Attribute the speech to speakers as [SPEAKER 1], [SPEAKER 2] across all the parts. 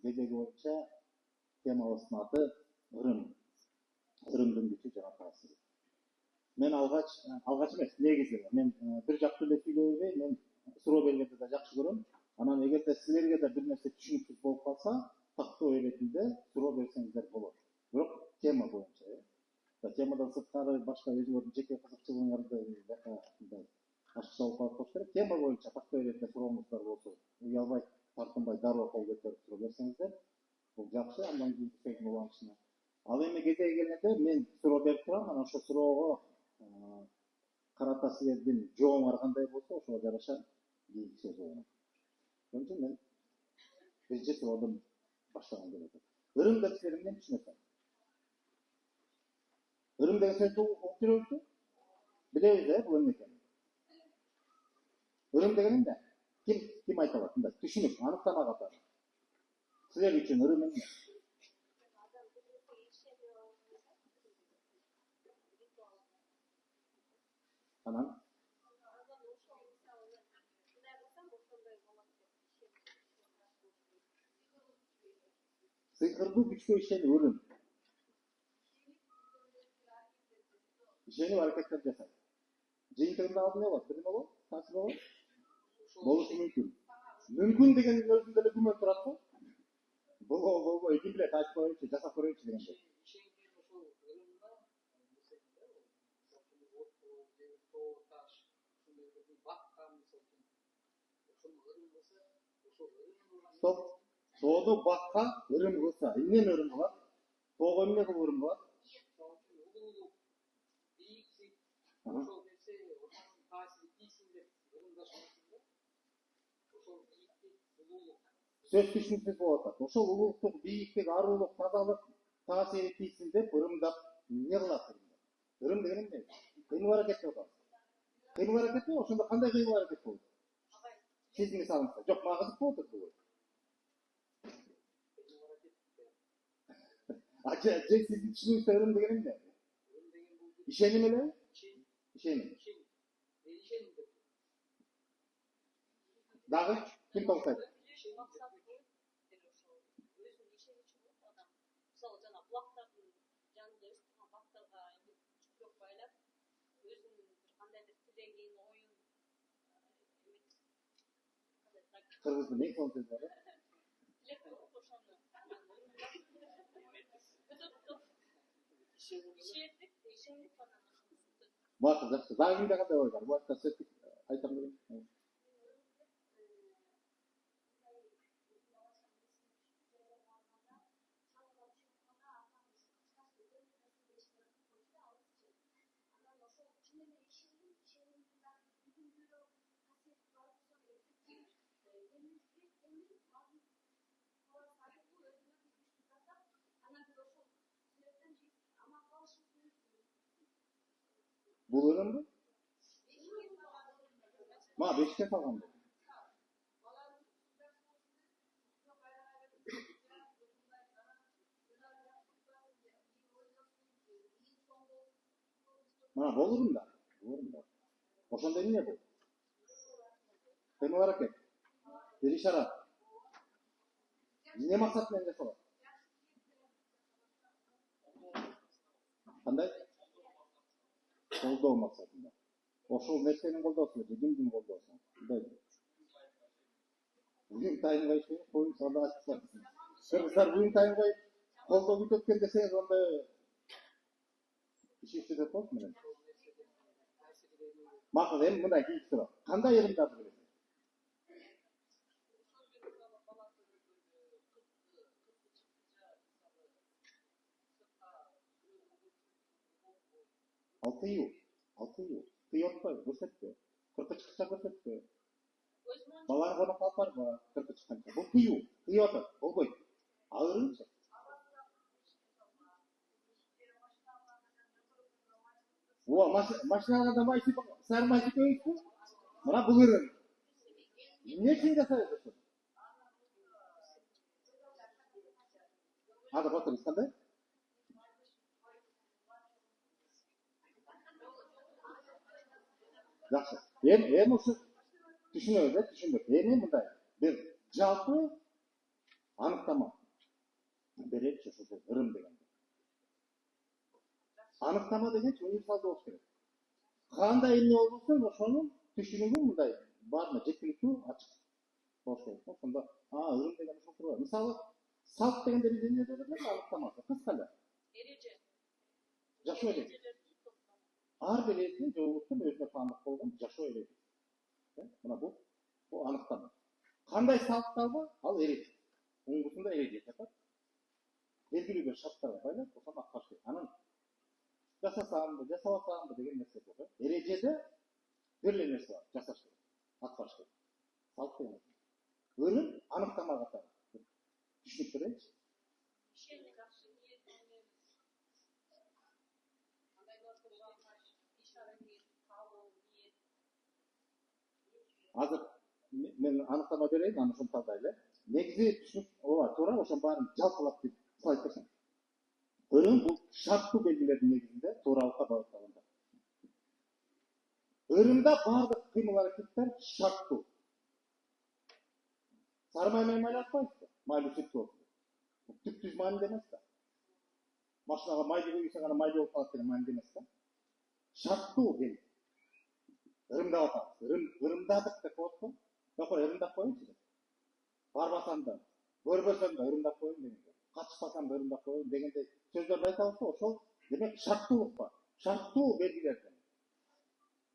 [SPEAKER 1] Кезеги боюнча темабыздын аты ырым. Ырымдын күчү жана таасири. Мен алгач эмес, негизи мен бир жактуу эле сүйлөбөй, мен суроо бергенди да жакшы көрөм. Анан эгерде силерге да бир нерсе түшүнүксүз болуп калса, тактоо иретинде суроо берсеңиздер болот. Бирок тема боюнча, темадан сырткары башка өзүңөрдүн жеке кызыкчылыгыңарды мындай ачыкталып коюш керек. Тема боюнча тактоо иретинде сурооңуздар болсо, уялбай, тартынбай дароо кол көтөрүп суроо берсеңиздер, бул жакшы. Андан кийинки сөздүн уланышына. Ал эми кезеги келгенде мен суроо берип турам, анан ошол суроого карата силердин жооңор кандай болсо, ошого жараша кийинки сөз болот. Ошон үчүн мен биринчи суроодон баштагым келет. Ырым деп силер эмнени түшүнөсүңөр? Ырым деген сөздү угуп жүрөбүзбү? Билебиз бул эмне экенин. Ырым деген эмне? Ким айта алат? Мындай түшүнүк, аныктама катары. Силер үчүн ырым эмне? Анан сыйкырдуу күчкө ишенип ырым. Ишенип аракеттер жасайт. Жыйынтыгында алды эмне болот? Бир неме болот? Таасир болот? Болушу мүмкүн. Мүмкүн дегендин өзүндө эле күмөн турат го. Болбой, ким билет, айтып коеюнчу, жасап көрөйүнчү дегенде. Стоп. Тоону бакка ырым кылса, эмнени ырым кылат? Тоого эмне кылып ырым кылат? Сөз түшүнүксүз болуп атат. Ошол улуулуктук, бийиктик, аруулук, тазалык таасири тийсин деп ырымдап эмне кылат? Ырым деген эмне? Кыймыл аракет деп атабыз. Кыймыл аракетпи? Ошондо кандай кыймыл аракет болот? Сиз мисалыңызда. Жок, мага кызык болуп атат бул. Сиздин түшүнүгүңүздө ырым деген эмне? Ишеним эле? Ишеним. Дагы ким токтойт? Кыргыздын эң сонун сөзү бар. Бакы жакшы. Дагы кимде кандай ой бар? Бул акта сөз айтам деген. Бул ырымбы? Мага бешикке салган. Мана болурум да. Ошондо эмне бул? Кыймыл аракет. Бир ишарат. Эмне максат менен жасалат? Кандай? Колдоо максатында. Ошол нерсенин колдоосу, кимдин колдоосу? Мындай. Бүгүн тайынга ишенip коюп санда ачсак. Кыргыздар бүгүн тайынга колдоо күтөткөн десеңиз, анда иши деп коет менен. Максат эми мындай кийик суроо. Кандай ырымдарды билесиз? Алтыю. Тыйотпой, көрсөтпө. Кыркы чыкса көрсөтпө. Баланы конокко алып барба, кыркы чыкканча. Бул тыю. Тыйотот, болбойт. Ырымчы. Машинага да май сыйпап, сары май сыйпайбызбы? Мына бул ырым. Эмне үчүн жасайбыз ошону? Азыр отурубуз кандай? Жакшы. Эми ушу түшүнөбүз, түшүндүк. Эми мындай бир жалпы Анықтама берет ошо ырым дегенде. Анықтама деген универсалды болуш керек. Кандай эмне болбосун ошонун түшүнүгү мындай баарына жеткиликтүү ачык болуш керек. Ошондо ырым деген ошол турат. Мисалы салт дегенде биз эмне деп атабыз? Анықтамасы кыска эле. Эреже. Жашоо эреже. Ар бир элдин же улуттун өзүнө таандык болгон жашоо эреже. Мына бул анықтама. Кандай салттарбы? Ал эреже. Оңгусунда эреже жатат. Белгилүү бир шарттарга байлап, ошону аткарыш керек. Анан жасасамбы, жасабасамбы деген нерсе бар. Эрежеде бир эле нерсе бар, жасаш керек, аткарыш керек. Салт деген. Ырым анықтама катары. Түшүнүп берейинчи. Азыр мен анықтама берейин, аны ошону талдайлы. Негизи түшүнүк ооба, туура, ошонун баарын жалпылап деп айтып берсең. Ырым бул шарттуу белгилердин негизинде тууралыкка багытталган. Ырымда баардык кыймыл аракеттер шарттуу. Сары май менен майлап атпайсызбы? Майлуу сүт болуп. Түп-түз мааниде эмес да. Машинага майды куйсаң гана майлуу болуп калат деген мааниде эмес да. Шарттуу белги. Ырымдап атабыз. Ырымдадык деп коет. Жок, ырымдап коеюнчу. Барбасам да, көрбөсөм да ырымдап коеюн дегенде. Катышпасам да ырымдап коеюн дегенде сөздөрдү айтабыз, ошол демек шарттуулук бар. Шарттуу белгилердин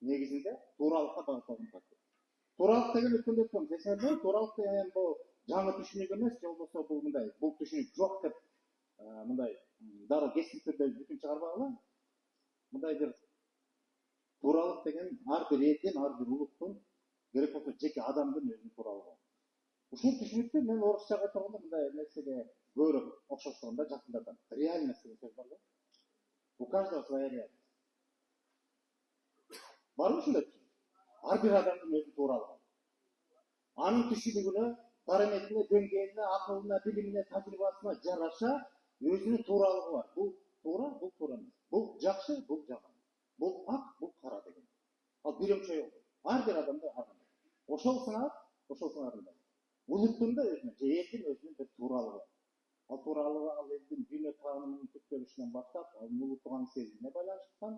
[SPEAKER 1] негизинде тууралыкка багытталган фактор. Тууралык деген өткөндө айткам, эсиңерде тууралык деген бул жаңы түшүнүк эмес, же болбосо бул мындай, бул түшүнүк жок деп мындай дароо кесип түрдө бүтүн чыгарбагыла. Мындай бир тууралык деген ар бир элдин, ар бир улуттун, керек болсо жеке адамдын өзүнүн тууралыгы. Ушул түшүнүктү мен орусчага турганда мындай нерсеге көрүп окшоштуганда жакындатам. Реальность деген сөз бар да. У каждого своя реальность. Барбы ушундай? Ар бир адамдын өзүнүн тууралыгы. Анын түшүнүгүнө, параметрине, деңгээлине, акылына, билимине, тажрыйбасына жараша өзүнүн тууралыгы бар. Бул туура, бул туура эмес. Бул жакшы, бул жаман. Бул ак, бул кара деген. Ал бир өкчөй болду. Ар бир адамда ар кандай. Ошол сыңар. Улуттун да өзүнүн, же элдин өзүнүн бир тууралыгы бар. Ал тууралыгы ал элдин дүйнө таанымынын түптөлүшүнөн баштап, ал улуттук аң сезимине байланыштан,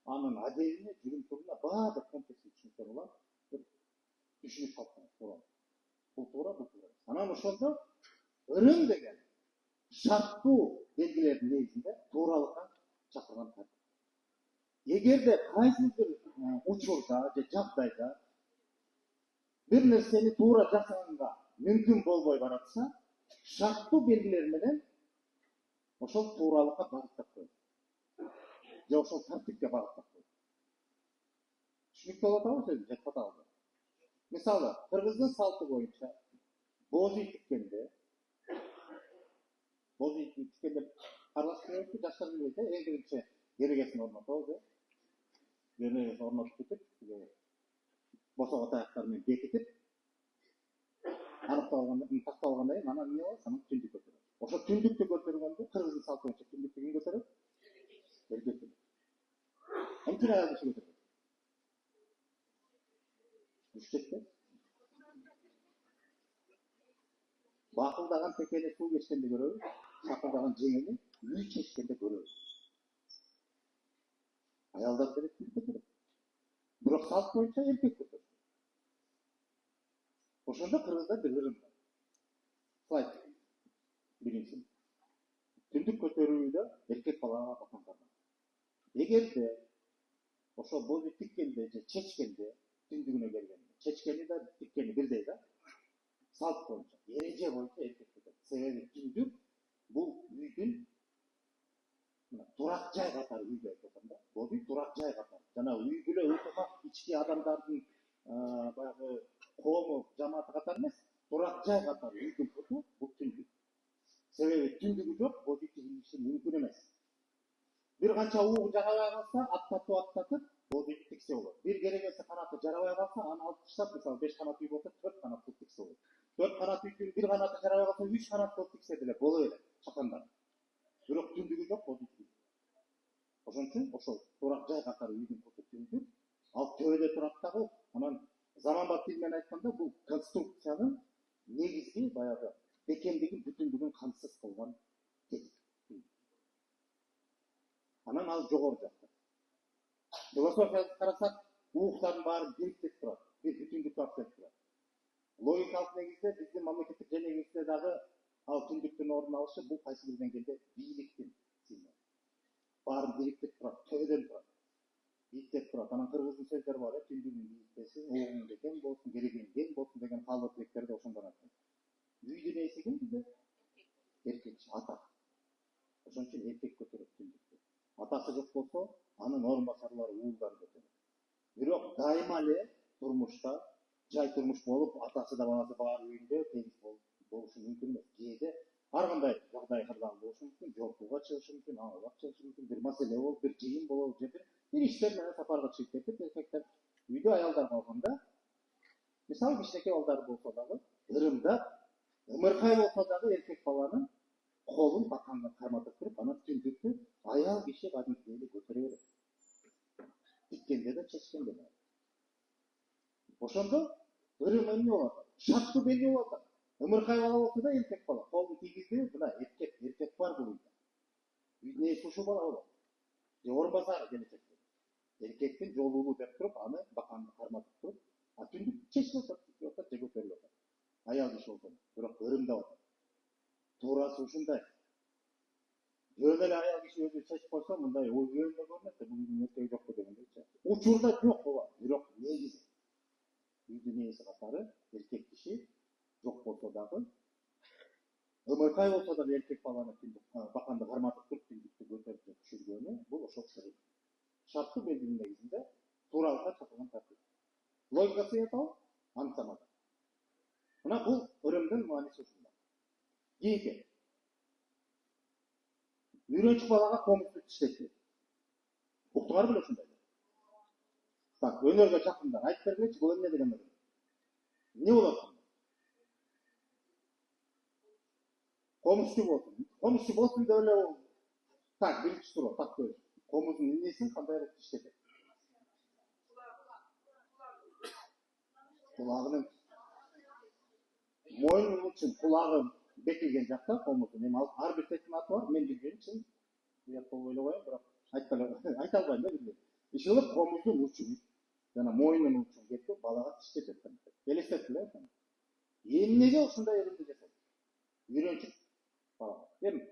[SPEAKER 1] анын адебине, жүрүм-турумуна баардык комплекстүү түшүнүктөр бар. Бир түшүнүк калкан тууралык. Бул туура, бул туура. Анан ошондо ырым деген шарттуу белгилердин негизинде тууралыкка чакырган тартип. Эгерде кайсы бир учурда же жагдайда бир нерсени туура жасаганга мүмкүн болбой баратса, шарттуу белгилер менен ошол тууралыкка багыттап коет. Же ошол тартипке багыттап коет. Түшүнүктүү болуп атабы сөзү, жетип атабы? Мисалы, кыргыздын салты боюнча боз үй тиккенде аралашып коюп, жаштар билбейт, эң биринчи керегесин орнотобуз, керегесин орнотуп кетип, босого таяктар менен бекитип, такталгандан кийин анан эмне болот? Анан түндүк көтөрөт. Ошо түндүктү көтөргөндө кыргыздын салты боюнча түндүктү ким көтөрөт? Эркек көтөрөт. Эмче аял киши көтөрөт? Düşecekti. Bakıldagan tekeli su geçkende görüyoruz. Sakıldagan cengeli üy çeşkende görüyoruz. Ayaldan beri kim götürür? Bırak salt boyunca erkek götürür. Oşanda Kırgız'da bir hırım var. Slayt. Birinci. Tündük götürüyle erkek balana bakanlardan. Eğer de oşo bozu tikkende, çeçkende, tündüğüne gelgende. Çeçkeni de tikkeni bir deydi. Salt boyunca, erece boyunca erkek götürür. Sebebi tündük bu üydün durak jay katar üyde aytanda. Bozu durak jay katar. Jana üydüle uytuma içki adamdardın bayağı koğumu cemaati katar emez. Durak jay katar üydün kutu bu tündük. Sebebi tündüğü yok, bozu için mümkün emez. Bir kança uğun jarabay kalsa atlatıp bozu tikse olur. Bir geregesi kanatı jarabay kalsa anı alıp çıksak mesela 5 kanat üy bolsa 4 kanat tikse olur. 4 kanat üydün bir kanatı jarabay kalsa 3 kanat tikse bile bolu öyle çakandan. Bирок түндүгү жок, бозу түндүк. Ошон үчүн ошол турак жай катары үйдүн куту түндүк. Ал төбөдө турат дагы, анан заманбап тил менен айтканда бул конструкциянын негизги баягы бекемдигин бүтүндүгүн камсыз кылган тетик. Анан ал жогору жакта. Философияга карасак, ууктардын баары бириктип турат, бир бүтүндүккө алып келип турат. Логикалык негизде биздин мамлекеттик женегибизде дагы ал түндүктүн ордун алышы бул кайсы бир деңгээлде бийликтин символу. Баарын бириктип турат, төбөдөн турат. Бийликтеп турат. Анан кыргыздын сөздөрү бар, түндүгүн бийликтесин, оогуң бекем болсун, керегиң кең болсун деген калбыт тилектерди ошондон айтат. Үйдүн ээси ким бизде? Эркек, ата. Ошон үчүн эркек көтөрөт түндүктү. Атасы жок болсо, анын орун басарлары, уулдары көтөрөт. Бирок дайыма эле турмушта жай турмуш болуп, атасы да баласы баары үйүндө тегиз болушу мүмкүн эмес. Кээде ар кандай жагдай кырдаал болушу мүмкүн, жортууга чыгышы мүмкүн, аңгылап чыгышы мүмкүн, бир маселе болуп, бир жыйын болуп, же бир иштер менен сапарга чыгып кетип, эркектер үйдө, аялдар калганда, мисалы кичинекей балдар болсо дагы, ырымдап, ымыркай болсо дагы эркек баланын колун баканга карматып туруп, анан түндүктү аял киши кадимкидей эле көтөрө берет. Тиккенде да, чечкенде да. Ошондо ырым эмне болот? Шарттуу белги болот. Ымыркай бала болсо да эркек бала. Колун тийгизбей, мына эркек бар бул үйдө. Үйдүн ээси ушул бала болот. Же орун басары келечекте. Эркектин жолугу деп туруп, аны баканды карматып туруп, а түндүк чечип атат, же көтөрүлүп атат. Аял киши болсо, бирок ырымдап атат. Туурасы ушундай. Жөн эле аял киши өзү чечип койсо, мындай ой жөнүндө көрүнөт, бүгүн эркеги жокпу дегендейчи. Учурда жок буга, бирок негизи үйдүн ээси катары эркек киши жок болсо дагы, ымыркай болсо дагы эркек баланы баканды карматып туруп түндүктү көтөрүп түшүргөнү, бул ошол ырым. Шарттуу белгинин негизинде тууралыкка чакырган тартип. Логикасы жатабы? Антамада. Мына бул ырымдын мааниси ушунда. Кийинки. Үйрөнчүк балага комузду тиштетти. Уктуңар беле ушундай? Так, өнөргө чакырыңдар, айтып бергилечи, бул эмне деген ырым? Не болот? Комузчу болсун. Комузчу болсун деп эле ол. Так, биринчи суроо, так коюш. Комуздун эмнесин кандай кылып тиштетет? Кулагынын мойнунун учун, кулагы бекилген жакта комуздун эми ар бир теттин аты бар, мен билбейм, уят болуп эле коеюн, бирок айта албайм да билбейм. Ишылып комуздун учун жана мойнунун учун кесип балага тиштетет. Элестеттилер. Эмнеге ушундай ырымды жасайт? Үйрөнчүк бала. Эми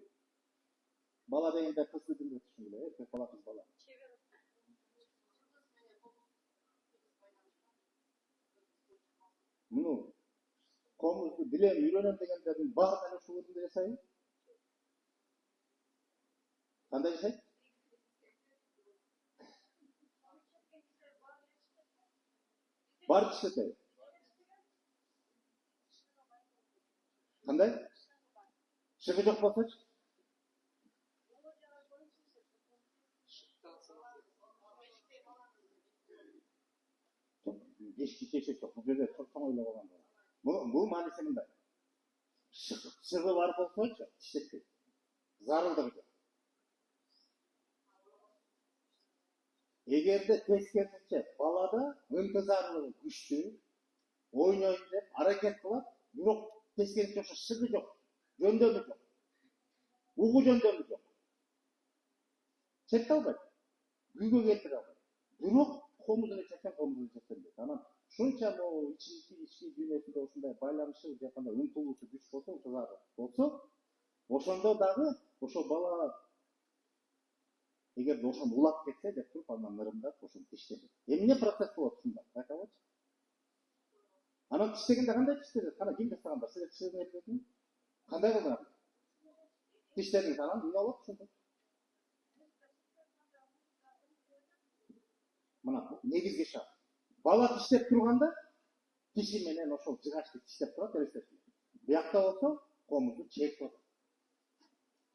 [SPEAKER 1] бала дегенде кызды билбей түшүнгүлө, эркек бала, кыз бала. Муну комузду билем, үйрөнөм дегендердин баары эле ушул ырымды жасайбы? Кандай жасайт? Баары тиштетет. Кандай? Шыгы жок болсочу? Ешки чечет жок. Бул жерде чоң ойлоп алган. Бул мааниси мындай. Шыгы бар болсочу, тиштетпейт. Зарылдыгы жок. Эгерде тескерисинче балада ынтызарлыгы күчтүү, ойнойт деп аракет кылат, бирок тескерисинче ошо шыгы жок, жөндөмү жок. Угу жөндөмү жок. Чете албайт. Күйгө келтире албайт. Бирок комузун чечсең, комузун чечсеңбейт. Анан ушунча могу ички дүйнөсүндө ушундай байланышы же кандай умтулуусу күч болсо, ынтызары болсо, ошондо дагы ошо бала эгерде ошону улап кетсе деп туруп, анан ырымдап ошону тиштетет. Эмне процесс болот ушунда? Байкабачы. Анан тиштегенде кандай тиштетет? Кана ким жасагандар? Силер тиштегендерби? Кандай кылдыңар? Тиштедиңиз, анан эмне болот ушунда? Мына негизги шарт. Бала тиштеп турганда тиши менен ошол жыгачты тиштеп турат, элестетиңиз. Биякта болсо комузду чечип атат.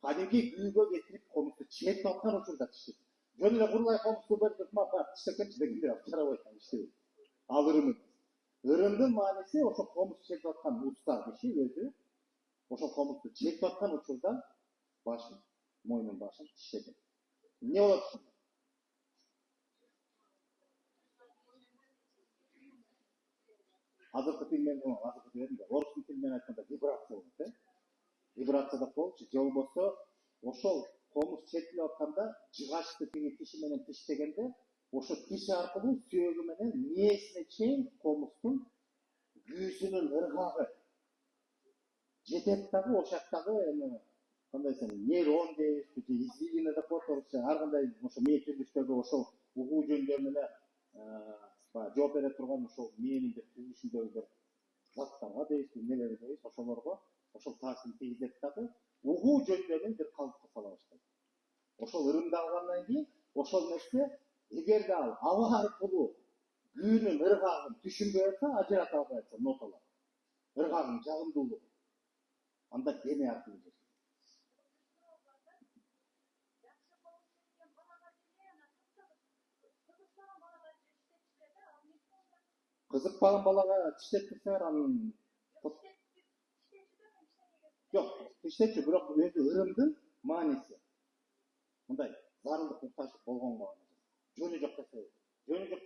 [SPEAKER 1] Кадимки күйгө кетирип комузду чечип аткан учурда тиштетет. Жөн эле курулай комузду берип, тиштекенчи дегендер карабайт, иштебейт. Ал ырым эмес. Ырымдын мааниси ошо комуз чечип аткан уста киши өзү ошол комузду чечип аткан учурда башын, мойнун башын тиштетет. Эмне болот ушунда? Азыркы тил менен, азыркы тил орус тил менен айтканда вибрация болот, вибрация деп болчу, же болбосо ошол комуз чертилип атканда жыгачты тиги тиши менен тиштегенде ошо тиш аркылуу сүйөгү менен мээсине чейин комуздун күүсүнүн ыргагы жетет дагы ошол жактагы эми кандай десем нейрон дейбизби же извилина деп коет орусча ар кандай ошо мээ түзүлүштөгү ошол угуу жөндөмүнө баягы жооп бере турган ошол мээнин бир түзүлүшүндөгү бир заттарга дейбизби эмелерге дейбиз ошолорго ошол таасирин тийгизет дагы угуу жөндөмүн бир калыпка сала баштайт. Ошол ырымды алгандан кийин ошол нерсе эгерде ал аба аркылуу күүнүн ыргагын түшүнбөй атса ажырата албай атса ноталар ыргагын жагымдуулугу анда дене аркылуу кызыкпаган балага тиштеттирсе анын жок тиштечү бирок өзү ырымдын мааниси мындай зарылдык муктаждык болгонго жөнү жок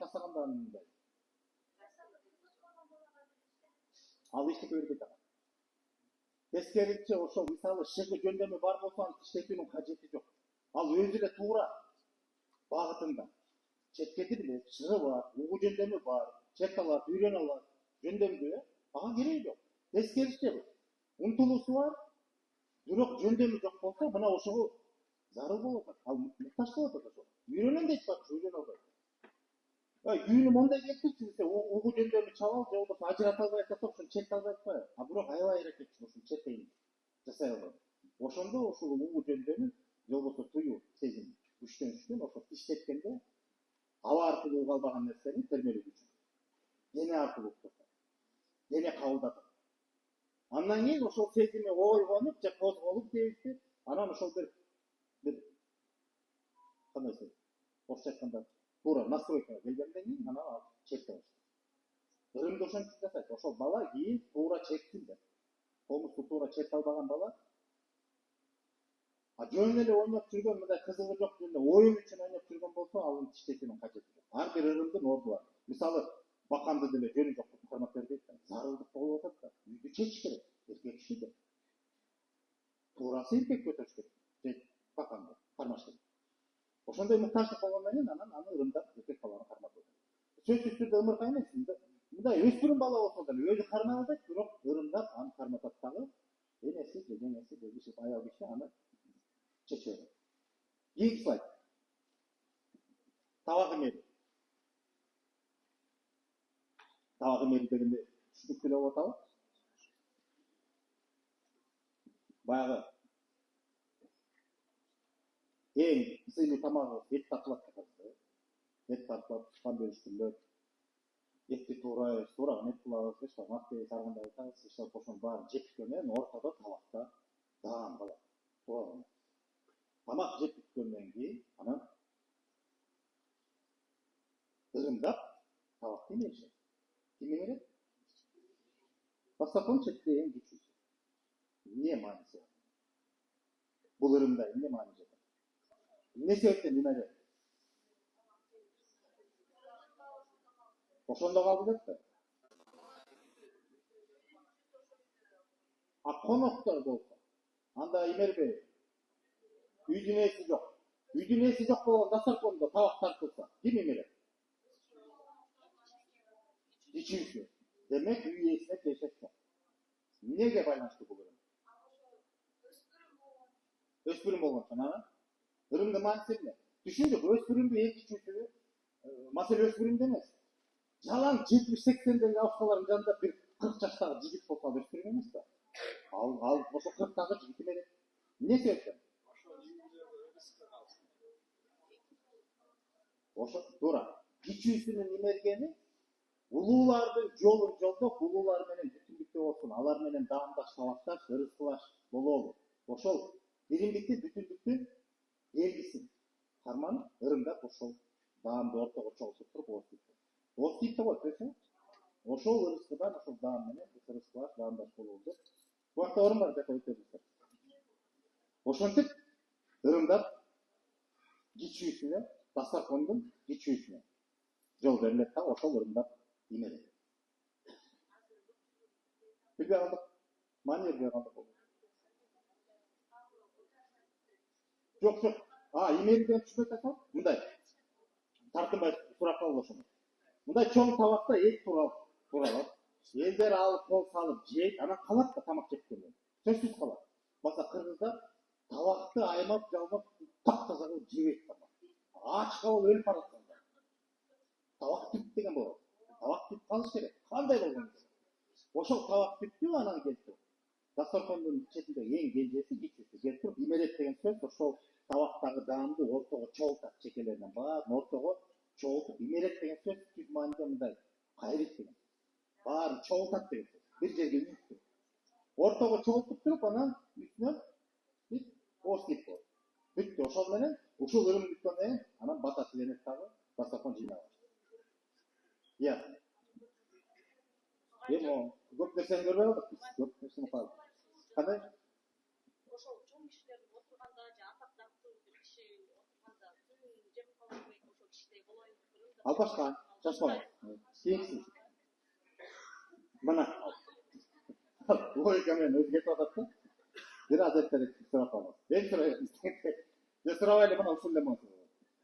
[SPEAKER 1] жасаганда мындай ал эчтеке бербейт ага. Тескерисинче ошол мисалы шыгы жөндөмү бар болсо аны тиштетүүнүн кажети жок. Ал өзү эле туура багытында четкети билет, шыгы бар, угуу жөндөмү бар, чет алат, үйрөнө алат, жөндөмдүү, ага кереги жок. Тескерисинче умтулуусу бар, бирок жөндөмү жок болсо мына ошого зарыл болуп атат. Ал муктаж болуп атат ошо. Үйрөнөм дейт бак, үйрөнө албайт. Күйүнү мондай келтирчи десе, угуу жөндөмү чабал, же болбосо ажырата албай атса ошону чет албай атпайбы? А бирок аябай эрекетчи ошону четтейин жасай албайт. Ошондо ушул угуу жөндөмү, же болбосо туюу сезим күчтөнүшүнөн ошо тиштеткенде аба аркылуу калбаган нерсени термелүү үчүн дене аркылуу уктатат. Дене кабылдатат. Андан кийин ошол сезими ойгонуп же козголуп дейбизби, анан ошол бир кандай десем, орусча айтканда туура настройкага келгенден кийин анан ал чекте баштайт. Ырымды ошентип жасайт. Ошол бала кийин туура чектин деп. Комузду туура чет албаган бала жөн эле ойноп жүргөн мындай кызыгы жок эле оюн үчүн ойноп жүргөн болсо анын тиштетүүнүн кажети жок. Ар бир ырымдын орду бар. Мисалы баканды деле жөнү жок деп кармап бербейт да. Зарылдык болуп атат да. Үйдү чечиш керек. Эркек киши деп. Туурасы эркек көтөрүш керек. Же баканды кармаш керек. Ошондой муктаждык болгондон кийин анан аны ырымдап эркек баланы кармап койот. Сөзсүз түрдө ымыркай эмес. Мындай өспүрүм бала болсо деле өзү кармай албайт, бирок ырымдап аны карматат дагы. Энеси же жеңеси же киши аял киши аны чече берет. Кийинки слайд. Табак эмери. Табак эмери дегенде түшүнүктүү эле болуп атабы? Баягы эң сыйлуу тамагы эт тартылат деп атат. Эт тартылат, кан бериштирилет. Этти туураган эт кылабыз, мак дейбиз, ар кандай айтабыз, ошонун баарын жепкенден кийин ортодо табакта даам калат. Туура. Тамак жеп бүткөндөн кийин анан ырымдап табакты эмеришет. Ким эмерет? Дастаркан четте эң кичүүсү. Эмне мааниси бар? Бул ырымда эмне маани жатат? Эмне себептен эмерет? Ошондо калды деппи? Коноктор болсо анда эмербей. Үйдүн ээси жок. Үйдүн ээси жок болгон дастарканда табак тартылса, ким эмерет? Кичүүсү. Демек үй ээсине тиешет жок. Эмнеге байланыштуу бул ырым? Өспүрүм болгончон анан ырымдын мааниси эмне? Түшүндүк, өспүрүмдү эң кичүүсү маселе өспүрүмдө эмес. Жалаң 70-80деги австралардын жанында бир 40 жаштагы жигит болсо ал өспүрүм эмес да. Ал ошо 40тагы жигит эмерет. Эмне себептен? Ошо туура. Кичүүсүнүн эмергени улуулардын жолун жолдоп, улуулар менен бүтүндүктө болсун, алар менен даамдаш, талашташ, ырыскылаш болобу. Ошол биримдикти, бүтүндүктүн белгиси. Карманып, ырымдап ошол даамды ортого чогултуп туруп оозтуйт. Оозтуйт деп айтпайсың? Ошол ырыскыдан, ошол даам менен ырыскылаш, даамдаш болобу деп. Буакта орун бар деп өтөбүздөр. Ошентип ырымдап кичүүсүнө, дастаркандын кичүүсүнө жол берилет да, ошол ырымдап эмерет. Билбей калдык. Маани бербей калдык. Жоқ, жоқ. Имейлден түшмей тастап, мындай тартынбай суракка болушун. Мындай чоң табакта ет туралы. Елдер алып кол салып жейт, анан калат да тамак жеп келген. Сөзсүз калат. Баса кыргыздар табакты аймап жалмап таптаза кылып жебейт тамак. Ач калып өлүп баратсан. Табак түп деген болот. Табак түп калыш керек. Кандай болгон керек. Ошол табак түптү анан келтирип. Дасторкондун четинде эң кенжеси кичүүсү келтирип, имерет деген сөз ошол табактагы даамды ортого чогултат, чекелеринен баарын ортого чогултуп, имерет деген сөз түз маанинде мындай кайрыт деген. Баарын чогултат деген сөз. Бир жерге үйүттүр. Ортого чогултуп туруп, анан үстүнө бит ооз кип коет. Бүттү. Ошол менен ушул өрүм бүткөндөн кийин анан бата силенет дагы дасторкон жыйнап. Иә. Көп нерсени көрбөй калдык биз. Көп нерсени калды. Кандай?
[SPEAKER 2] Ошол чоң кишилердин отурганда же атактуу бир киши отурганда жеп калбайт ошол кишидей болоюн деп.
[SPEAKER 1] Албашка, чачпаган. Кийинкisi. Мына. Логика менен өзгөртүп атат да. Бир аз эртерээк сурап калат. Мен сурайм. Же сурабайлы мына ушул эле болсо.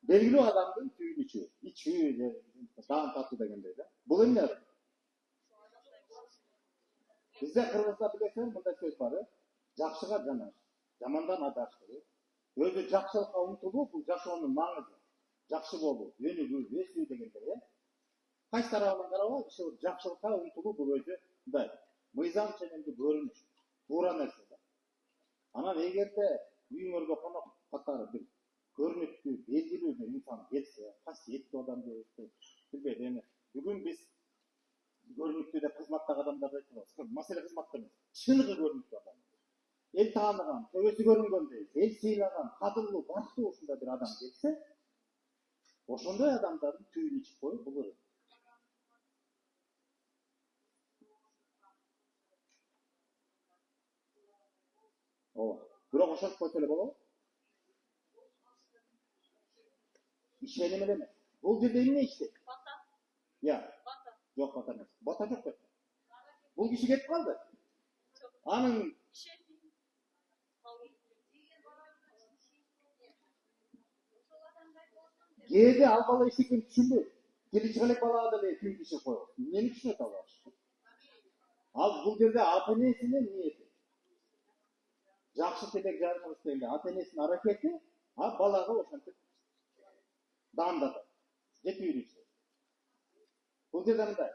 [SPEAKER 1] Белгилүү адамдын түйүн ичүү же даам татуу дегендей да. Бул эмне? Бизде кыргызда билесиң мындай сөз бар. Жакшыга жанаш, жамандан адаш деп. Өзү жакшылыкка умтулуу бул жашоонун маңызы. Жакшы болуу, өнүгүү, өсүү дегендей, кайсы тарабынан карабай, ушул жакшылыкка умтулуу бул өзү мындай мыйзам ченемдүү көрүнүш, туура нерсе да. Анан эгерде үйүңөргө конок катары бир көрүнүктүү, белгилүү бир инсан келсе, касиеттүү адам келсе, билбейм эми бүгүн биз көрүнүктүү деп кызматтагы адамдарды айтабыз. Маселе кызматта эмес. Чыныгы көрүнүктүү адам. Эл тааныган, төбөсү көрүнгөндөй, эл сыйлаган, кадырлуу, бактуу ушундай бир адам келсе, ошондой адамдардын түйүн ичип коюп бул өрөт. Бирок ошентип койсо эле болобу? Ишеним эле эмес. Бул жерде эмне иштейт?
[SPEAKER 2] Бата.
[SPEAKER 1] Я.
[SPEAKER 2] Бата.
[SPEAKER 1] Жок, бата эмес. Бата жок деп. Бул киши кетип калды. Анын кээде ал бала эчтекени түшүнбөйт. Келе чыгалек балага деле түйүн киши коет. Эмнени түшүнөт ал? Ал бул жерде ата энесинин ниети. Жакшы телек жарымыз дегенде ата энесинин аракети, балага ошентип даамдатат. Жетүүрүчү. Бул жерде мындай.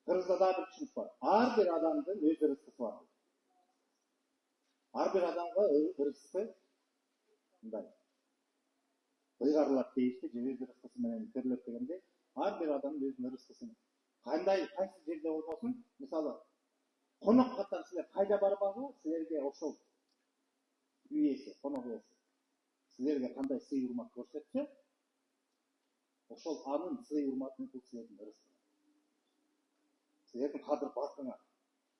[SPEAKER 1] Кыргызда дагы бир түшүнүк бар. Ар бир адамдын өз ырыскысы бар. Ар бир адамга ырыскысы мындай. Ыйгарылат дейишти, же өз ырыскысы менен көрүлөт дегенде, ар бир адамдын өзүнүн ырыскысын кайсы жерде болбосун, мисалы, конок катары силер кайда барбагы, силерге ошол үй ээси, конок ээси силерге кандай сый урмат көрсөтсө, ошол анын сый урматы бул силердин ырыскыңар. Силердин кадыр бакыңар.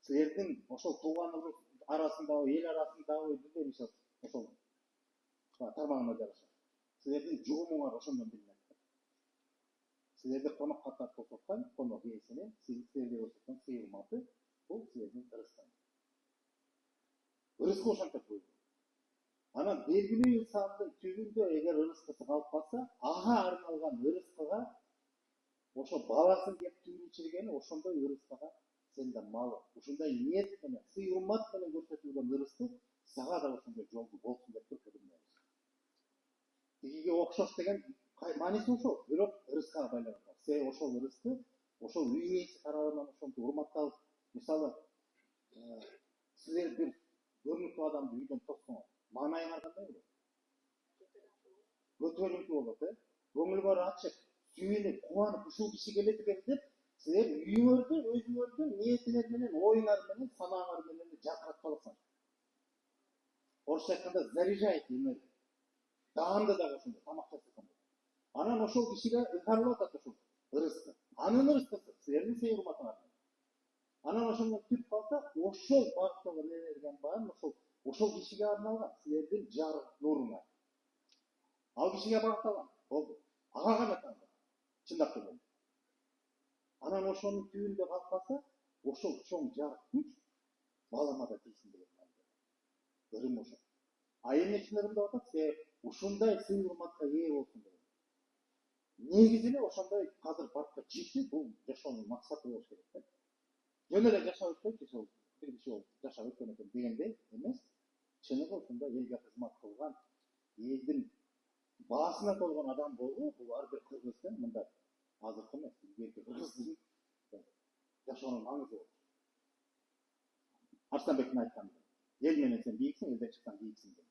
[SPEAKER 1] Силердин ошол тууганыңыз арасындагы, эл арасындагы билбейм ошол тармагына жараша. Силердин жугумуңар ошондон билинет. Силерди конок катары көрсөткөн, конок ээсинин силерге көрсөткөн сый урматы бул силердин ырыскыңар. Ырыскы ошентип коюлган. Анан белгилүү инсандын түбүндө эгер ырыскысы калып калса, ага арналган ырыскыга ошо баласын кеп түйүн ичиргени, ошондой ырыскыга сен да малы, ушундай ниет менен, сый урмат менен көрсөтүлгөн ырыскы сага да ошондой жолду болсун деп көрсөтүлгөн. Тигиге окшош деген мааниси ошол, бирок ырыскага байланган. Се ошол ырыскы, ошол үй ээси тарабынан ошентип урматталып, мисалы, силер бир көрүнүктүү адамды үйдөн тоссоңор, маанайыңар кандай болот? Көтөрүңкү болот, көңүлгө ачык, сүйүнүп, кубанып, ушул киши келет экен деп, силер үйүңөрдү, өзүңөрдү ниетиңер менен, оюңар менен, санаңар менен жаркыратып аласыңар. Орусча айтканда заряжаете энергию. Даамды да ошондой, тамак жасатканда. Анан ошол кишиге ыйгарылып атат ошол ырыскы. Анын ырыскысы, силердин сый урматыңар. Анан ошондон түп калса, ошол багыттагы энергиянын баарын ошол кишиге арналган, силердин жарык нуруңар. Ал кишиге багытталган. Болду. Ага гана таңда. Чындап келгенде. Анан ошонун түбүндө калып калса, ошол чоң жарык күч балама да тийсин деген мааниде. Ырым ошол. эмне үчүн ырымдап атат? Себеп ушундай сый урматка ээ болсун деп. Негизи эле ошондой азыр баракка жетүү бул жашоонун максаты болуш керек да. Жөн эле жашап өткөнчү ошол бир киши болуп жашап өткөн экен дегендей эмес. Чыныгы ушундай элге кызмат кылган, элдин баасына болгон адам болуу бул ар бир кыргыздын мындай азыркы эмес, илгерки кыргыздын жашоонун маңызы болчу. Арстанбектин айтканы. Эл менен сен бийиксиң, элден чыксаң бийиксиң деп.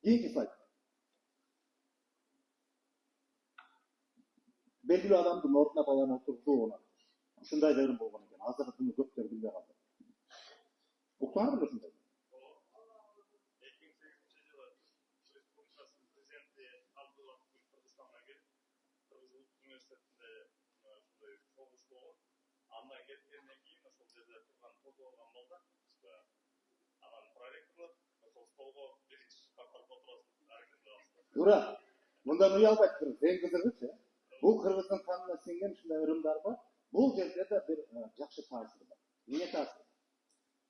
[SPEAKER 1] Кийинки слайд. Белгилүү адамдын ордуна баланы отургузуу онат. Ушундай да ырым болгон экен. Азыр буну көптөр билбей калды. Уктаңарбы ушундай?
[SPEAKER 3] 2008-жылы Республикасынын президенти Абдулла Кыргызстанга келип, Кыргыз Улуттук университетинде ушундай согуш болгон. Андан кеткенден кийин ошол жерде турган тозолгон балдар, анан проректорлор ошол столго биринчи катарда отурасың, аракет кыласың.
[SPEAKER 1] Туура. Мындан уялбайт кыргыз, эң кызыгычы. Бул кыргыздын канына сиңген ушундай ырымдар бар. Бул жерде да бир жакшы таасир бар. Эмне таасир?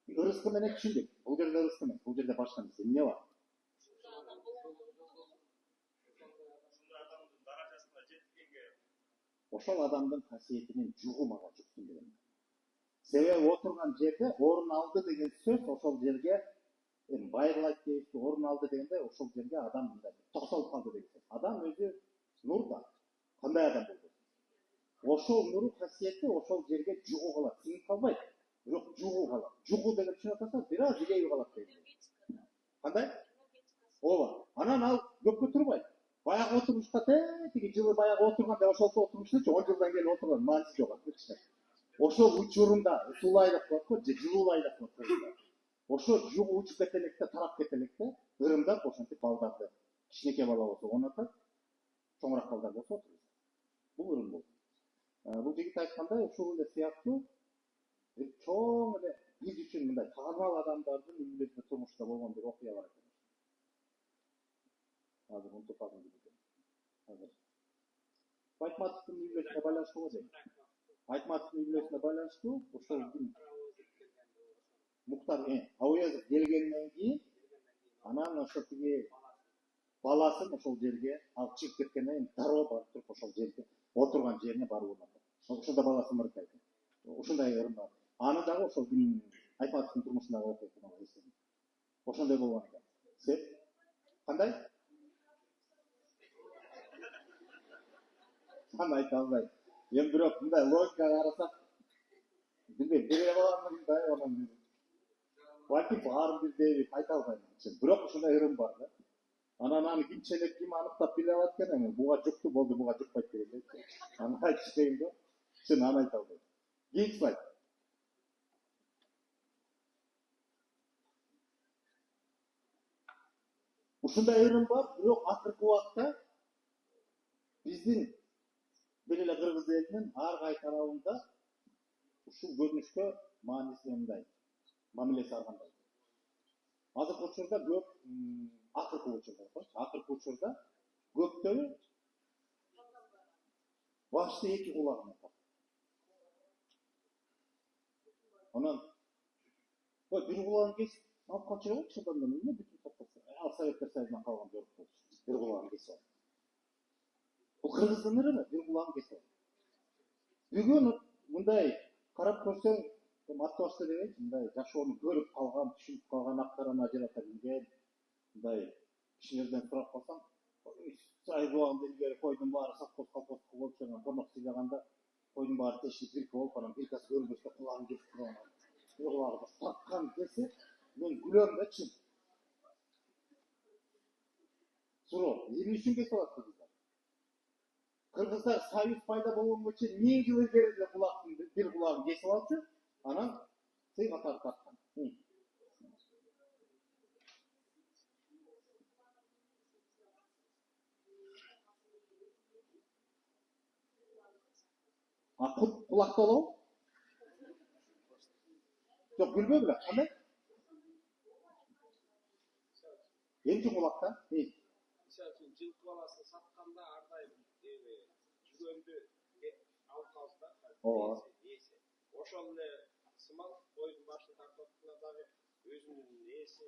[SPEAKER 1] Ырыскы менен түшүндүк. Бул жерде ырыскы эмес, бул жерде башка нерсе. Эмне бар?
[SPEAKER 3] Ушундай адамдын даражасына жеткенге
[SPEAKER 1] Ошол адамдын касиетинин жугу мага жуксун деген. Себеби отурган жерде орун алды деген сөз ошол жерге байырлайт дейбизби, орун алды дегенде ошол жерге адам мындай токтолуп калды деген сөз. Адам өзү нур да. Кандай адам болду? Ошол нуру касиети ошол жерге жугу калат, сиңип калбайт. Бирок жугу калат. Жугу деген түшүнүп атасыз, бир аз ийгеби калат дейт. Кандай? Ооба. Анан ал көпкө турбайт. Баягы отурушка тиги жылы баягы отурганда ошолто отурушчу 10 жылдан кийин отурган мааниси жок акча. Ошол учурунда суулай деп коет го, же жылуулай деп коет. Ошо жугу учуп кетелекте, тарап кетелекте ырымдап ошентип балдарды кичинекей бала болсо онатат, чоңураак балдар болсо отурат. Бул ырым болду. Бул жигит айткандай ушул эле сыяктуу чоң эле биз үчүн мындай таанымал адамдардын үйлөрүндө турмушта болгон бир окуя бар экен. Азыр унутуп калдым деп экен. Азыр Айтматовдун үйлөрүнө байланыштуу го дейм. Айтматовдун үйлөрүнө байланыштуу ошол Муктар Ауязов келгенден кийин анан ошо тиги баласын ошол жерге алып чыгып кеткенден кийин дароо барып туруп ошол жерге отурган жерине барып урнатат. Ошондо баласы мырт айтат. Ушундай ырым бар. Аны дагы ошол Айтматовдун турмушундагы окуядан эстедим. Ошондой болгон экен. Сеп кандай? Аны айта албайм. Эми бирок мындай логикага карасак, билбейм, бере баламын мындай анан балки баарын бирдей айта албайм. Бирок ушундай ырым бар да. Анан аны ким ченеп, ким аныктап биле алат экен, эми буга жукту болду, буга жукпайт дегендей. Аны айтыш кыйын да. Чын аны айта албайм. Кийинки слайд. Ушундай ырым бар, бирок акыркы убакта биздин бир эле кыргыз элинин ар кай тарабында ушул көрүнүшкө мааниси мындай, мамилеси аргандай. Азыркы учурда көп акыркы учурда көптөрү башты эки кулагына так. Анан бир кулагын кесип алып калчу болчу чылдандан эмне бүтүн токтосо. Ал Советтер Союзунан калган жок болчу. Бир кулагын кесип. Бул кыргыздын ырымы, бир кулагын кесип. Бүгүн мындай карап көрсөң, аттабашта дегенчи, мындай жашоону көрүп калган, түшүнүп калган, актарына ажырата билген, мындай кишилерден сурап калсаң, сайгуагында илгери койдун баары совхоз колхоздуку болуп жүргөн, конок сыйлаганда койдун баары тешилип бирке болуп, анан биркасы көрүнбөстө кулагын кесип турган. Бир кулагы тарткан кесе, мен күлөм да чын. Суроо, эмне үчүн кесип алат кыргыздар? Кыргыздар союз пайда болгонго чейин 1000 жыл илгери эле кулактын бир кулагын кесип алчу, анан сый катары тарткан. Кулакта болобу? Жок, билбей беле, кандай? Эмчи кулакта?
[SPEAKER 4] Мисалы үчүн жылкы баласын сатканда ар дайым жүгөндү алып калса да. Ошол эле сымал койдун башын тартып атканда дагы өзүнүн нээси,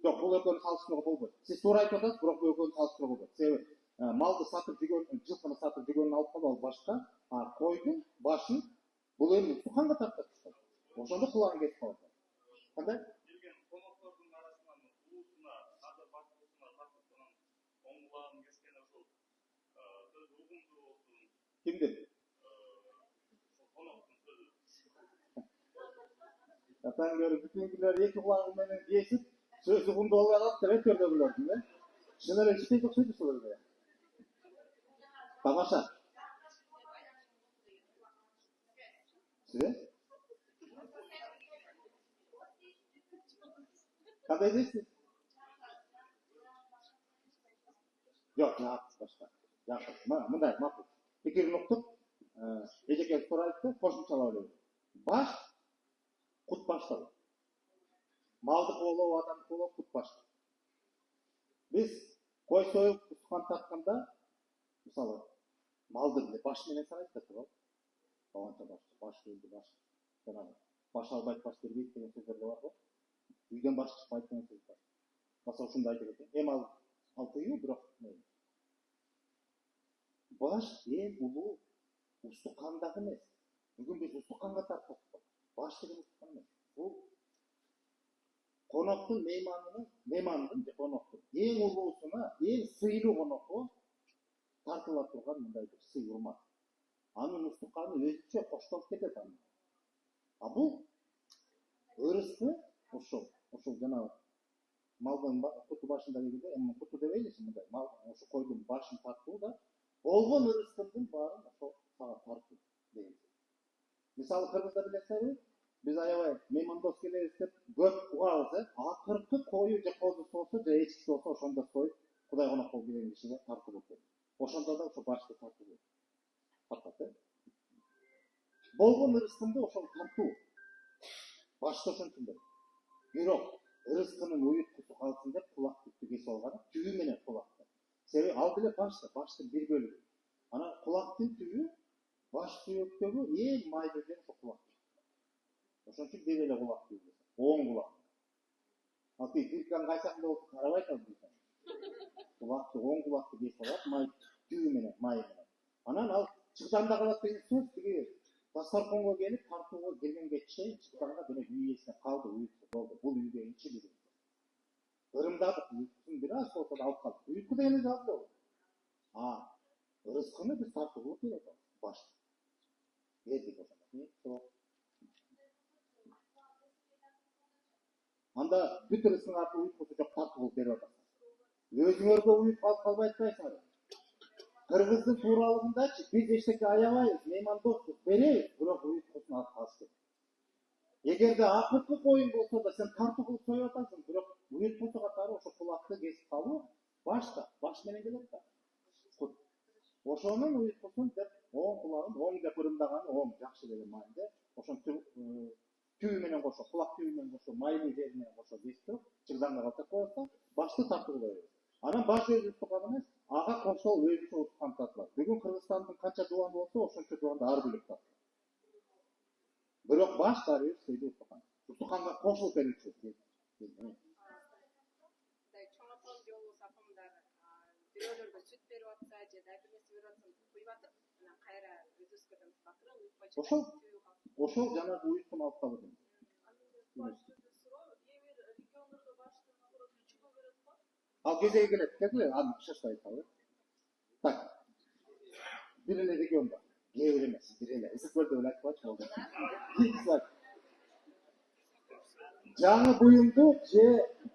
[SPEAKER 1] Жоқ, бұл екеуін салыстыруға болмайды. Сіз тура айтып отырсыз, бірақ бұл екеуін салыстыруға болмайды. Себебі малды сатып жүрген, жылқыны сатып жүргенін алып қалып, ол башқа, қойдың башын бұл енді суқанға тартып тастайды. Ошонда құлағын кетіп қалады. Қандай?
[SPEAKER 3] келген қонақтардың арасынан уысына, қазір бақылысына тартып тұрған оң құлағын кескен ошол сөз ұғымды болсын.
[SPEAKER 1] Кімден?
[SPEAKER 3] Қонақтың сөзі.
[SPEAKER 1] Атаң көріп, бүтін күндер екі құлағыңменен кесіп, сөз ұғымды болған алып, деп көрді білердің, да? Шынар ештей ұқсайды сол жерде. Тамаша. Сізде? Қандай дейсіз? Жоқ, жақсы, башқа. Жақсы. Мындай, мақұл. Пікірін ұқтық, ежеке сұра айтты, қосымшалау дейді. Баш, құт баштау. Малды қолау, адам қолау, құт баштау. Біз қой сойып, ұстқан тартқанда, мысалы, малды біле, башменен санайды да тұрау. Баланша баш өлді, баш. Баш албайды, баш бербейді деген сөздерде бар ғой. Үйден баш шықпайды деген сөз бар. Мысалы, шында айтып кеткен. Алты үй, бірақ баш ең ұлы ұстыққандағы емес. Бүгін біз ұстыққанға тарттық. Баш деген ұстыққан емес. Бұл қонақтың мейманның қонақтың ең ұлысына, ең сыйлы қонаққа тартыла тұрған мұндай бір сый ұрмақ. Анын ұстыққаны өзінше қошталып кетеді. А бұл өрісті, ошол жаңағы малдың құты башында дегенде, құты деп ейлесін мұндай, ошо қойдың башын тарту да, олған өрістің барын ошол саға тарту деген. Мысалы, қырғызда білесіздер, біз аябай меймандос келебиз деп көп угабыз, акыркы кою же козусу болсо, же эчкиси болсо, ошондо союп, Кудай конок болуп келген кишиге тартуу болуп кетет. Ошондо да ошо башты тартуу болот. Тартат, болгон ырыскымды ошол тартуу. Башты ошентип. Бирок ырыскынын уюткусу калсын деп кулакты кесип алган, түбү менен кулакты. Себеби ал деле баштын бир бөлүгү. Анан кулактын түбү баш сүйөктөгү эң майлуу жери ошо кулак. Ошон үчүн бир эле кулак дейбиз. Оң кулак. Ал тилкан кайсагында болсо карабай калды. Кулакты, оң кулакты кесип алат, май түбү менен, май менен. Анан ал чыгданда калат деген сөз, тиги дастарконго келип, тартууга келгенге чейин чыгданда демек үй ээсине калды, уютку болду. Бул үйгө инчи бири. Ырымдадык, уюткусун бир аз болсо да алып калдык. Уютку дегенде аз болду. Ырыскыны биз тартууга керек баш. Бердик ошондо. Анда бүт ырыскынын аты уюткусу жок тартуу болуп берип атат. Өзүңөргө уют алып калбай атпайсыңар. Кыргыздын тууралыгындачы биз эчтеке аябайбыз, меймандоспуз, беребиз, бирок уюткусун алып калыш керек. Эгерде акыркы коюң болсо да сен тартуу кылып союп атасың, бирок уюткусу катары ошо кулакты кесип калуу баш менен келет да. Ошонун уюткусун деп оң кулагын, оң деп ырымдаганы оң жакшы деген мааниде, ошон түбү менен кошо, кулак түбү менен кошо, майлуу жери менен кошо кесип, чыгданга калтырып коет, башты тартууга берет. Анан баш өзү уктукан эмес, ага кошо өзүнчө уткан тартылат. Бүгүн Кыргызстандын канча дубаны болсо, ошончо дубанды ар бөлөк тартылат. Бирок баш баары бир сыйдуу уктукан. Уктуканга кошулуп берүүчү.
[SPEAKER 2] Чоң апам же болбосо апамдар бирөөлөргө сүт берип атса, же дагы нерсе берип атса, куюп атып, анан кайра өзүбүзгө батырып, уютпай
[SPEAKER 1] Ошол жанагы уюткуну алып калып. Ал кезеги келет, келе, аны шашпай калды. Так. Бир эле регион бар. Кээ эмес, бир эле. Ысыкөлдө эле айтып болду. Жаңы буюмду же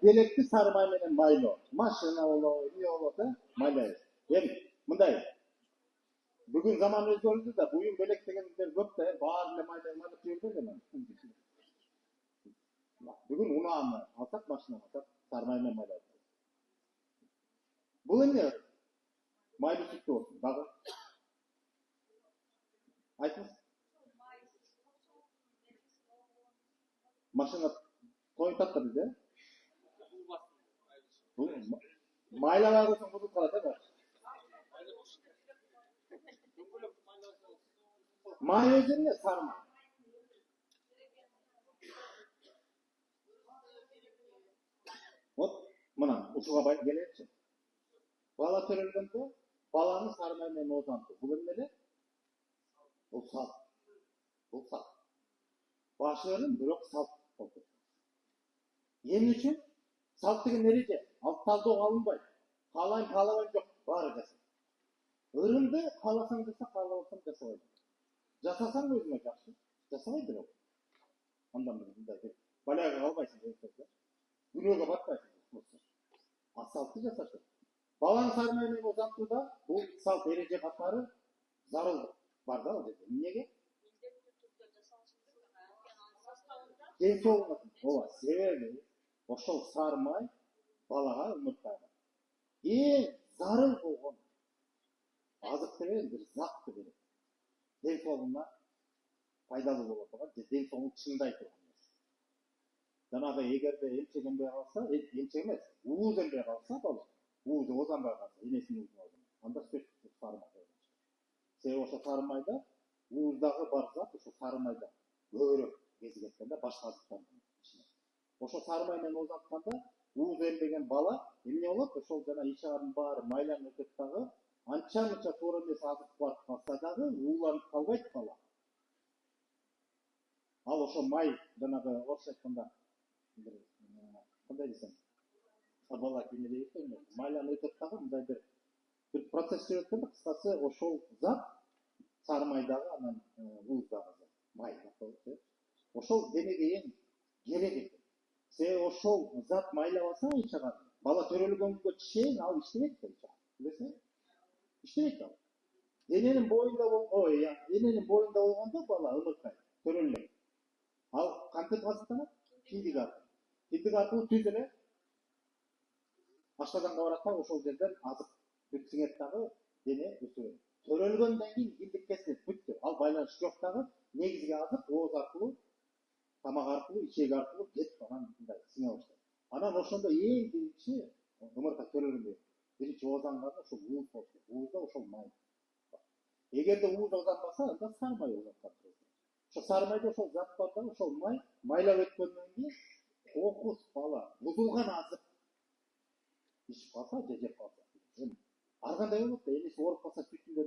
[SPEAKER 1] белекти сары май менен майлоо. Машина болобу, эмне болот, майлайбыз. Эми мындай. Бүгүн заман өзгөрдү да, буюм белек дегендер көп да, баары эле майлап жүрдү да. Бүгүн унааны алсак, машина алсак, сары май менен майлайбыз. Бул эмне? Майлуу сүттүү болсун, дагы. Айтыңыз. Машина тойтат да бизде. Майлабай койсоң бузулуп калат, май өзү эмне? Сары май. Вот мына ушуга келеличи. Бала төрөлгөндө баланы сармай менен озантуу. Бул эмне эле? Бул салт. Бул салт. Башырын бирок салт болду. Эмне үчүн? Салт деген эреже. Ал талдоого алынбайт. Каалайм, каалабайм жок, баары жаса. Ырымды кааласаң жаса, каалабасаң жасабай. Жасасаң өзүңө жакшы, жасабай бирок. Андан мындай бир балага калбайсың деген. Күнөөгө батпайсың. А салтты жасашы. Баланы сармай менен озантууда бул салт эреже катары зарыл бар да ал жерде. Эмнеге? Ден соолугуна. Ооба, себеби ошол сармай балага умуртайга эң зарыл болгон азык деген бир затты берет. Ден соолугуна пайдалуу боло турган, ден соолугун чыңдай турган нерсе. Жанагы эгерде эмчегенбей калса, эмчек эмес, ууз эмбей калса бала, уузу озанбай калса, энесинин уузуна озанбай, анда сөзсүз сармай. Себеби ошо сармайда ууздагы бар зат ошо сармайда көбүрөөк кезип кеткен да башка азыктардын ичинен. Ошо сармай менен озантканда ууз эмбеген бала эмне болот? Ошол жана ишаардын баары майланып өтөт дагы, анча-мынча туура эмес азык барып калса дагы ууланып калбайт бала. Ал ошо май жанагы орусча айтканда бир кандай десем, бала кийине дейт эмне? Майланып өтөт дагы мындай бир процесс жүрөт да, кыскасы ошол зат сармайдагы анан ууздагы май болот. Ошол денеге эң керек экен. Себеби ошол зат майлабаса ичаган бала төрөлгөнгө чейин ал иштебейт да ичаган. Билесиңби? Иштебейт ал. Дененин боюнда болгондо бала ымыркайт, төрөлмөйт. Ал кантип азыктанат? Киндик аркылуу. Киндик аркылуу түз эле аштаданга барат да ошол жерден азык бүтсиңет дагы дене өсөт. Төрөлгөндөн кийин киндик кесилет, бүттү. Ал байланыш жок дагы негизги азык ооз аркылуу, тамак аркылуу, ичек аркылуу кетип анан мындай сиңе баштайт. Анан ошондо эң биринчи ымырка төрөлгөндө биринчи озанганы ошол ууз болот. Уузда ошол май. Эгерде ууз озанбаса, анда сармай озаткан. Ошо сармайда ошол зат бар да, ошол май майлап өткөндөн кийин кокус бала бузулган азык ичип калса, жеп калса. Ар кандай болот да, энеси ооруп калса сүтү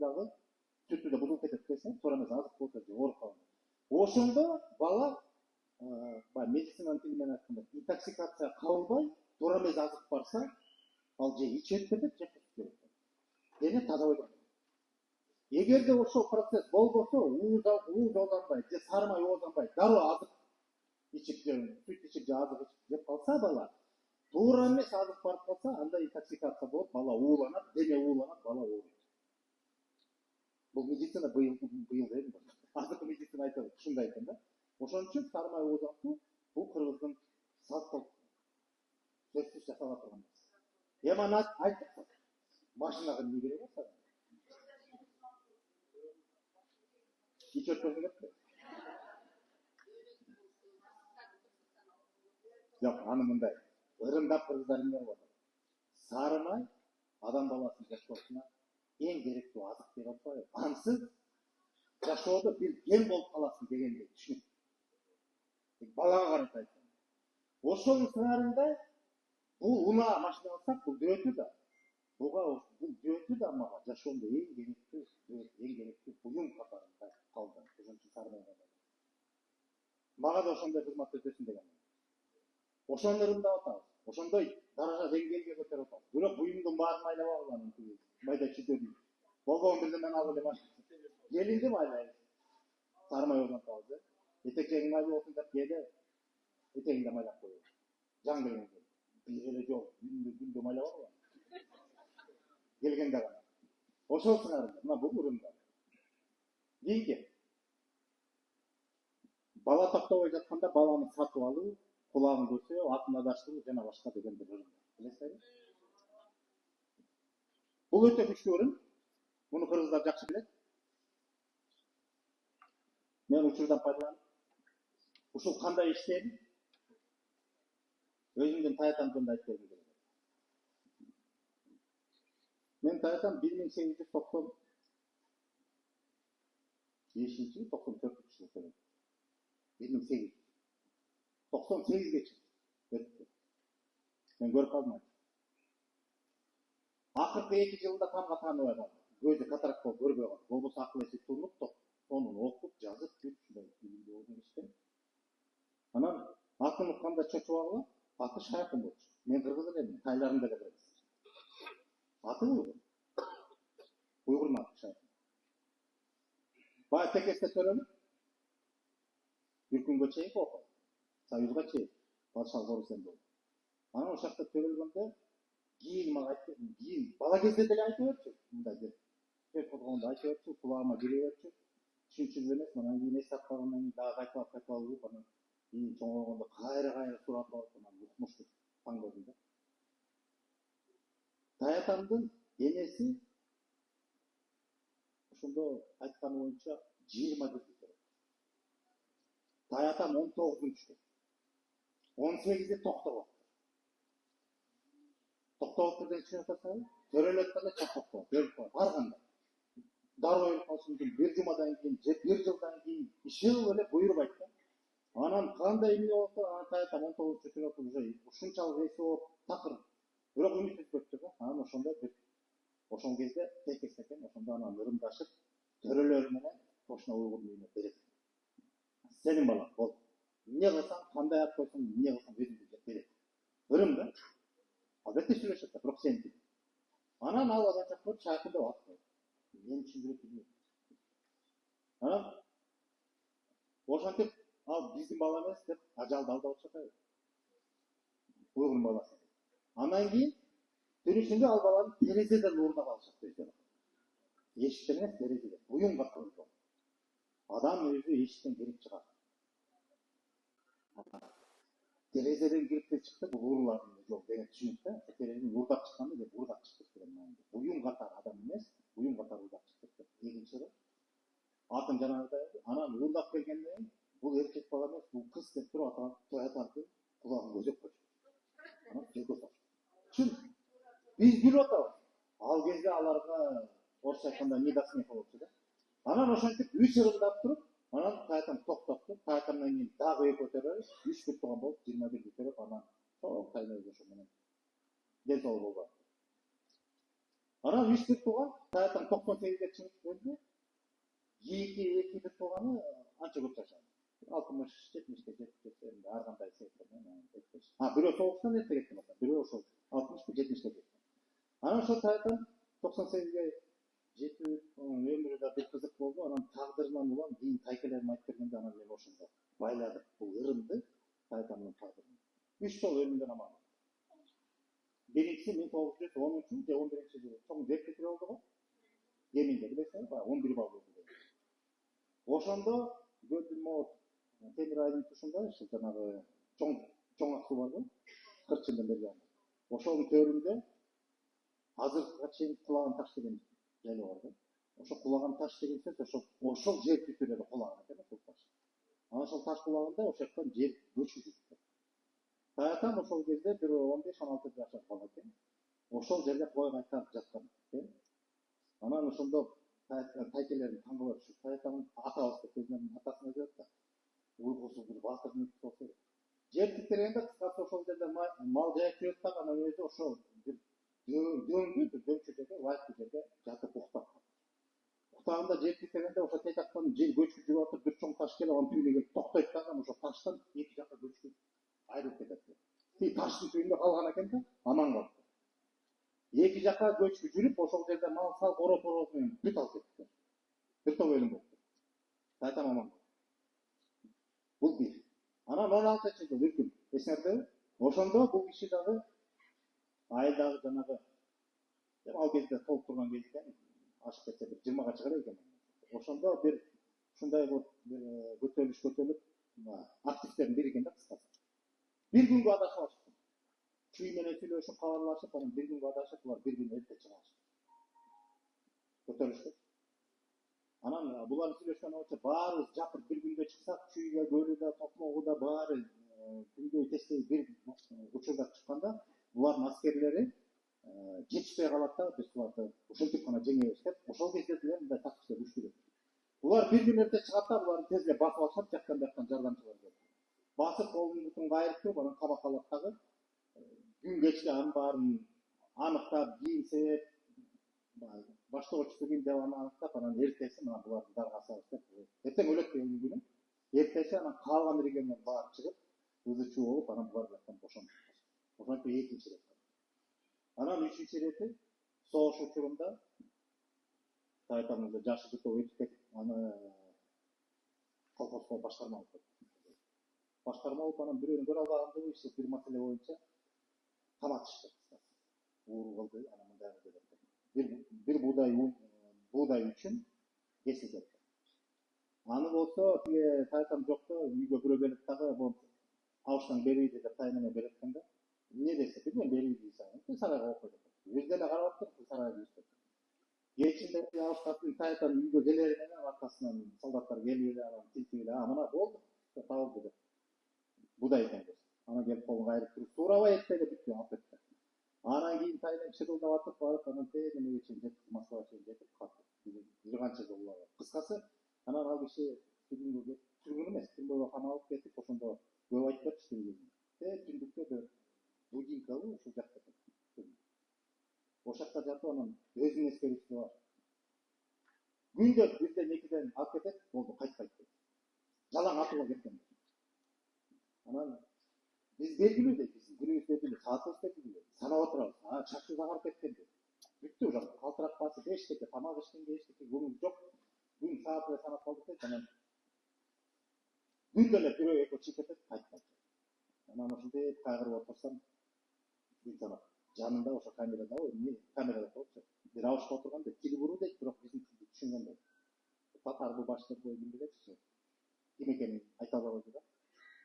[SPEAKER 1] да бузулуп кетет десең, туура эмес азык болсо же ооруп калган. Ошондо бала медицинанын тили менен айтканда интоксикация кабылбай, туура эмес азык барса, ал же ичип кетет, же кутуп кетет. Дене таза бойдон. Эгерде ошол процесс болбосо, ууз озанбай, же сармай озанбай, дароо азык ичип, сүт ичип, же азык ичип жеп калса бала, туура эмес азык барып калса, анда интоксикация болуп, бала ууланат, дене ууланат, бала ооруйт. Бул медицина быйыл дейм. Азыркы медицина айтат, ушундай экен да. Ошон үчүн сармай озантуу бул кыргыздын салт болуп сөзсүз жасала турган нерсе. Эми аны айттык. Машинага эмне керек болса? Hiç ötmesi yok mu? Yok, hanımınday. Irımdap kırgızların yer var. Sarımay, adam balasının yaşamasına en gerekli azık bir olsa, ansız yaşaoda bir gen bolup kalasın degende düşünün. Balaga karataydı. Ошол сыңарында бул уна машина алсак, бул дөөтү да. Бул дөөтү да мага жашоомдо эң керектүү буюм катарында калды. Ошончо сармайга. Мага да ошондой кызмат өтөсүн деген. Ошону ырымдап атабыз. Ошондой даража деңгээлге көтөрүп атабыз. Бирок буюмдун баарын майлап алган майда чүйдөрдү. Болгон бирден мен алып эле машина. Келинди майлайбыз. Сармай озантабыз. Этекеңин майлап болсун деп келе. Этегинде майлап коебуз. Жан келгенде. Бир эле жол күндө майлап алган. Келгенде гана. Ошол сыңарында, мына бул ырымдар. Кийинки. Бала токтобой жатканда баланы сатып алуу, кулагын көсөө, атын адаштыруу жана башка деген бир ырым. Билесизби? Бул өтө күчтүү ырым. Муну кыргыздар жакшы билет. Мен учурдан пайдаланып, ушул кандай иштеди? Өзүмдүн таятамдын айтып бердим. Мен таятам 1895-94 жылы. 1898-ге чыкты. мен көрүп калдым. Акыркы 2 жылда тамга тааныбай калды. Көзү катарак болуп көрбөй калды. Болбосо акыл эси туруп, сонун окуп, жазып, ушундай билимди болгон иште. Анан атын укканда чочуп алып, аты Шайкын болчу. Мен кыргыз элемин, тайларымда да кыргыз. Аты Уйгур. Уйгурдун аты Шайкын. Бай текесте төрөлүп, бир күнгө чейин окуп, Союзга чейин, Батшал Борисен болду. Анан ошакта төрөлгөндө кийин мага айтты, кийин бала кезде деле айтып берчү, мындай деп. Сөз козгогондо айтып берчү, кулагыма кире берчү. Түшүнчүк эмес, анан кийин эс алгандан кийин дагы кайталап угуп, анан кийин чоңойгондо кайра сурап алып, анан укмуштук таң көрдүм да. Таятамдын энеси ошондо айтканы боюнча 21 бүтүр. Таятам 19-чу. 18'de токтогон. Токтогон деген чын атасың, төрөлөттөрдө чакырып коюп, барганда. Дароо өлүп калышы мүмкүн, бир жумадан кийин, бир жылдан кийин ишыл эле буйруп айтты. Анан кандай эмне болсо, анан таятам 19-чу төрөп уже ушунчалык эси болуп такыр. Бирок үмүт үзбөптүр да. Анан ошондо бир ошол кезде текес экен, ошондо анан ырымдашып, төрөлөр менен Кошуна Уйгурдун үйүнө берет. Сенин балаң бол. Эмне кылсаң, кандай ат койсоң, эмне кылсаң өзүңдү деп берет. Ырым да. Албетте сүйлөшөт да, бирок сен. Анан ал азанча коюп Шайкын деп ат койду. Мен түшүндүрөт билбейм. Анан ошентип ал биздин бала эмес деп ажалды алдап чыкты. Уйгурдун баласы. Андан кийин төрүшүндө ал баланы терезеден уурдап алышат дейт. Эшиктен эмес, терезеден. Буюм катылды. Адам өзү эшиктен кирип чыгат. Терезеден кирип чыкты, бул уурулардын жол деген түшүнүк да. Терезеден уурдап чыкканда деп уурдап чыкты деген маанада. Буюм катар адам эмес, буюм катар уурдап чыкты. Экинчи рет атын жанагыдай, анан уурдап келгенде бул эркек бала эмес, бул кыз деп туруп атам тоятарды кулагын көзөп койду. Анан сөйгө салды. Чын. Биз билип атабыз. Ал кезде аларга орусча айтканда недосмеха болчу да. Анан ошентип 3 ырымдап туруп, анан таятам токтопту. Таятамдан кийин дагы экөө төрөбүз, 3 бүт болгон болуп 21 бүт төрөп, анан чоң тайлайбыз ошо менен. Дел сол болду. Анан 3 бүт болгон таятам 98-ге чыгып өлдү. 2 бүт болгону анча көп жашады. 60-70-ке жетип кетти, ар кандай себептен. Бирөө согуштан эрте кетти маса, бирөө ошол 60-70-ке кетти. Анан ошол таятам 98-ге жетип, өмүрү да бир кызык болду. Анан тагдырынан улам кийин тайкелерим айтып бергенде анан мен ошондо байладым. Бул ырымды таятамдын тагдырын. 3 жол өлүмдөн аман. Биринчиси 1910 же 11-жылы чоң жер титирөө болду го. Еминде билесиңер, 11 балл болду. Ошондо Гөлдүн Моот темир айдын тушунда, жанагы чоң аксуу бар го, кырчындын бери жагында. Ошонун төрүндө азыркыга чейин кулаган таш деген жайлы бар да. Ошо кулаган таш деген сөз ошол жер титирөөдө кулаган экен ошол таш. Анан ошол таш кулаганда ошоктон жер көчүп жүрдү. Таятам ошол кезде бир 15-16 жашар бала экен. Ошол жерде кой кайтарып жаткан экен. Анан ошондо тайкелерин таң калып ушу таятамдын атабыз деп өзүнүн атасын айтып да. Уйгурсуз бир баатырдын болсо. Жер титиргенде кыскасы ошол жерде мал жайып жүрөт да, анан өзү ошол бир дөңчө жерде, лайыктуу жерде жатып уктап. Уктаганда жер титиргенде ошо тетактан жер көчүп жүрүп атып, бир чоң таш келип анын түбүнө келип токтойт да, анан ошо таштан эки жакка көчүп айрылып кетет. Таштын түбүндө калган экен да, аман калды. Эки жакка көчүп жүрүп, ошол жерде мал сал короп менен бүт алып кетти. Бир топ өлүм болду. Таятам аман болду. Бул бир. Анан 16-жыл бир күн эсиңердеби? Ошондо бул киши дагы айылдагы жанагы ал кезде толуп турган кезде экен, ашып кетсе бир 20-га чыгар экен. Ошондо бир ушундай бир көтөрүлүш көтөрүлүп, активдердин бири экен да кыскасы. Bir gün adashmıştı. Çüymene söylüyorsun, kavarlaşıp, bir gün adashıp, var bir gün evde çıkmıştı. Götürmüştü. Anam, bunlar söylüyorsun, bağırız, capır, bir günde çıksak, çüyge, gölüde, tokmoğuda, bağırız, günde testi bir uçurda çıkanda, bunların askerleri жетишпей калат да, биз буларды ушинтип гана жеңебиз деп, ошол кезде деле мындай тактика күчтүү. Булар bir gün эрте чыгат да, буларды тезлеп басып алышат, жактан жардамчылар келип. Басып колун бутун кайрып туруп, анан кабак алат дагы күн кечке анын баарын аныктап кийинсеп баштоочусу ким деп аны аныктап анан эртеси мына буларды даргасабыз деп эртең өлөт деген күнү эртеси анан калган региондон баары чыгып ызы чуу болуп анан булар жактан бошонтуп ошентип экинчи ирет анан үчүнчү ирети согуш учурунда айтамыз жашы бүтүп өтүп кетип аны колхозго башкарма болуп кетти башкарма болуп анан бирөөнү көрө албагандыгы иши бир маселе боюнча каматышты ууру кылды анан мындай кылды деп бир буудай үчүн кесилип кетти аны болсо тиги тайтам жокто үйгө бирөө келип дагы абыштан бербейди деп тайнеме берет да эмне десе билбейм бербейди десе сарайга коюп койду өзү деле карап атып сарайга кирип кечинде абыштын тайтам үйгө келери менен аркасынан солдаттар келип эле анан тилтип эле мына болду табылды деп будай экен деп анан келип колун кайрып туруп туурабай этти эле бүттү алып кетти анан кийин тайнем шырылдап атып барып анан немеге чейин жетип Москвага чейин жетип калды бир канча жолу кыскасы анан ал киши түргүн эмес түрмөгө камалып кетип ошондо көп айтып берчү түндүктө дудинкабы ушул жакта ошол жакта жатып анан өзүнүн эскерүүсү бар күндө бирден экиден алып кетет болду кайтпайт дейт жалаң атууга кеткен анан биз белгилүү дейт биздин күнүбүз белгилүү саатыбыз белгилүү санап отурабыз чачуу агарып кеткен дейт бүттү уже калтырап басып эчтеке тамак ичкенге эчтеке көңүл жок күн саат эле санап калдык дейт анан күндө эле бирөө экөө чыгып кетет кайтпайт анан ушинтип кайгырып отурсам күн санап жанында ошо камерада коёпчу бир абышка отурган дейт тили буруу дейт бирок биздин тилди түшүнгөн дейт татарбы башкыртпы ким билетчи ким экенин айта албай койду да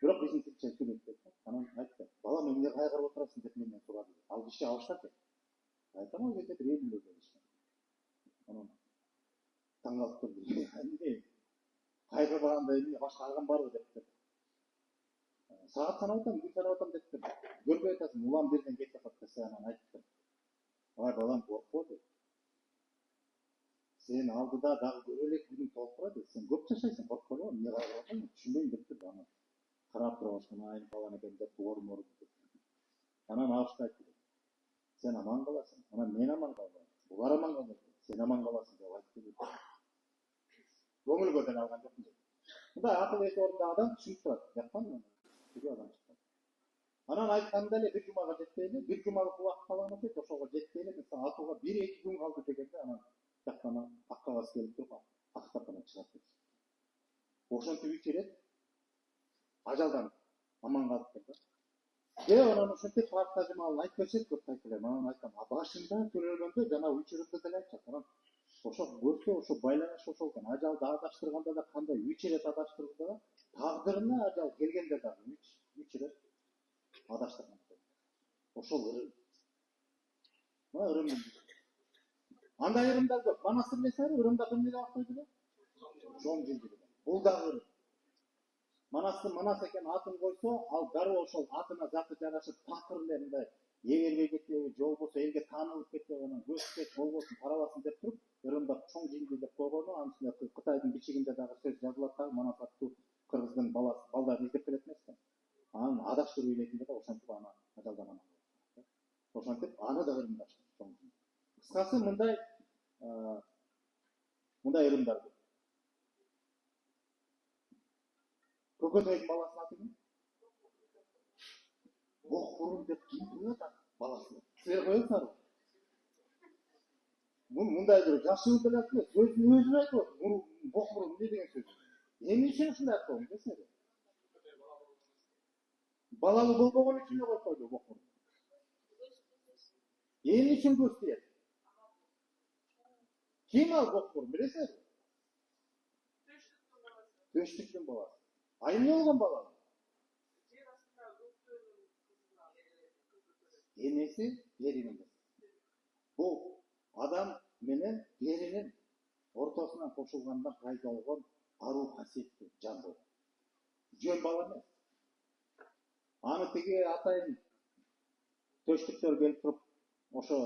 [SPEAKER 1] бирок биздин тилче сүйлөйт дейт анан айтты балам эмне кайгырып отурасың деп менден сурады ал киши абышта экен айтам ал кезде бир 50 келишкен анан таң калып турду эмне кайгырбаганда эмне башка алган барбы деп саат санап атам күн санап атам деп көрбөй атасың улам бирден кетип атат десе анан айттым ай балам коркпо дейт сен алдыда дагы көрө элек күнүң толуп турат сен көп жашайсың коркпо эле эмне кайгырып атасың түшүнбөйм деп тур анан карап туруп башкан айнып калган экен деп орун анан абышта айтты сен аман каласың анан мен аман калбайм булар аман калбайт сен аман каласың деп айтты көңүлгө деле алган жокмун дейт мындай акыл эси орунда адам түшүнүп турат жаккан адам чыккан анан айтканда эле бир жумага жетпей эле бир жумалык убакыт калган экен ошого жетпей эле мисалы атууга 1-2 күн калды дегенде анан жактан ак кагаз келип туруп актап анан чыгат ошентип 3 ирет ажалдан аман калдык да анан ошентип тажымалын айтып беришет көп айтылат анан айтам башында төрөлгөндө жана учурунда деле айтышат анан ошо көрсө ошо байланыш ошол экен ажалды адаштырганда да кандай 3 ирет адаштырды да тагдырына ажал келгенде дагы 3 ирет адаштырган ошол ырым андай ырымдар көп манас билесиңерби ырымда эмне деп койду эле чоң жылдыгы бул дагы ырым манас экен атын койсо ал дароо ошол атына заты жарашып такыр эле мындай эгербей кетеби же болбосо элге таанылып кетеби анан көчпөс болбосун тарабасын деп туруп ырымда чоң жылды деп койгону анын үстүнө кытайдын бичигинде дагы сөз жазылат дагы манас аттуу кыргыздын балдарын издеп келет эмес да анан адаштыруу иретинде да ошентип аны ажалдан аман ошентип аны да ырымдаштырып кыскасы мындай ырымдар көкөтөйдүн баласынын аты ким Бокбурун деп ким коет баласына силер коесуңарбы мындай бир жашыл деле эмес сөздүн өзүн айтып атат Бокбурун эмне деген сөз эмне үчүн ушундай аткан десеңер балалуу болбогон үчүн эле коюп койду Бокбурун эмне үчүн көз тиет ким ал Бокбурун билесиңерби төштүктүн баласы эмне болгон бала энеси перинин бул адам менен перинин ортосунан кошулгандан пайда болгон аруу касиеттүү жан болгон жөн бала эмес аны тиги атайын төштүктөр келип туруп ошо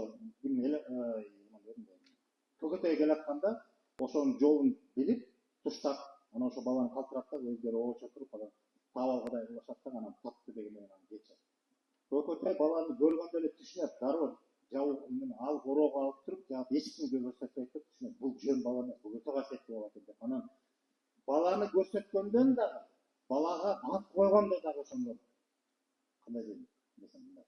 [SPEAKER 1] көкөтөй келатканда ошонун жолун билип туштап анан ошо баланы калтырат да өздөрү оочо туруп анан таап алгыдай кылышат да анан тапты деген менен аны кетишет көкөтай баланы көргөндө эле түшүнөт, дароо ал ороого алып туруп, эч кимге көрсөтпөй туруп түшүнөт. Бул жөн бала эмес, бул өтө касиеттүү бала экен деп. Анан баланы көрсөткөндөн дагы, балага ат койгондо дагы ошондон кандай дейм десем мындай.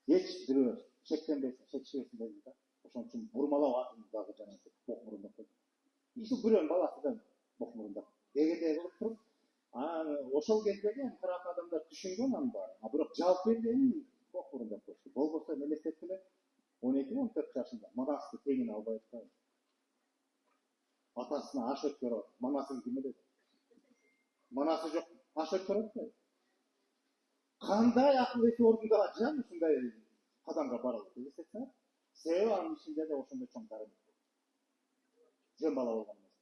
[SPEAKER 1] Эч бирөө шектенбесин, шекишпесин деди да. Ошон үчүн бурмалап атын дагы жанагы бок мурунда койду. Иши бирөөнүн баласы да бок мурунда. Дегедей кылып туруп, ошол кездеги кырак адамдар түшүнгөн анын баарын. Бирок жалпы эле бок мурунда койду. Болбосо элестетип эле 12-14 жашында манасты тегин албай атпайбы. Атасына аш өткөрөт. Манасы ким эле? Манасы жок, аш өткөрөт атпайбы. Кандай акыл эси ордунда жан ушундай кадамга барат элестетсеңер. Себеби анын ичинде да ошондой чоң дары. Жөн бала болгон эмес.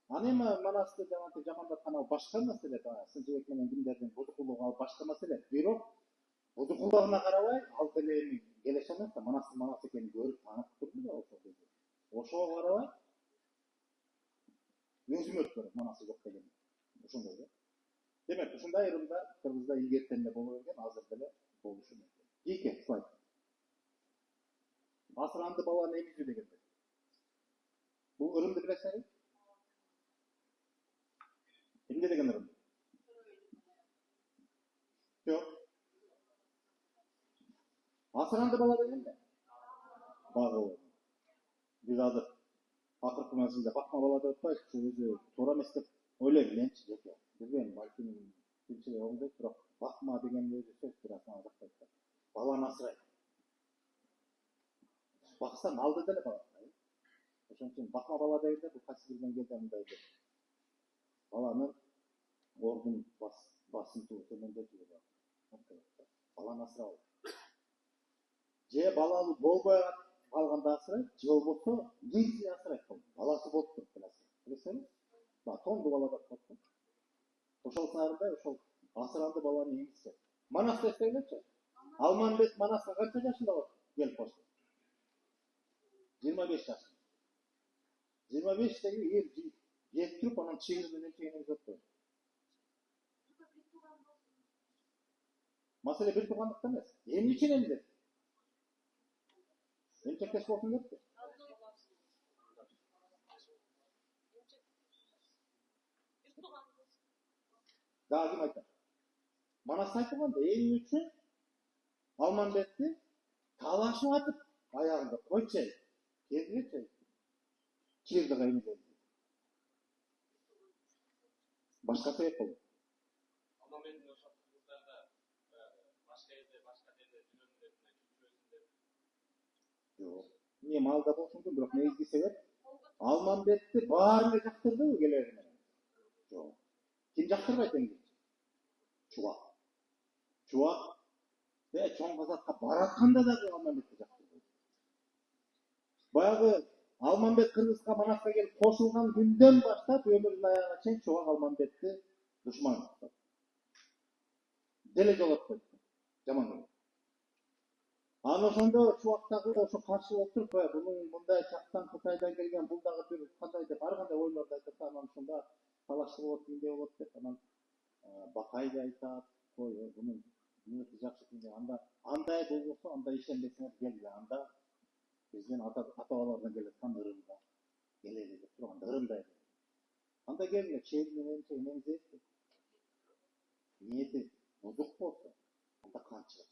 [SPEAKER 1] Аны эми манасты жанагы жамандаткан ал башка маселе, сынчыбек менен кимдердин бузукулугу ал башка маселе. Бирок бузукулугуна карабай, ал деле эми келеше эмес да, манас экенин көрүп таанып турду да ошол кезде. Ошого карабай өзүм өткөрөт манасы жок деген. Ошондой да. Демек, ушундай айрымдар Кыргызда илгертен эле боло берген, азыр деле болушу мүмкүн. Эки слайд. Асыранды баланы эмизүү дегенде. Бул ырымды билесиңер? Эмне деген ырым? Жок. Асыранды бала дегенде? Багуу. Биз азыр акыркы маселеде бакма бала деп атпайбыз, өзү туура эмес деп ойлойм менчи жеке. Билбейм, балким кимчилик оңдойт, бирок бакма деген өзү сөз бирок аны жакпайт. Баланы асырайт. Баксаң алды деле бала. Ошон үчүн бакма бала дегенде бул кайсы бирден келген мындай деп. Баланы ордун басынтуу төмөндөтүү деп. Баланы асырабы. Же балалы болбой калганда асырайт, же болбосо негизи асырайт. Баласы болуп туруп келет. Билесиңерби? Тонду бала деп коет. Ошол саарында ошол асыранды баланы эмизсе. Манас десеңерчи. Алманбет Манаска канча жашында болот? Келип калды. 25 жаш. 25 деги эл жеп туруп анан чыгыр менен чегенек жок. Маселе бир туугандыкта эмес. Эмне үчүн эмди? Эмчектеш болсун депти. Дагы ким айтат? Манас айтылганда эмне үчүн Алманбетти талашып атып аягында койчу. Келгичи. Чыгырды кайнады. Башка себеп болду.
[SPEAKER 4] Алманбеттин ошол кыздарда башка жерде жүрөмүн деп.
[SPEAKER 1] Жок. Не малда болсун, бирок негизги себеп Алманбетти баары жактырдыбы келери менен? Жок. Ким жактырбайт эми? Чубак. Чоң казакка баратканда дагы Алманбетти жактырды. Баягы Алманбет Кыргызга Манаска келип кошулган күндөн баштап өмүрүнүн аягына чейин Чубак Алманбетти душман кылды. Деле жолотту. Жаман болду. Аны ошондо Чубактагы ошо каршы болуп туруп, бунун мындай чактан Кытайдан келген, бул дагы бир кандай деп ар кандай ойлорду айтат, анан ошондо талашчы болот, кимде болот деп, анан Бакайды айтат, бунун ниети жакшы кимде, андай болбосо, андай ишенбесиңер келди, анда биздин ата-бабалардан келаткан ырымда келели деп турганда ырымдай. Анда келгиле чегинен эмизет. Ниети бузук болсо, анда канчылык.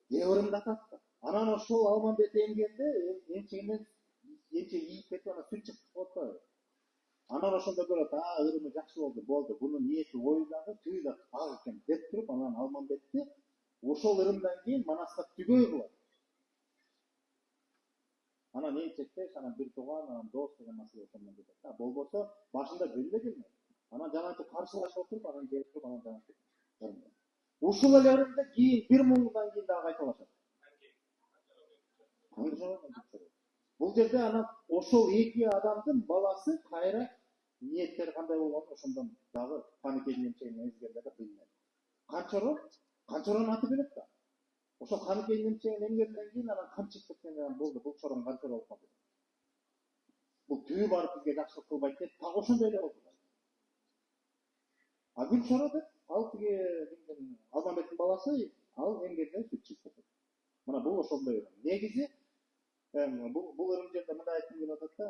[SPEAKER 1] Ырымдатат. Анан ошол Алманбет эмгенде эмчегинен ийип кетип анан сүт чыгып атпайбы. Анан ошондо көрөт, ырымы жакшы болду, бунун ниети ою дагы түйү да ак экен деп туруп, анан Алманбетти ошол ырымдан кийин Манаска түгөй кылат. Анан эмчектеш, анан бир тууган, анан дос деген маселе ошондон кетет. Болбосо башында жөн эле келмейт. Анан жанагы каршылашып туруп, анан келип туруп, анан жанагы ушул эле ырымды кийин 1000 жылдан кийин дагы кайталашат. Бул жерде анан ошол эки адамдын баласы кайра ниеттери кандай болгонун ошондон дагы Каныкенин эмчегинин эмзгенде да билинет. Канчоронун аты билет да. Ошол Каныкенин эмчегинин эмгенден кийин анан камчык кеткен болду. Бул чорон канчор болуп калды. Бул түбү барып бизге жакшылык кылбайт деп так ошондой эле болду. Гүлчора деп алтыге Алмамбеттин баласы ал эмгерде сүт чыгып кетет. Мына бул ошондой ырым. Негизи бул ырым жерде мындай айткым келип атат да,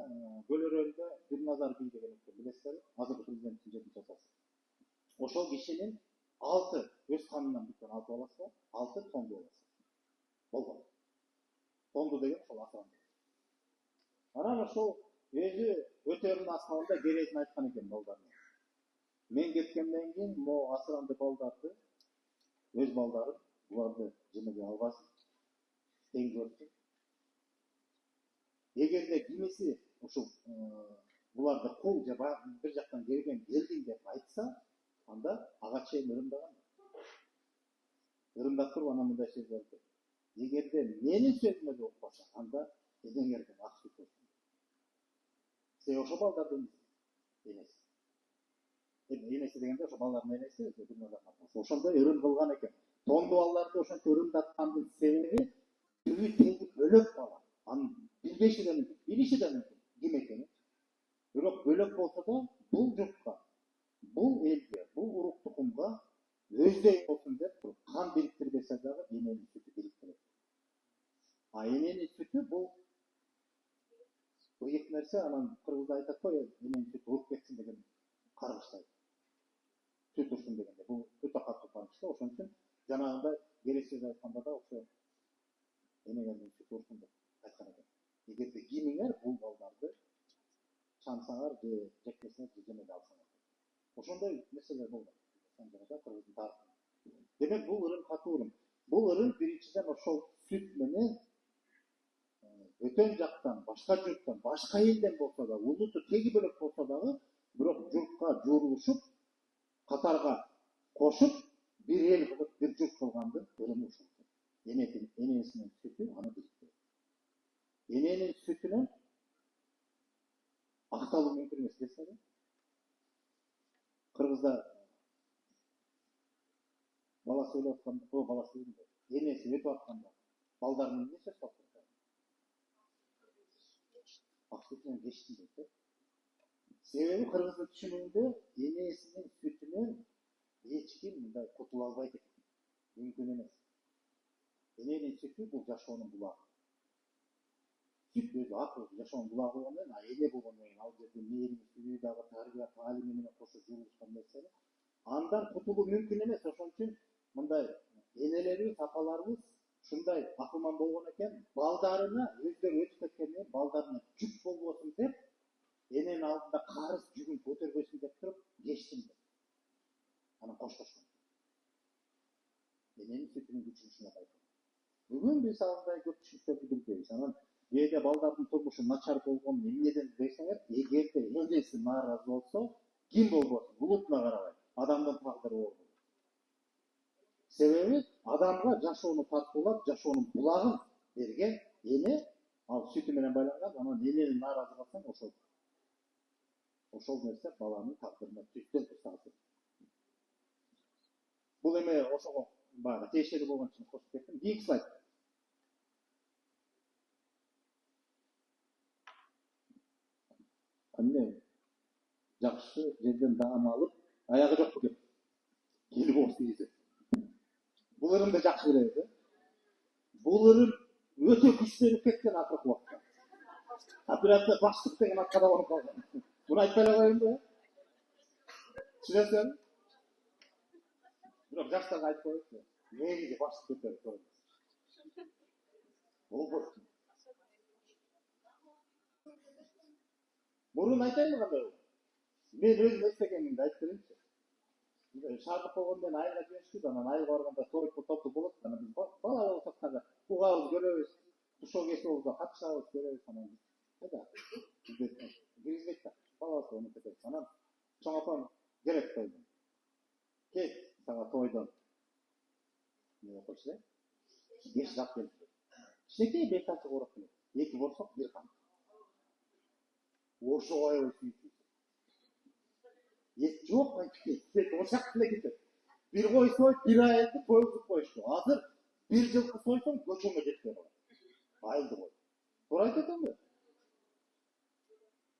[SPEAKER 1] Көлөрөлдө Бирназар бий деген билесиздерби? Азыркы президенттин 7-часасы. Ошол кишинин 6 өз канынан бүткөн 6 баласы бар, 6 тонду баласы. Болгон. Тонду деген ошол асыран. Анан ошол өзү өтөрүнүн асмабында кересин айткан экен балдарына. Мен кеткенден кийин могу асыранды балдарды, өз балдарын буларды жемеге албасын, тең көрсүн. Эгерде кимиси ушул буларды кул же бир жактан келдиң деп айтса, анда ага чейин ырымдаган. Ырымдап туруп анан мындай сөз айтат. Эгерде менин сөзүмө да укпаса, анда эдеңерден ак сүт болсун. Сен ошо балдардын энеси. Энеси дегенде ошо балдардын энеси, бир назар катмас. Ошондой ырым кылган экен. Тонду балдарды ошончо ырымдаткандын себеби түбү теңи бөлөк бала. Анын билиши да мүмкүн ким экенин. Бирок бөлөк болсо да бул журтка, бул элге, бул урук тукумга өздөй болсун деп кан бириктирбесе дагы эненин сүтү бириктирет. А эненин сүтү бул быйык нерсе, анан кыргызда айтат го, эненин сүтү уруп кетсин деген каргыштайт. Сүт урсун дегенде бул өтө катуу каргыш да, ошон үчүн жанагындай керек сөз айтканда да ошо энеңердин сүтү урсун деп айткан экен. Эгерде кимиңер бул балдарды чансаңар же жекпесеңер же жемеге алсаңар. Ошондой нерселер болгон. Санжарда кыргыздын тарыхында. Демек бул ырым катуу ырым. Бул ырым биринчиден ошол сүт менен өтөн жактан, башка журттан, башка элден болсо да, улуту теги бөлөк болсо дагы, бирок журтка жуурулушуп, катарга кошуп, бир эл кылып, бир журт кылгандын ырымы ушул. Энесинин сүтү аны бириктирет. Эненин сүтүнөн акталуу мүмкүн эмес десеби? Кыргызда баласы өлүп атканда, баласы өлүп, энеси өтүп атканда, балдарын эмне сөз кылып турат? Аксүтүнөн кечти дейт. Себеби кыргыздын түшүнүгүндө энесинин сүтүнөн эч ким мындай кутула албайт экен. Мүмкүн эмес. Эненин сүтү бул жашоонун булагы. Сүт өзү акыл, жашоонун булагы болгондон кийин, эне болгондон кийин ал жерде мээрим, сүрүү дагы тарбия, таалим менен кошо жуурулушкан нерсе. Андан кутулуу мүмкүн эмес. Ошон үчүн мындай энелерибиз, апаларыбыз ушундай акылман болгон экен, балдарына өздөрү өтүп кеткенден балдарына жүк болбосун деп, эненин алдында карыз жүгүн көтөрбөсүн деп туруп, кечтим деп. Анан коштошкон. Эненин сүтүнүн күчүн ушуна байкайт. Бүгүн биз андай көп түшүнүктөрдү билбейбиз. Анан кээде балдардын турмушу начар болгон эмнеден десеңер, эгерде энеси нааразы болсо, ким болбосун, улутуна карабай, адамдын тагдыры оор болот. Себеби адамга жашоону тартуулап, жашоонун булагын берген эне, ал сүтү менен байланган, анан энени нааразы кылсаң, ошол нерсе баланын тагдырына түздөн турсагы. Бул эме ошого баягы тиешелүү болгон үчүн кошуп кеттим. Кийинки слайд. Эмне жакшы жерден даам алып, аягы жок деп келип окуйсуз. Бул ырымды жакшы билебиз. Бул ырым өтө күчтөнүп кеткен акыркы убакта. Операция баштык деген аткада болуп калган. Буну айтпай эле коеюнбу? Түшүнөсүзбү? Бирок жаштарга айтып коеюнчу. Негизи баштык көтөрүп коебуз. Болбойт. Мурун айтайынбы кандай болду? Мен өзүм эстегенимди айтып берейинчи. Шаардык болгондон айылга жөнөштүк, анан айылга барганда топту болот, анан биз бала болуп атканда угабыз көрөбүз, тушоо кесиобузда катышабыз, көрөбүз, анан киргизбейт да, балабыз ону кетебиз. Анан чоң апам керек тойдон. Кет, сага тойдон. Не койчу да? Беш зат келди. Кичинекей беш тачы корок келет. 2 борсок, 1 кам. Ошо аябай сүйүктүү. Ет жок, айтып ошак эле кетет. Бир кой союп, бир айылды койгузуп коюшту. Азыр бир жылкы сойсоң, көчөңө жетпей калат. Айылды кой. Туура айтып атамбы?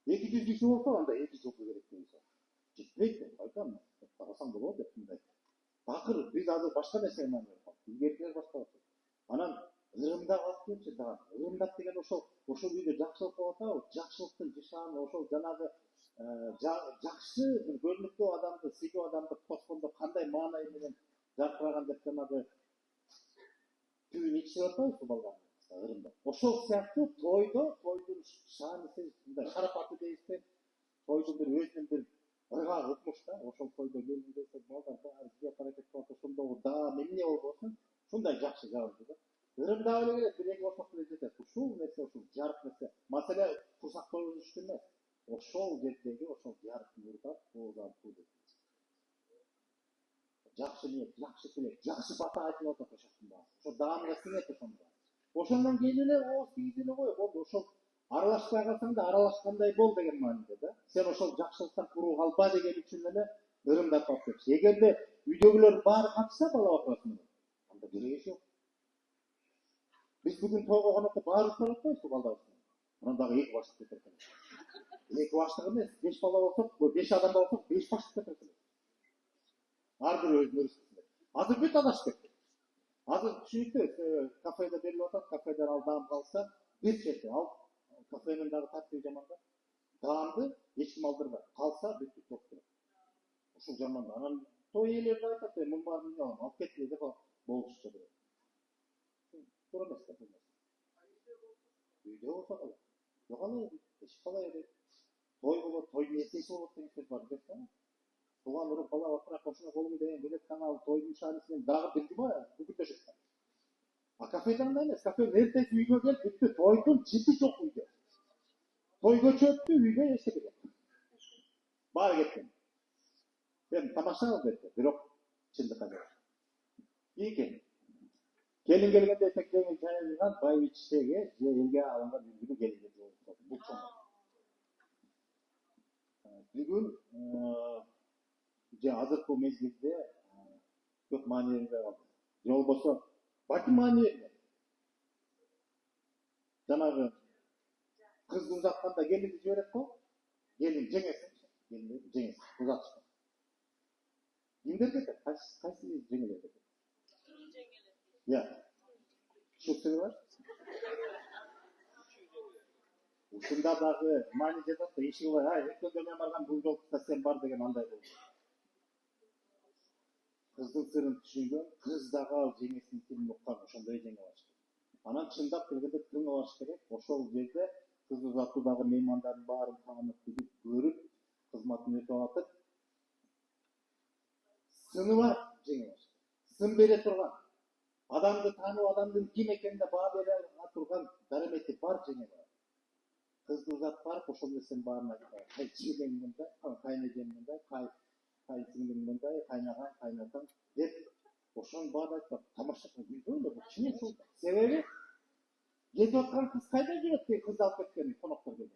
[SPEAKER 1] 200 киши болсо, анда 2 жылкы керек дейсиң. Жетпейт деп айтам. Карасаң болот деп мындай. Bakır biz azыр başka nерсени маңдап калдык. Илгеркилер башка болчу. Анан Ырымда калып кетчи дагы. Ырымдап деген ошол үйдө жакшылык болуп атабы? Жакшылыктын жышааны ошол жанагы жакшы бир көрүнүктүү адамды, сыйдуу адамды тоскондо кандай маанай менен жаркыраган деп жанагы түбүн ичип атпайбы балдар? Ырымда. Ошол сыяктуу тойдун шаанысы, мындай шарапаты дейсизби? Тойдун бир өзүнүн бир ыргак укмуш да. Ошол тойдо келин келсе, балдар баары бизге аракет кылып ошондогу даам эмне болбосун, ушундай жакшы жагымды да. Ырымда эле келет, бир эки ошол эле жетет. Ушул нерсе, ушул жарык нерсе. Маселе курсак тоюлуш эмес. Ошол жердеги ошол жарык нурдап, оозан куудуп. Жакшы ниет, жакшы тилек, жакшы бата айтылып атат ошондо. Ошо даамга сиңет ошондо. Ошондон кийин эле ооз тийгизип эле болду. Ошол аралашпай калсаң да аралашкандай бол деген мааниде да. Сен ошол жакшылыктан куруу калба деген үчүн эле ырымдап алып кетчи. Эгерде үйдөгүлөр баары катышса бала бакырасына, анда кереги жок. Biz bugün toyga konukta bağırıp soratmayız bu baldarısını. Bunun dağı ilk başlık getirkeniz. İlk başlık emez. 5 bala olsak, 5 adam olsak 5 başlık getirkeniz. Ardır özünü üstünde. Hazır bir tadaş getir. Hazır düşünüktü, kafede belli otak, kafeden al dağım kalsa, bir çeşit al. Kafenin dağı tatlı zamanda. Dağımdı, hiç kim aldırma. Kalsa bir tut yoktur. Şu zamanda. Anan toy yerlerinde aytat, mumbarını alalım. Al ketliği de boluşu çabırıyor. Durmaz kapılmaz. Үйдө болсо кала. Жок ала эч кала эле. Той болот, тойдун эртеси болот деген сөз бар деп та. Туган уруп бала бакыра кошуна колум деген билет канал тойдун шаанысын дагы бир жума бүгүндөшөт. А кафеден эмес, кафеден эртеси үйгө келип, бүттү тойдун жипи жок үйдө. Тойго чөптү, үйгө эчтеке жок. Баары кеткен. Мен тамаша кылып кетти, бирок чындыкка жок. Экен. Gelin gelgende eteklerini çayırgan bay içtege ve ilge alanda bir günü gelince bu konu. Bugün hazır bu mezgilde çok maniyerinde kaldı. Yol bosu bakın maniyerinde. Canağı kız uzaktan da gelin diye öğret ko. Gelin cengesin. Gelin cengesin. Uzak çıkın. Kimdir dedi? Kaçsınız cengeler dedi? Ya. Şu sırrı var. Ушунда дагы мани жетат да иши бар. Ай, өткөндө мен барган бул жолдукта сен бар деген андай болду. Кыздын сырын түшүнгөн, кыз дагы ал жеңесинин тилин уккан, ошондой жеңе баштады. Анан чындап келгенде тыңы баш керек. Ошол жерде кыз узатуудагы меймандардын баарын таанып билип көрүп, кызматын өтөп атып, сыны бар жеңе баштады. Сын бере турган, адамды таануу, адамдын ким экенине баа бере турган дарамети бар жеңе бар. Kızdı uzat var, koşulmasın bağırmak. Kayçilerin bunda, kaynayacağım bunda, kayçilerin bunda, kaynagan, kaynatan. Hep koşan bağırmak, tamaşakla güldü mü? Bu kimin oldu? Sebebi, yedi oturan kız kayda girip diye kız alıp etkilerini, konaklar geldi.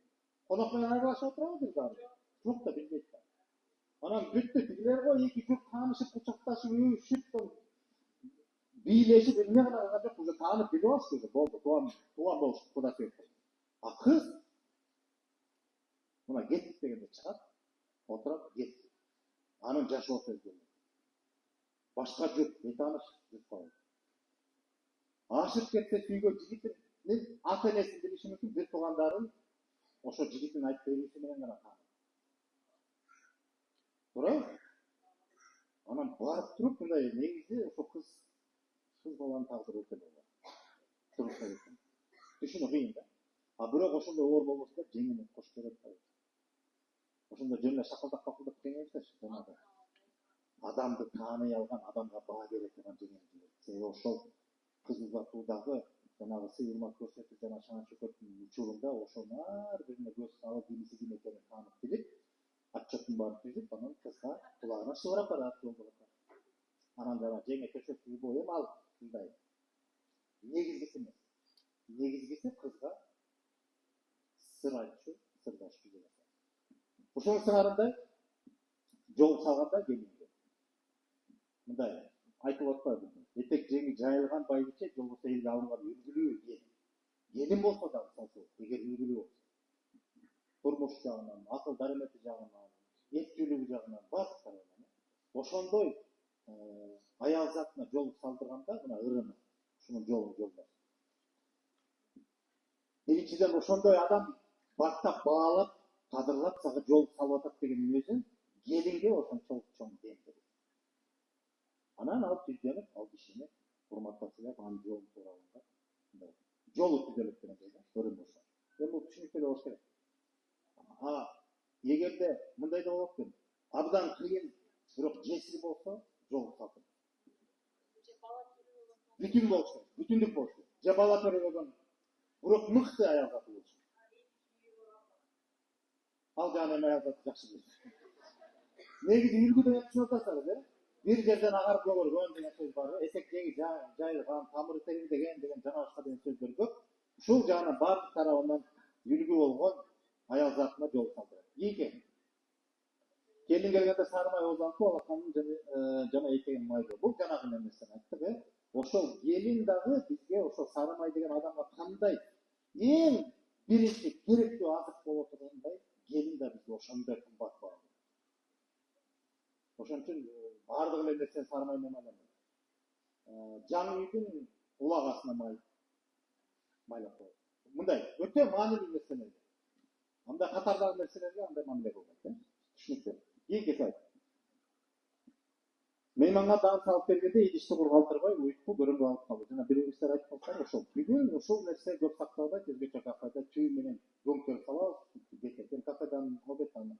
[SPEAKER 1] Konaklar arkadaşa oturamadır galiba. Çok da bilmekler. Anam büttü, bilgiler koy, iki çocuk tanışıp, kucaktaşıp, üşüp, birleşip, ne kadar olacak, bu tanıp biliyoruz ki, oldu, doğan olsun, bu da söyledi. A kız, buna gettik degende çıkar, oturup gettik. Anın jaşı orta özgürlüğü. Başka jürt, ne tanış, jürt kaldı. Aşık ketse sүйgö jigitinin ata enesini bilişi mümkün, bir tuğandarın oşo jigitin ayıp beylisi menen gana tanı. Doğru? Anam barıp turup, bunday negizi oşo kız balanın taqdırı öte boldu. Turupta ketкен. Düşünü kıyın da. A bирок ошондой оор болбосо да жеңине кош керек да. Ошондо жөнүнө шакылдап калдык дегенсиз, жанагы адамды тааный алган, адамга баа бере турган жеңине. Себеби ошол кыз узатуудагы жанагы сыйырмак көрсөтүп жана шаан шөкөттүн учурунда ошонун ар бирине көз салып, кимиси ким экенин таанып билип, отчеттун баарын түзүп, анан кызга кулагына шыбырап барат жолдо. Анан жана жеңе көчөтүп боем ал мындай. Негизгиси эмес. Негизгиси кызга sır айтчу, sırdaş güzel. Ошол сыңарында жол салганда келинге. Мындай айтып атпайбы? Этек жеңи жайылган байгиче жолбосо элге алынган үлгүлүү ел. Елин болсо да салсу, эгер үлгүлүү болсо. Турмуш жагынан, акыл дарамети жагынан, эптүүлүгү жагынан бардык тарабынан. Ошондой аял затына жол салдырганда мына ырымы ушунун жолун жолдор. Биринчиден ошондой адам баштап баалап, кадырлап сага жол салып атат дегендин өзүн келинге ошончолук чоң дендир. Анан ал түздөнүп, ал кишини урматтасылап, анын жолун туураланга. Жолу түзөлөт деген жайда, ырым ошо. Эми бул түшүнүктүү болуш керек. Эгерде мындай да болот экен. Абдан кыйын, бирок жесир болсо, жол салып. Бүтүн болуш керек, бүтүндүк болуш керек. Же бала төрөгөн, бирок мыкты аял заты болуш керек. Ал жана аял заты жакшы болот. Негизи үлгү деген түшүнүп атасыздар, бир жерден агарып көгөргөн деген сөз бар. Эсектеги жайылган, тамыры терилдеген деген жана башка деген сөздөр көп. Ушул жана бардык тарабынан үлгү болгон аял затына жол салдырат. Ийки. Келин келгенде сарымай озантып алаканын жана этеген майды. Бул жанагы нерсени айттык, Ошол келин дагы бизге ошол сарымай деген адамга кандай эң биринчи керектүү азык болуп тургандай, келин да бизге ошондой кымбат бар. Ошон үчүн бардык эле нерсени сарымай менен алам. Жаңы үйдүн улагасына майлап коет. Мындай өтө маанилүү нерселер. Андай катардагы нерселерге андай мамиле кылбайт, түшүнүктүү. Ийки сайт. Мейманга даам салып бергенде идишти кур калтырбай, уйутку көрөмгө алып калды. Жана бирөөбүздөр айтып калсак, ошол. Бүгүн ушул нерсе көп сакталбайт, өзгөчө кафеде чүй менен бөңкөр салабыз, кетет. Кафедан обедтан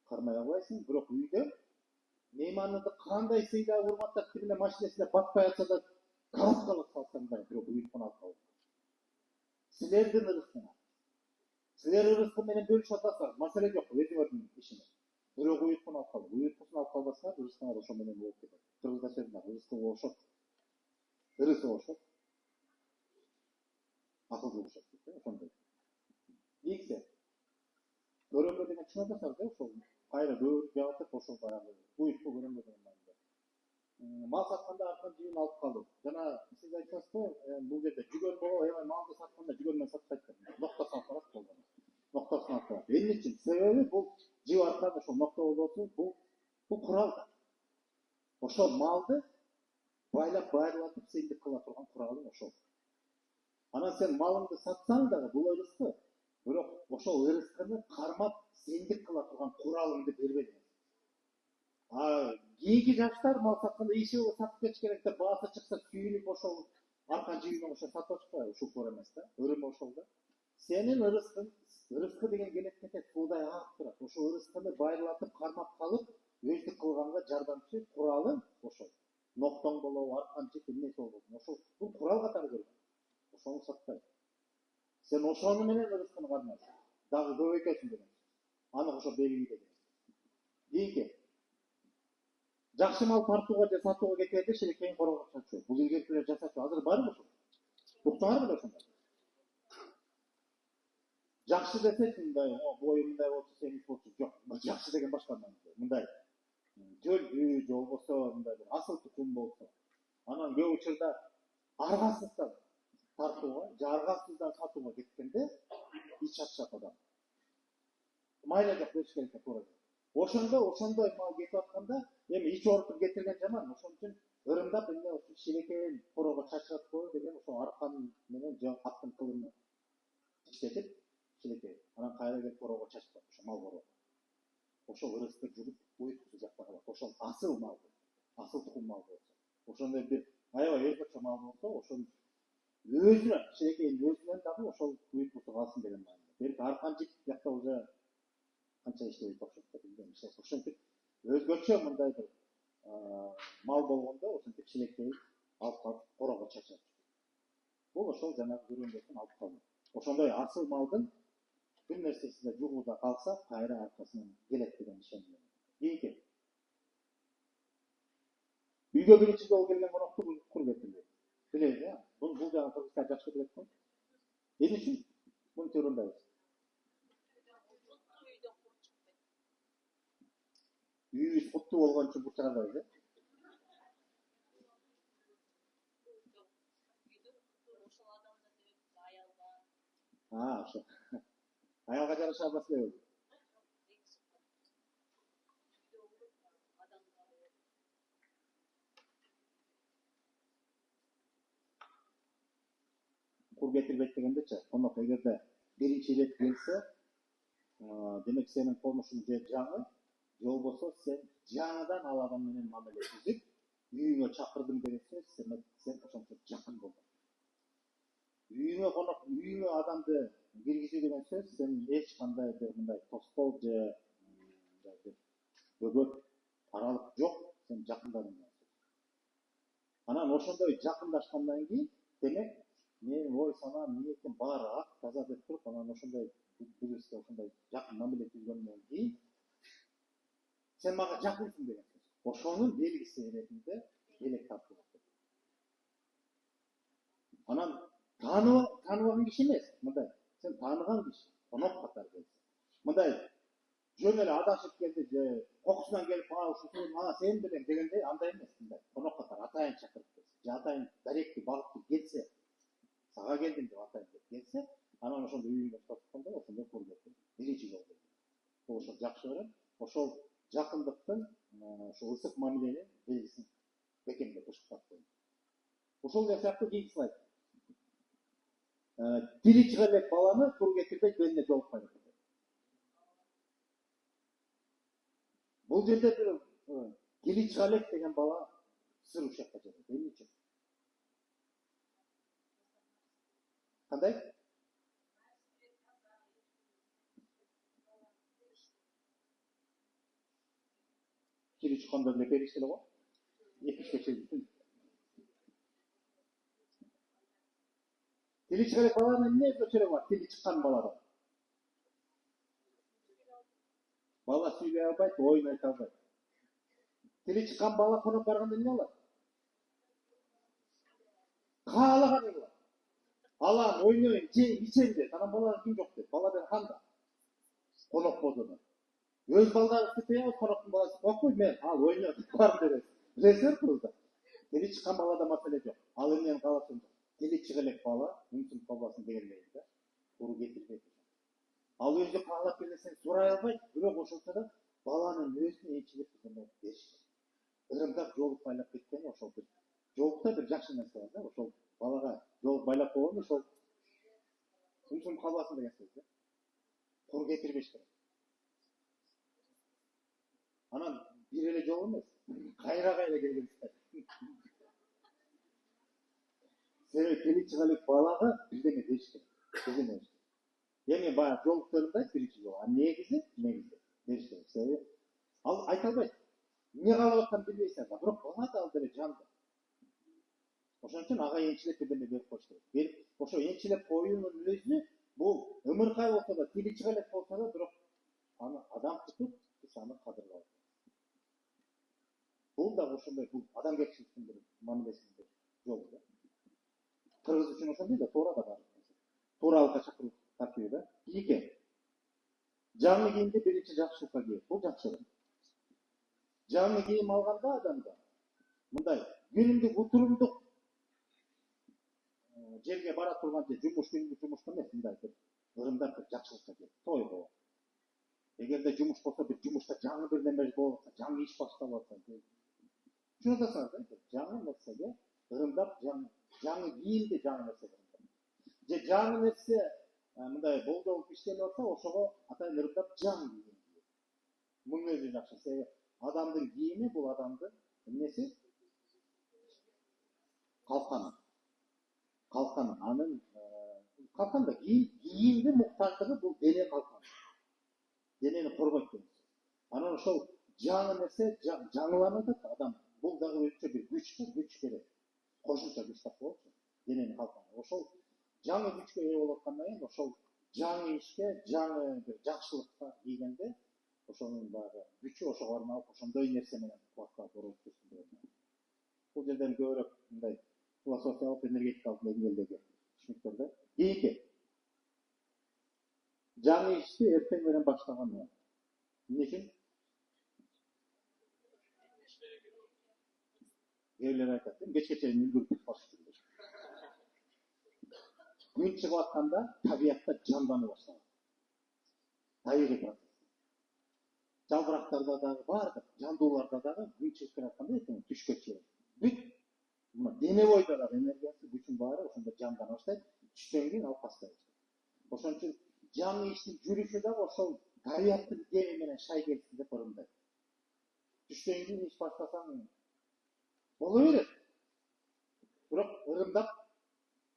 [SPEAKER 1] кармай албайсың, бирок үйдө мейманды кандай сыйлап урматтап тиле машинесине батпай атса да каскалык салсаң да бирок уюткун алып калып. Силердин ырыскына. Силер ырыскы менен бөлүшүп атасыздар. Маселе жок, өзүңөрдүн ишиңиз. Бирок уюткун алып калды. Уюткусун алып калбасаңар, ырыскыңар ошо менен болуп кетет. Кыргызда сөз бар, ырыскы болушот. Ырысы болушот. Акылды болушот дейт, ошондой. Ийгисе. Көрөмгө деген чын атасыздар, ошол кайра дөөр жаатып, ошол баягы уютку көрөмгө деген мында. Мал сатканда артынан жыйын алып калды. Жана сиз айтасызбы, бул жерде жүгөн боло, эми малды сатканда жүгөн менен сатпайт деп. Нокта салып коет болгон. Ноктасын алып коет. Эмне үчүн? Себеби бул жыйып аркан ошол нокта болсо, бул курал. Ошол малды байлап байырлатып сыйдык кыла турган куралың ошол. Анан сен малыңды сатсаң дагы бул ырыскы, бирок ошол ырыскыны кармап сыйдык кыла турган куралыңды бербедиң. Кийинки жаштар мал сатканда иши сатып кетиш керек деп баасы чыкса сүйүнүп ошол аркан жыйынып ошо сатып атышпайбы? Ушул туура эмес да. Өрүм ошол да. Сенин ырыскы деген келет кетет, суудай агып турат. Ошол ырыскыны байырлатып кармап калып, өздүк кылганга жардамчы куралың ошол. Ноктоң болобу, аркан жип эмнеси болобу? Ошол бул курал катары көргөн. Ошону сатпай. Сен ошону менен ырыскыны кармайсың. Дагы көбөйтөсүң деген. Аны ошо белгилейт. Ийки. Жакшы мал тартууга же сатууга кеткенде шилекейин коргоп чачуу. Бул илгертүүлөр жасачу. Азыр барбы ошо? Уктуңарбы ошондой? Жакшы десеч мындай, бою мындай болчу, сеңиз болчу. Жок, жакшы деген башка мындай. Жөлдүү же болбосо мындай бир асыл тукум болсо. Анан көп учурда аргасыздан тартууга, же аргасыздан сатууга кеткенде ич атышат адам. Майла жок бериш керек туура. Ошондой мал кетип атканда, эми ич орутуп кетирген жаман. Ошон үчүн ырымдап эмне ошо шилекейин корого чачырат кою деген ошо аркан менен же аттын кылын иштетип шилекей. Анан кайра келип корого чачып ошо мал короо. Ошол ырыскы жүрүп уюткусу жакта калат. Ошол асыл мал. Асыл тукум мал болсо. Ошондой бир аябай өзгөчө мал болсо, ошол өзүнө шилекейин өзүнөн дагы ошол уюткусу калсын деген мааниде. Берки аркан жип жакта уже канча иштебейт окшоп билбейм. Ошентип өзгөчө мындай бир мал болгондо ошентип шилекейин алып калып корого чачат. Бул ошол жанагы көргөндөрдүн алып калды. Ошондой асыл малдын бир нерсеси да жугууда калса, кайра аркасынан келет деген ишеним. Ийки. Үйгө биринчи жолу келген конокту кур кетирбейт. Билет, бул жагы кыргызча жакшы билет го. Эмне үчүн? Муну төрүндайбыз. Үйүбүз куттуу болгон үчүн бул чыгарбайбыз, ошо. Аялга жараша маселе. кур кетирбейт дегендечи, конок эгерде биринчи ирет келсе, демек сенин комушуң же жаңы, же болбосо сен жаңыдан ал адам менен мамиле түзүп, үйүңө чакырдым деген сөз, сен ошончо жакын болдуң. Үйүңө адамды киргизүү деген сөз, сен эч кандай бир мындай тоскоол же бөгөт аралык жок, сен жакындадың деген сөз. Анан ошондой жакындашкандан кийин, демек менин ой санаам, ниетим баары ак таза деп туруп, анан ошондой бирибизге ошондой жакын мамиле түзгөндөн кийин сен мага жакынсың деген сөз. Ошонун белгиси иретинде элек тартылат. Анан тааныбаган киши эмес, мындай, сен тааныган киши, конок катары келсе. Мындай жөн эле адашып келди же кокусунан келип, сен белең дегендей андай эмес, мындай конок катары атайын чакырып келсе, же атайын даректи багыттуу келсе, сага келдим деп атайын деп келсе, анан ошондо үйүнгө тоткондо ошондо көргөтүп биринчи жолу келди. Бул ошол жакшы көрөм. Ошол жакындыктын, ошол ысык мамиленин белгисин бекемдеп ышыктап коюу. Ошол сыяктуу кийинки слайд. Тили чыга элек баланы кур кетирбей белине жолукпай кетет. Бул жерде бир тили чыга элек деген бала сыр ушакка жатат. Эмне үчүн? Кандай? Тили чыкканда эле беришеле го. Экишке чейин. Тили чыга элек баланын эмне өзгөчөлүгү бар? Тили чыккан балада. Бала сүйлөй албайт, оюн айта албайт. Тили чыккан бала конок барганда эмне кылат? Каалаган кылат. Алам, ойнойн, жейм, ичем дейт. Анан баланын ким жок дейт. Бала бир кандай? Конок болду. Өз балдарын сытыябыз, коноктун баласы окуйт, мен ал ойнойт бар дебес. Билесиңер кыздар. Тили чыккан балада маселе жок. Ал эмнени кааласың? Тили чыга элек бала, мүмкүн калбасын дегендей да. Куру кетирбейт. Ал өзү каалап келсең сурай албайт, бирок ошолчо да баланын өзүнө эчилип бериш керек. Ырымдап жолук байлап кеткен ошол бир. Жолукта бир жакшы нерсе бар да, ошол балага жолук байлап койгон ошол мүмкүн калбасын деген сөз да. Куру кетирбеш керек. Анан бир эле жол эмес, кайра келген сыйт. Себеби тили чыга элек балага бирдеме деш керек. Эми баягы жолуктарында биринчи жол, а негизи деш керек. Себеби ал айта албайт. Эмне каалап атканын билбейсиң, бирок бала да ал деле жанды. Ошон үчүн ага энчилеп бирдеме берип коюш керек. Ошо энчилеп коюунун өзү бул ымыркай болсо да, тили чыга элек болсо да, бирок аны адам тутуп, биз аны кадырлайбыз. Бул да ошондой, бул адамгерчиликтин бир мамилесинин бир жолу да. Кыргыз үчүн ошондой да, туура да бар. Тууралыкка чакыруу тартиби да. Эки. Жаңы кийимди биринчи жакшылыкка кийет. Бул жакшы. Жаңы кийим алганда адамда мындай күнүмдүк утурумдук жерге бара турган же күнүмдүк жумушка эмес, мындай бир ырымдап бир жакшылыкка кийет. Тойго. Эгерде жумуш болсо, бир жумушта жаңы бир неме болуп атса, жаңы иш башталып атса, чындасаңыз да, жаңы нерсеге ырымдап, жаңы кийимди жаңы нерсеге ырымдап. Же жаңы нерсе мындай болжолуп иштелип атса, ошого атайын ырымдап жаңы кийим. Мунун өзү жакшы. Себеби адамдын кийими бул адамдын эмнеси? Калканы. Анын калканда кийимди муктаждыгы бул дене калканы. Денени коргойт деген. Анан ошол жаңы нерсе жаңыланат адам. Бул дагы өзүнчө бир күч берет. Кошумча күч тап болчу. Денени калканы. Ошол жаңы күчкө ээ болуп аткандан кийин ошол жаңы ишке, жаңы бир жакшылыкка ийгенде ошонун баягы күчү ошого арналып, ошондой нерсе менен кулакка борот түшсүн деп атат. Бул жерден көбүрөөк мындай философиялык, энергетикалык негиздеги түшүнүктөрдө. Эки. Жаңы ишти эртең менен баштаган. Эмне үчүн? Эрлер айтат, кечке чейин үлгүрүп баштап. Күн чыгып атканда табиятта жандана баштаган. Табигый процесс. Жалбырактарда дагы бардык, жандууларда дагы күн чыгып келатканда эртең түшкө чейин бүт мына дене бойдо дагы энергиясы, күчүн баары ошондо жандана баштайт. түштөн кийин алып тастайбыз. Ошон үчүн жаңы иштин жүрүшү да ошол табияттын деми менен шай келсин деп ырымдайт. Түштөн кийин иш баштасаң боло берет. Бирок ырымдап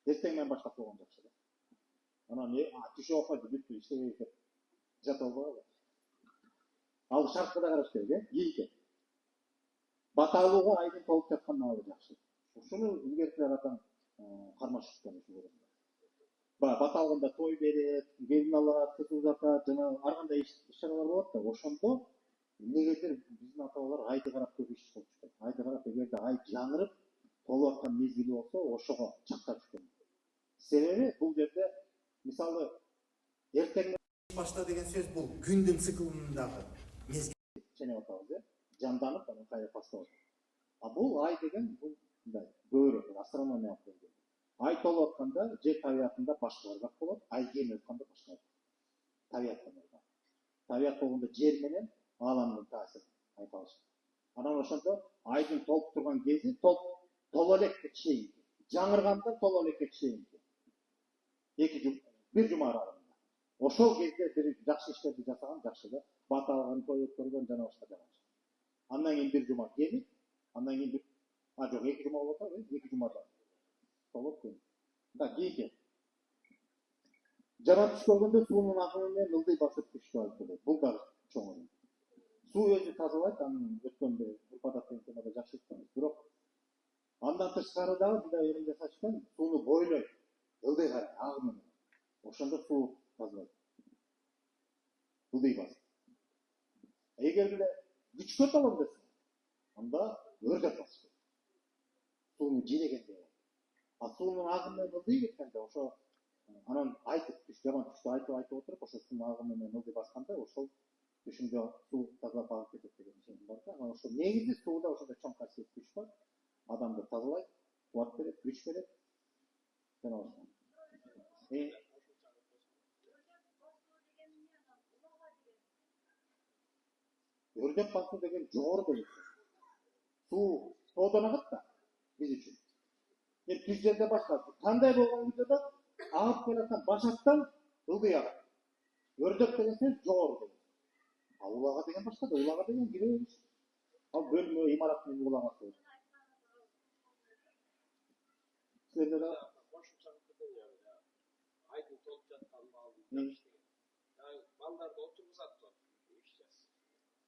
[SPEAKER 1] эртең менен баштап койгон жакшы да. Анан түшүп алпайды, бүттү иштебей кетип жатып албагыла. Ал шартка да караш керек, кийинки. Бата алууга айдын толуп жаткандан алуу жакшы. Ушуну илгеркилер атаң кармашып жүргөн. Бата алганда той берет, келин алат, кыз узатат, жана ар кандай иш-чаралар болот да. Ошондо эмнегедир биздин ата-бабалар айды карап көп иш кылышкан. Айды карап, эгерде ай жаңырып толуп аткан мезгили болсо, ошого чактап жүргөн. Себеби бул жерде мисалы эртең башта деген сөз бул күндүн циклындагы мезгил ченеп атабыз, жанданып анан кайра пасталат. А бул ай деген бул мындай бөөрө, астрономиялык белги. Ай толуп атканда жер табиятында башка ыргак болот, ай кемип атканда башка. Табиятта ыргак. Табият болгондо жер менен ааламдын таасири айкалыш. Анан ошондо айдын толуп турган кези толо элекке чейин. Жаңыргандан толо элекке чейин. Bir жума аралыгында. Ошол кезде бир жакшы иштерди жасаган жакшы да. Бата алган, той өткөргөн жана башка жакшы. Андан кийин bir жума кемип, андан кийин жок, 2 жума болот, 2 жумада. Толуп кемип. Да, кийинки. Жана түш болгондо суунун агымы менен ылдый басып түштү алып келет. Бул да чоң ырым. Суу өзү тазалайт, анын өткөн бир ырпадат деген темада жакшы айтканбыз. Бирок андан тышкары дагы мындай ырым жасашкан, сууну бойлой, ылдый карай, агымы менен. Ошондо суу тазалайт. Ылдый басып. Эгерде күчкө толом десе, анда өрдөп басып. Сууну жинегенде. А суунун агымы менен ылдый кеткенде ошо анан айтып түш, жаман түштү айтып отуруп, ошо суунун агымы менен ылдый басканда ошол түшүндө суу тазалап алып кетет деген сөз бар да. Анан ошо негизи сууда ошондо чоң касиет күч бар. Адамды тазалайт, кубат берет, күч берет. Жана ошо. Өрдөп басуу деген жогору болот. Суу тоодон агат да биз үчүн. Түз жерде башка кандай болгон видеода агып келаткан башактан ылдый агат. Өрдөп деген сөз жогору болот. А улага деген башка да, улага деген киребиз. Ал бөлмө, имараттын улагасы. Силерде да
[SPEAKER 4] айдын толуп жаткан балдарды балдарды отургузат да.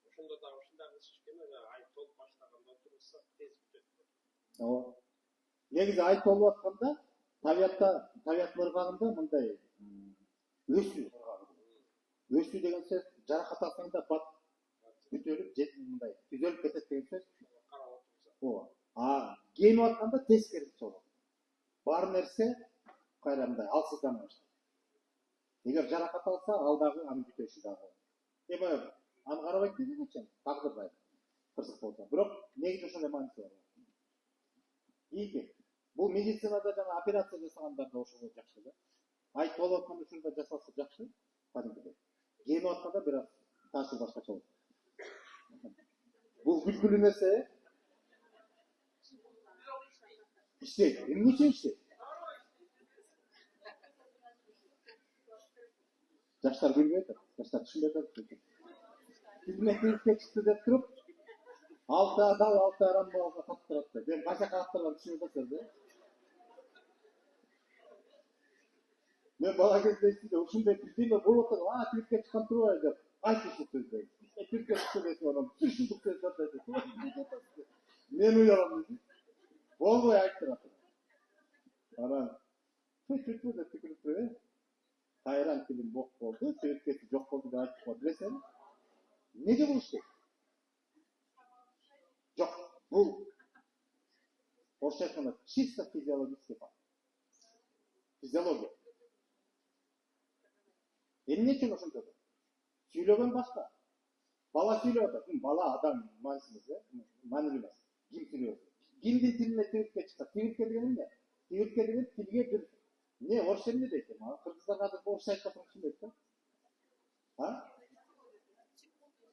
[SPEAKER 4] Ошондо да ушундай кылышкан, ай толуп баштаганда отургузса тез бүтөт.
[SPEAKER 1] Ооба. Негизи ай толуп атканда табияттын ыргагында мындай өсүү ыргагы. Өсүү деген сөз жаракат алсаң бат бүтөлүп, мындай түзөлүп кетет деген сөз. Ооба. А кемип атканда тескерisi болот. Бар нерсе кайра мындай алсыздана баштайт. Эгер жаракат алса, ал дагы анын бүтөшү дагы. Эми аны карабайт деген эчен, тагдырдай. Кырсык болсо. Бирок негизи ошондой мааниси бар. Кийинки. Бул медицинада жана операция жасагандарда ошого жакшы да. Ай толуп аткан учурда жасалса жакшы, кадимгидей. Кемип атканда бир аз таасир башкача болот. Бул күлкүлүү нерсе. İşte, emni için işte. Yaşlar gülmeydi, yaşlar düşünmeydi. Hizmetlilikte çıktı deyip durup, 6 adam 6 aram bağlığa kaptırattı. Ben kaça kaptırlar düşünmeydi sözde. Ben bana gözleşti de, uşun da bildiğimde bu otur, Türkiye çıkan turu var. Aytışlık sözde. Türkiye çıktı deyip onu, Türkçülük sözde dedi. Men uyaram dedi. Oldu ya ayttıratı. Ana, tütü de tükürüp hayran film bok oldu, Türkiye'si yok oldu da aytıp oldu desem. Ne de bu işte? Yok, bu. Orta yakında çisto fizyolojik yapar. Fizyoloji. Emni için olsun dedi. Söylögen başka. Bala söylüyordu. Bala adam mansınız ya. Mani bilmez. Kim söylüyor? Kimdin tiline Türkiye çıksa. Türkiye degenim de. Türkiye degenim tilge bir. Ne? Orşen ne deyken? Kırgızlar kadar orşa yapmasın kim deyken? Ha?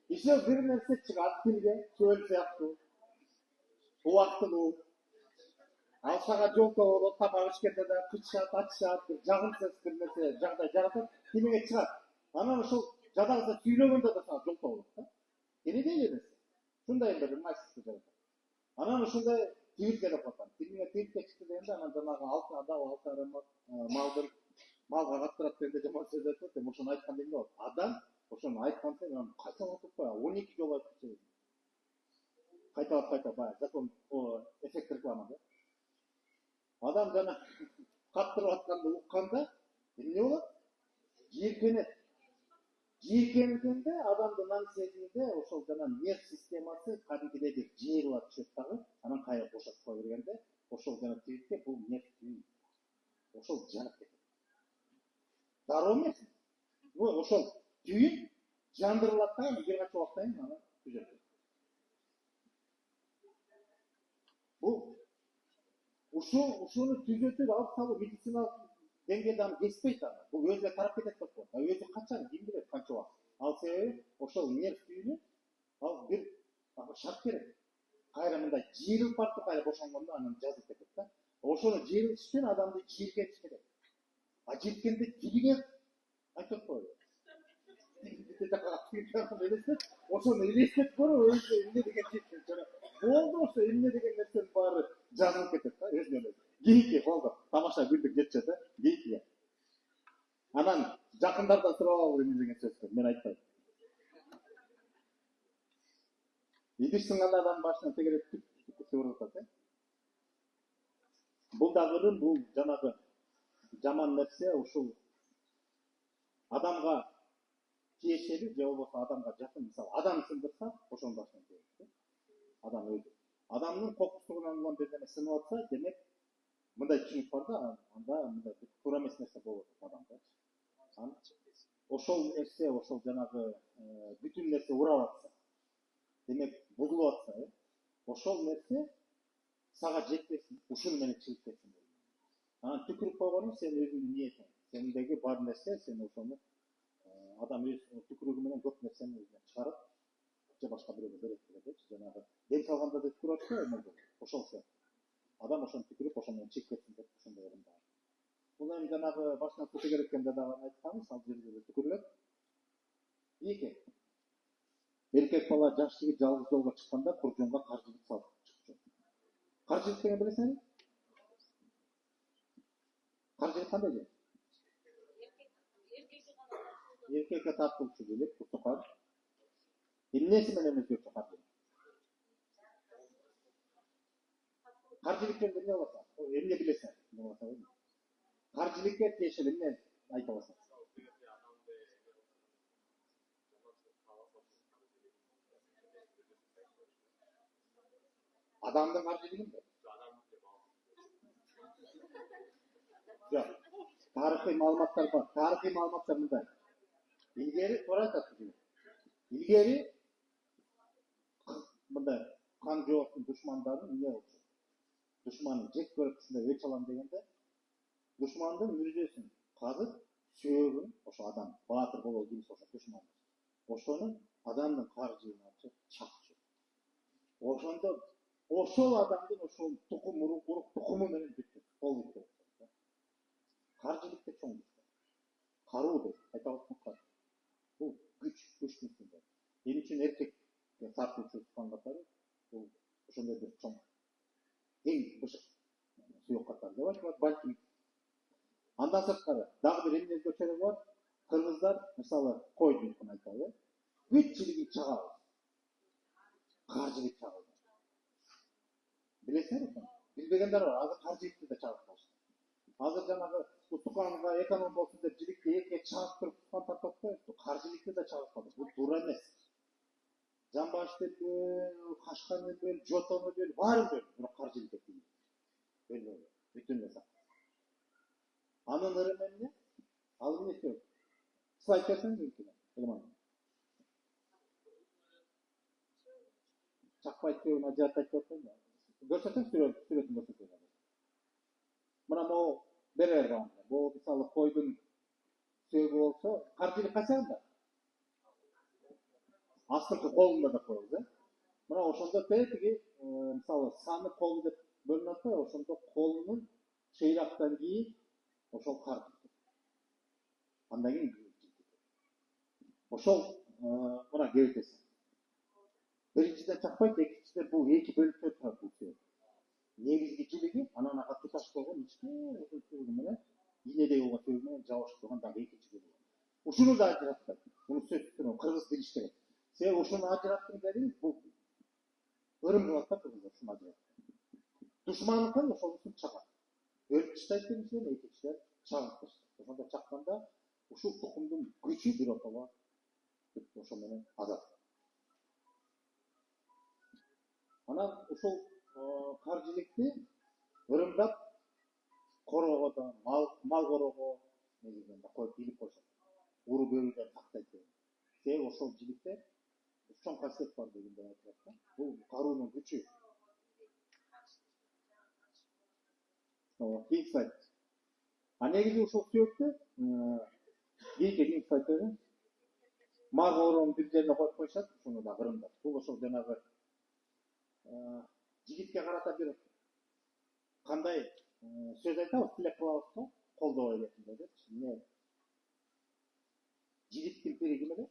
[SPEAKER 1] İşte bir nerse çıkar tilge. Söylese yaptı. O vakti bu. Ал сага жолдо болот, тамак ичкенде да кычышат, ачышат, бир жагымсыз бир нерсе жагдай жаратат, тилиңе чыгат. Анан ошол жадагыса сүйлөгөндө да сага жолдо болот да. Эмне эле ушундай бир ыңгайсыздык жаратат. Анан ушундай тибирге деп атам. Тилиңе тибирге чыкты дегенде анан жанагы алты адам, алты арам малдын малга каттырат дегенде жаман сөз айтып, эми ошону айтканда эмне болот? Адам ошону айткан сайын анан кайталап атпайбы? 12 жолу айтып кайталап баягы закон эффект реклама да. Адам жана каттырып атканды укканда эмне болот? Жийиркенет. Жийиркенгенде адамдын аң сезиминде ошол жана нерв системасы кадимгидей бир жыйырыла түшөт дагы, анан кайра бошотуп кое бергенде ошол жана тибирке бул нерв түйүн. Ошол жанып кетет. Дароо эмес. Ошол түйүн жандырылат да, бир канча убакыттан кийин анан түзөт. Бул ушуну түзөтүп алып салуу медициналык деңгээлде аны кеспейт аны. Бул өзүнө тарап кетет деп коет. Өзү качан, ким билет канча убакыт. Ал себеби ошол нерв түйүнү ал бир шарт керек. Кайра мындай жыйырылып барып кайра бошонгондо анан жазылып кетет да. Ошону жыйырылышпен адамды жийиркетиш керек. А жийирткенде тилиңе айтып койду. Ошону элестетип көрө, өзү эмне деген жеткен жана болду ошо эмне деген нерсенин баары жазылып кетет да өзүнөн өзү. Кийинки болду. Тамаша күндүк жетчи да. Кийинки. Анан жакындардан сурап алуу эмне деген сөз. Мен айтпайм. Идиш сынган адам башынан тегереп сүрүп атат. Бул дагы ырым, бул жанагы жаман нерсе ушул адамга тиешелүү же болбосо адамга жакын, мисалы адам сындырса, ошонун башынан келет. Адам өзү. Адамдын кокусугунан улам бир неме сынып атса, демек мындай түшүнүк бар да, анда мындай туура эмес нерсе болот адамда. Ошол нерсе, ошол жанагы бүтүн нерсе урап атса, демек бузулуп атса, ошол нерсе сага жетпесин, ушун менен чыгып кетсин. Анан түкүрүп койгону сен өзүңдүн ниетиң. Сендеги бар нерсе, сен ошону адам өз түкүрүгү менен көп нерсени өзүнөн чыгарып, же башка бирөөгө берет дегенде, жанагы дем салганда да түкүрөт го, ошол сыяктуу. Адам ошону түкүрүп, ошол менен чыгып кетсин деп ошондой ырым бар. Бул эми жанагы башынан суу тегереккенде дагы айтканбыз, ал жерде түкүрүлөт. Эки. Эркек бала жаш жигит жалгыз жолго чыкканда куржонго каржылык салып чыкчу. Каржылык деген билесиңби? Каржылык кандай же? Эркекке тартылчу делип, куртукан. Эмнеси менен өзгөчө каржылык? Каржылыктан эмне болот? Эмне билесиң? Каржылыкка тиешелүү эмне айта аласың? Адамдын каржылыгынбы? Жок. Тарыхый маалыматтар бар. Тарыхый маалыматтар мындай. Илгери туура айтат. Илгери мындай кан жооктун душмандарын эмне болчу? Душманын жек көрүп ушундай өч алам дегенде, душмандын мүрзөсүн казып, сөөгүн, ошо адам баатыр болобу дейбиз, ошо душман. Ошону адамдын каржылыгына чакчу. Ошондо ошол адамдын ошол тукум урук тукуму менен бүттү. Кол бүттү. Каржылыкта чоң. Каруу деп айталат. Бул күчтүн символу. Эмне үчүн эркекке тартуучу кан катары бул ошондой бир чоң. Эң бышык сүйөк катары деп айтылат, балким. Андан сырткары дагы бир эмне өзгөчөлүгү бар. Кыргыздар, мисалы, койдун айталы, бүт жилиги чагабыз. Каржылык чагабыз. Билесиңерби? Билбегендер бар. Азыр каржылыкты да чагып калышты. Азыр жанагы Туканга эконом болсун деп жиликти эке чагып туруп тукан тартып койду. Каржылыкты да чагып калды. Бул туура эмес. Жамбашты бөл, Кашканы бөл, Жотону бөл, баарын бөл. Бирок каржылык этти. Бөлбөдү. Бүтүн эсе. Анын ырымы эмне? Ал эмне сөз? Слайд берсеңиз мүмкүн. Чакпайт сөөгүн ажырата айтып атпаймынбы? Көрсөтөң сүрөтүн көрсөтөң. Мына могу берер бар. Бул мисалы койдун сөөгү болсо, каржылык качагында? Астыңкы колунда да коебуз, Мына ошондо тиги мисалы саны колу деп бөлүнүп атпайбы, ошондо колунун чыйрактан кийин ошол кар. Андан кийин ошол мына кебетеси. Биринчиден чакпайт, экинчиден бул эки бөлүктөн турат бул сөйөт. Негизги жилиги, анан ага туташ болгон ички сөйөгү менен, ийнедей болгон сөйөгү менен жабышып турган дагы экинчи бөлүгү. Ушуну да ажыратпайт. Муну сөзсүз кыргыз билиш керек. Себеби ушуну ажыраттым дедим, бул ырым кылат да кыргыздар ушуну ажыратып. Душманыкын ошонусун чагат. Өлүп таштайт биринчиден, экинчиден чагып таштайт. Ошондо чакканда ушул тукумдун күчү биротоло ошо менен азат. Анан ушул каржылыкты ырымдап короого да, мал короого негизинде коюп билип койшот. Уру бөлүдөн тактайт деген. Себеби ошол жиликте чоң касиет бар дегенде айтылат да. Бул каруунун күчү. Кийинки слайд. А негизи ушул сөйөттү кийинки слайдтарды мал короонун бир жерине коюп коюшат, ушуну да ырымдап. Бул ошол жанагы жигитке карата бир кандай сөз айтабыз, тилек кылабыз го, колдоо элетинде деп. Жигиттин пири ким эле?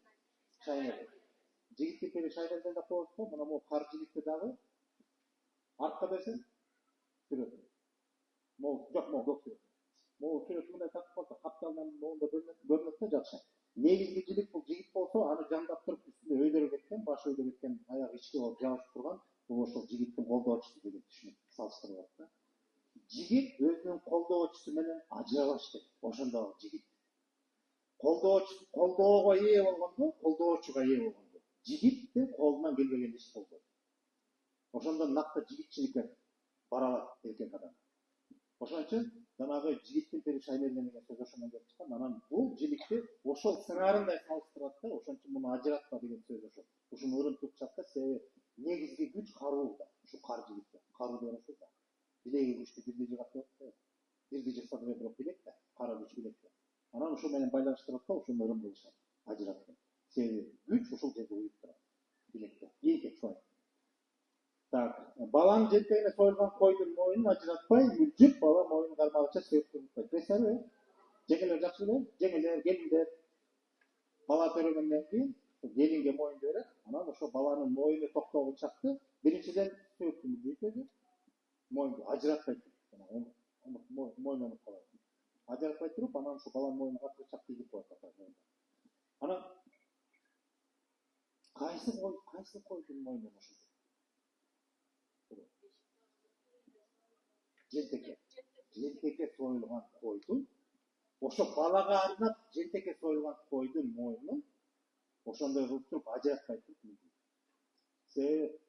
[SPEAKER 1] Шаймер. Жигиттин пири Шаймерден да коебуз го, мына бул кар жигитти дагы артка берсең сүрөт. Мол жок, мол көп сүрөт. Мол сүрөт мындай тартып калса, капталдан моунда көрүнөт да жакшы. Негизги жилик бул жигит болсо, аны жамдап туруп үстүндө өйдөрүп кеткен, башы өйдөрүп кеткен, аягы ички болуп жабышып турган, бул ошол жигиттин колдоочусу деген түшүнүк салыштырылат да. Жигит өзүнүн колдоочусу менен ажырабаш керек. Ошондо жигит. Колдоого ээ болгондо, колдоочуга ээ болгондо. Жигитте колунан келбеген иш болбойт. Ошондо накты жигитчиликке бара алат эркек адам. Ошон үчүн жанагы жигиттин пири Шаймерден деген сөз ошондон келип чыккан. Анан бул жиликти ошол сыңарындай салыштырат да, ошон үчүн муну ажыратпа деген сөз ошол. Ушуну ырым тутушат да, себеби негизги күч карууда. Ушу кар жигитте. Каруу деген сөз да. Билеги күчтү бирди жыгат деп атпайбы? Бирди жыкса да бирок билек да, кара күч билек да. Анан ушул менен байланыштырат да, ушуну ырым кылышат, ажыратып. Себеби күч ушул жерде уюп турат. Билекте. Кийинки слайд. Так, баланын жентегине союлган койдун моюнун ажыратпай, мүлжүп бала моюнун кармагыча сөйүп турбайт. Бесаре, жеңелер жакшы эле, жеңелер, келиндер бала төрөгөндөн кийин келинге моюнду берет. Анан ошо баланын моюну токтогу чакты биринчиден сөйүп мүлжүйтөдү. Моюнду ажыратпайт. Моюн өнүп калат. Ажыратпай туруп, анан ошо баланын моюнуна катты чак тийип коет. Анан кайсы койдун моюнун ошо? Жентекке союлган койдун, ошо балага арнап жентекке союлган койдун моюнун ошондой кылып туруп ажыратпай туруп. Себеби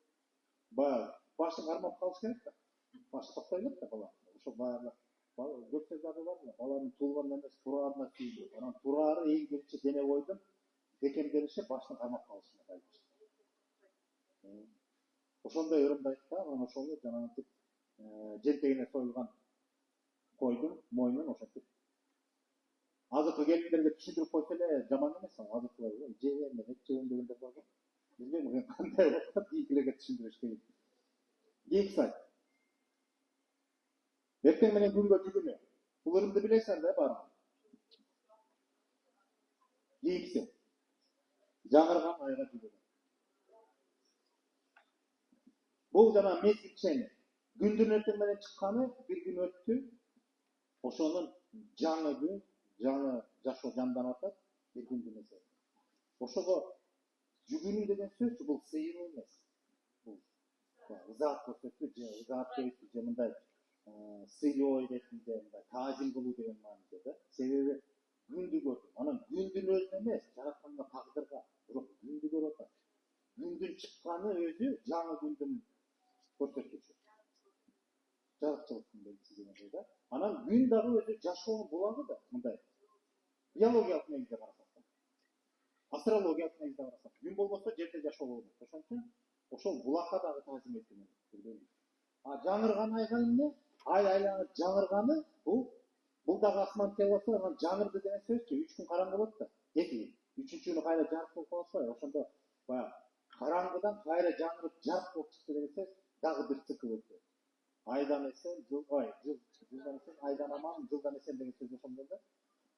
[SPEAKER 1] башын кармап калыш керек да. Баш токтой элек да бала. Ошо баарлык көп сөздөрү бар да. Баланын туулгандан эмес тураарына сүйүнүп, анан тураары эң биринчи дене бойдун бекемделиши башын кармап калышына байланыштуу. Ошондой ырымдайт да, анан ошону жанагынтип жентегине союлган койдун моюнун ошентип азыркы келиндерге түшүндүрүп койсо эле жаман эмес, азыркылар жебем эт жебем дегендер бар го. Билбейм кандай болуп атат, ийгилерге түшүндүрүш керек. Кийинки слайд. Эртең менен күнгө жүгүнү. Бул ырымды билесиңер да баары. Кийинкиси. Жаңырган айга жүгүнү. Бул жана мезгил чени. Күндүн эртең менен чыкканы бир күн өттү. Ошонун жаңы күн, жаңы жашоо жанданып атат, бир күндүн эсеби. Ошого жүгүнүү деген сөз бул сыйынуу эмес. Бул ызаат көрсөтүү, ызаат берүү же мындай сыйлоо иретинде, мындай таазим кылуу деген мааниде да. Себеби күндү көрдүм. Анан күндүн өзүнө эмес, жаратканда тагдырга, бирок күндү көрүп атат. Күндүн чыкканы өзү жаңы күндүн көрсөтүүчү. Жарыкчылыктын белгиси дегендей да. Анан күн дагы өзү жашоонун булагы да, мындай. Биологиялык негизде карасак да. Астрологиялык негизде карасак, күн болбосо жерде жашоо болбойт. Ошон үчүн ошол булакка дагы таазим эткен. Жаңырган айга эмне? Ай айланып жаңырганы бул дагы асман телосу, анан жаңырды деген сөзчү 3 күн караңгы болот да. Эки. 3-күнү кайра жарык болуп калышпайбы? Ошондо баягы караңгыдан кайра жаңырып жарык болуп чыкты деген сөз дагы бир цикл өтөт. Айдан эсен, жылдан эсен, айдан аман, жылдан эсен деген сөз ошондо да.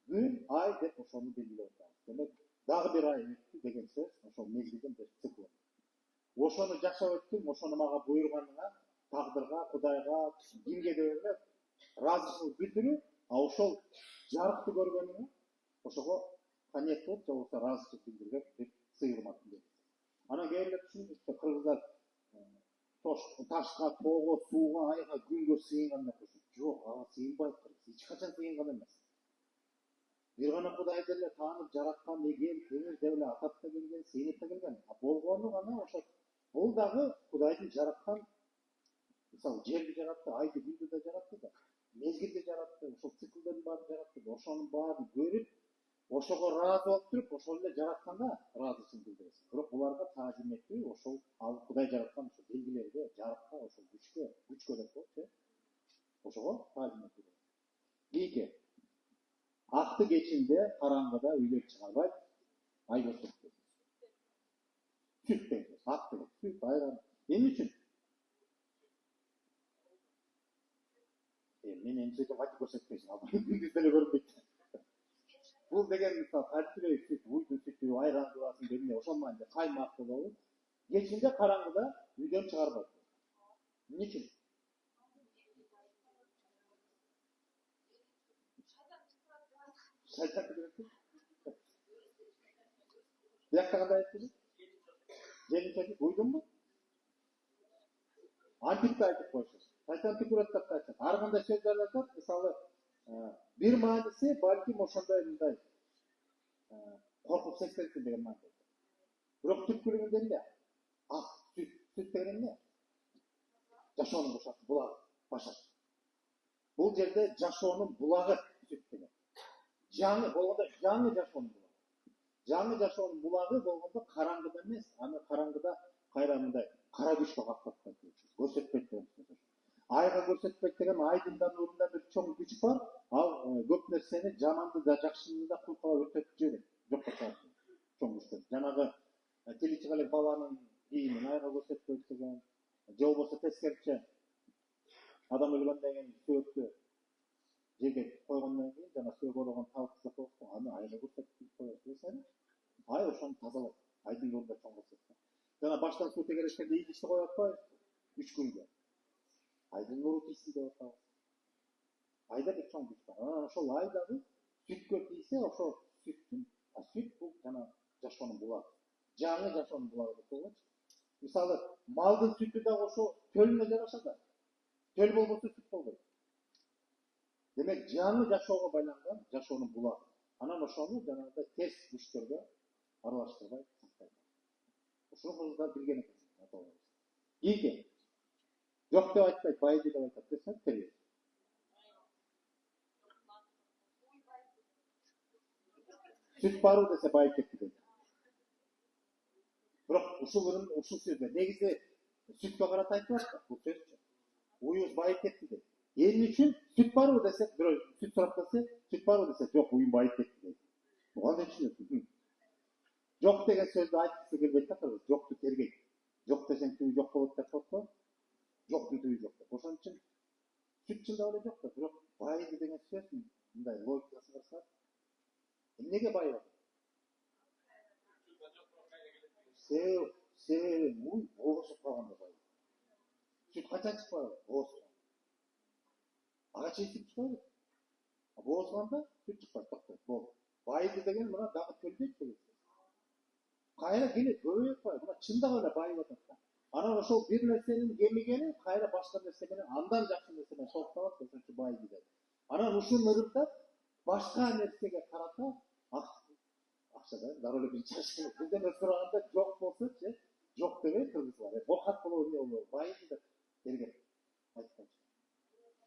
[SPEAKER 1] Gün, ay деп ошону белгилеп атабыз. Демек, дагы бир ай өттү деген сөз, ошол мезгилдин бир циклы. Ошону жашап өттүм, ошону мага буйруганыңа, тагдырга, Кудайга, кимге де эле ыраазычылык билдирүү, а ошол жарыкты көргөнүңө, ошого конец болуп, же болбосо ыраазычылык билдирген бир сыйырмак дейт. Анан кээрлер түшүнүп, кыргыздар ташка, тоого, сууга, айга, күнгө сыйынган деп коюшат. Жок, ага сыйынбайт кыргыз. Эч качан сыйынган эмес. Bir gana Kuday'da ele tanıp jaratkan egen, temir devle atap da gelgen, seynet da gelgen. Bolgonu gana oşat. Bol dağı Kuday'ın jaratkan, misal жерди jarattı, aydı gündü de jarattı da, mezgilde jarattı, oşol циклдарын bari jarattı da, oşonun bari görüp, oşoga razı olup durup, oşol ile jaratkanda razısın bildiresi. Bırak bularga tazim ettiği, oşol Kuday jaratkan oşol belgilerge, jarakka, oşol güç görek oldu, oşoga tazim ettiği. İyi Aktı geçinde karangıda üylep çıkarbayt, ay gösterdi. Süt dedi, aktı, süt, ayran. Benim için. Men emsiyete vakit göstermesin. Gündüzleri görünmekti. Bu degen misal, kalptire süt, uydu sütü, ayran durasın benimle oşanmayınca kaymakta da olur. Geçinde karangıda üylep çıkarbayt. Niçin? Şeytan kıdırıktı. Bir dakika kadar ettiniz. Gelin çocuk uydun mu? Antik de aytıp koysunuz. Şeytan tükürettik de aytıp. Arganda sözlerle de misalı bir manisi balkim oşandayınday. Korkup seslensin degen manisi. Bırak tükürüğünden de süt degen ne? Jaşo'nun boşatı, bulağı, başat. Bu yerde Jaşo'nun bulağı süt degen. Жаңы болгондо жаңы жашоонун булагы. Жаңы жашоонун булагы болгондо караңгыда эмес, аны караңгыда кайра мындай кара күчкө каптатпайт. Көрсөтпөйт деген сөз. Айга көрсөтпөйт деген айдын да нурунда бир чоң күч бар. Ал көп нерсени жаманды да жакшыны да кулкалап өтөп жиберет. Жокко чыгарат. Чоң күчтөр. Жанагы телечигалек баланын кийимин айга көрсөтпөйт деген, же болбосо тескериче адам өлгөндөн кийин сөөктү жерге койгондон кийин жана сөөгө болгон талкысы болсо аны айга көрсөтүп коет десең ай ошону тазалайт айдын нурунда чоң көрсөтөт жана баштан суу тегерешкенде идишти коюп атпайбы 3 күнгө айдын нуру тийсин деп атабыз айда бир чоң күч бар анан ошол ай дагы сүткө тийсе ошол сүттүн сүт бул жана жашоонун булагы жаңы жашоонун булагы деп коелучу мисалы малдын сүтү дагы ошо төлүнө жараша да төл болбосо сүт болбойт Demek жаңы жашоого байланган жашоонун булагы. Анан ошону жанагындай терс күчтөргө аралаштырбай сактайт. Ошону кыргыздар билген экен. Ийки. Жок деп айтпайт, байды деп айтат десем керек. Süt баруу десе байып кетти дейт. Бирок ушул сөздө негизи сүткө карата айтып атат бул сөзчү. Уюбуз байып кетти дейт. Elin için süt var mı desek, süt tarafması, süt var mı desek, yok uyum bayit etti. Bu anda düşünüyorsun. Yok degen sözde aytısı gelbette kalır. Yoktu tergey. Yok desen tüyü yok olup da koktu. Yok tüyü yok da. Oşan için süt için de öyle yok da. Yok bayit degen söz mü? Bunday logikası varsa. Nege bayit? Sev, boğusu falan da bayit. Süt kaçan çıkmadı? Boğusu. Ağaç esip çıkarır. Boğazganda süt çıkar. Bayıdı degen buna dağı tölbeyt dedi. Kayra gelip böyle koyar. Buna çında öyle bayı vatakta. Ana ошол bir nersenin gemigeni kayra başka nersenin andan jakşı nersene soğuktalat desem ki bayı gider. Ana uşun ırıkta başka nersege karata akşada dar öyle bir çarşı. Bizde ne sırağında jok bolsa jok demey kırgızlar. Bokat bulu ne olur. Bayı gider. Derge.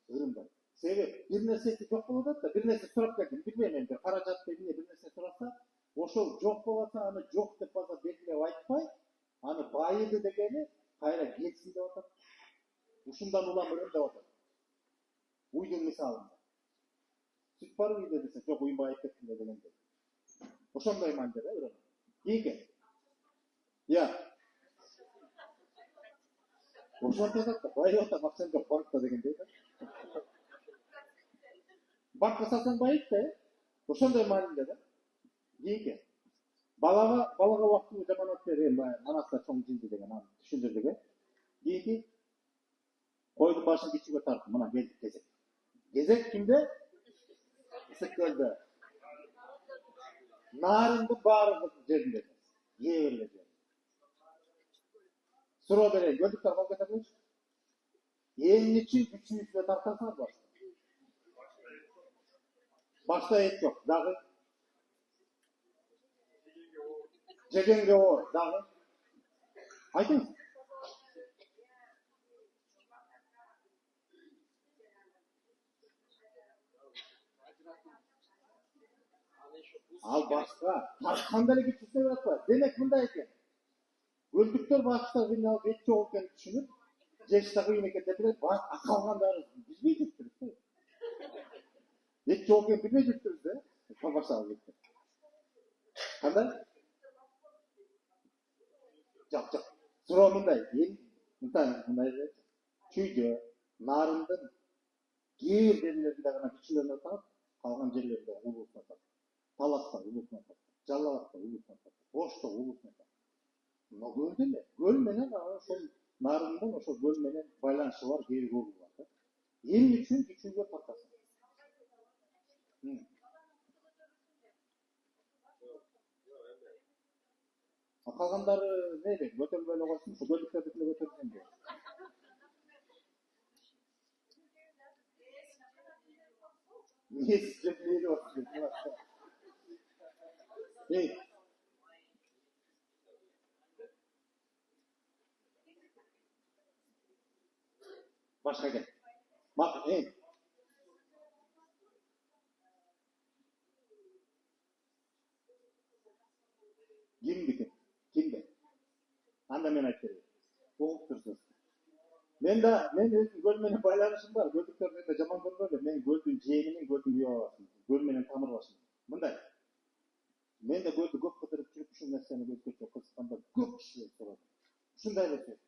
[SPEAKER 1] Örümden. Sebep bir nersesi jok boladat da bir nerse сурап келдим. Билбейм энди каражат эмне bir nerse сураса, ошол жок болса аны жок деп база белгилеп айтпай, аны байыды дегени кайра келсин деп атат. Ушундан улам ырым деп атат. Уйдун мисалында. Сүт бар үйдө десе, жок уйум байып кеттим дегенде. Ошондой манда да ырым. Ийки. Я. ошентип атат да, байып атам, акчам жок банкта дегендей да. Банкка салсаң байып да, ошондой маанилде да. Кийинки балага убактылуу жаманат бер, манаса чоң жилди деген аны түшүндүрдүк. Кийинки койдун башын кичүүгө тарт, мына келди кезек. Кезек кимде? Ысыккөлдө. Нарындын баардык жеринде. Еберле жер. Суроо берейин, көлдүктөр калып кетебиз? Эмне үчүн күчүңүзгө тартасыңар башта? Башта эт жок, дагы. Жегенге оор, дагы. Айтыңыз. Ал башка, тартканда эле күчүсүнө жатпайт. Демек мындай экен. Көлдүктөр башта алып эт жок экенин түшүнүп, жешта кыйын экен деп эле калгандары билбей жүрүптүр. Эт жок экенин билбей жүрүптүр да. Башка алып кетти. Кандай? Жок. Суроо мындай, мындай чүйдө, нарындын кээ бир жерлеринде гана күчүлөнүп атат, калган жерлерде улуусун атат. Таласта улуусун атат, Жалал Абадта улуусун атат, Ошто улуусун атат. Но көлдө эле, көл менен ошол нарындын ошол көл менен байланышы бар кээ бир уруу бар да. Эмне үчүн күчүгө тартасың? Калгандары эмне, көтөрүлбөй эле койсун, ошо көлдүктөрдү эле көтөрүлсүн деп. Несі жөплейді осы. Başka gel. Bak, Kimdi? Anda men aytып берейин. Окуп турсуз. Men özüm göl menen байланышым бар. Көлдүктөрдү жаман көрбөйлү. Men көлдүн жээнин, көлдүн үйө басым. Көл менен тамыр башым. Мындай. Men de kölдү көп кыдырып жүрүп ушул нерсени өзгөчө кызыкканда көп киши сурап. Ушундай эле сөз.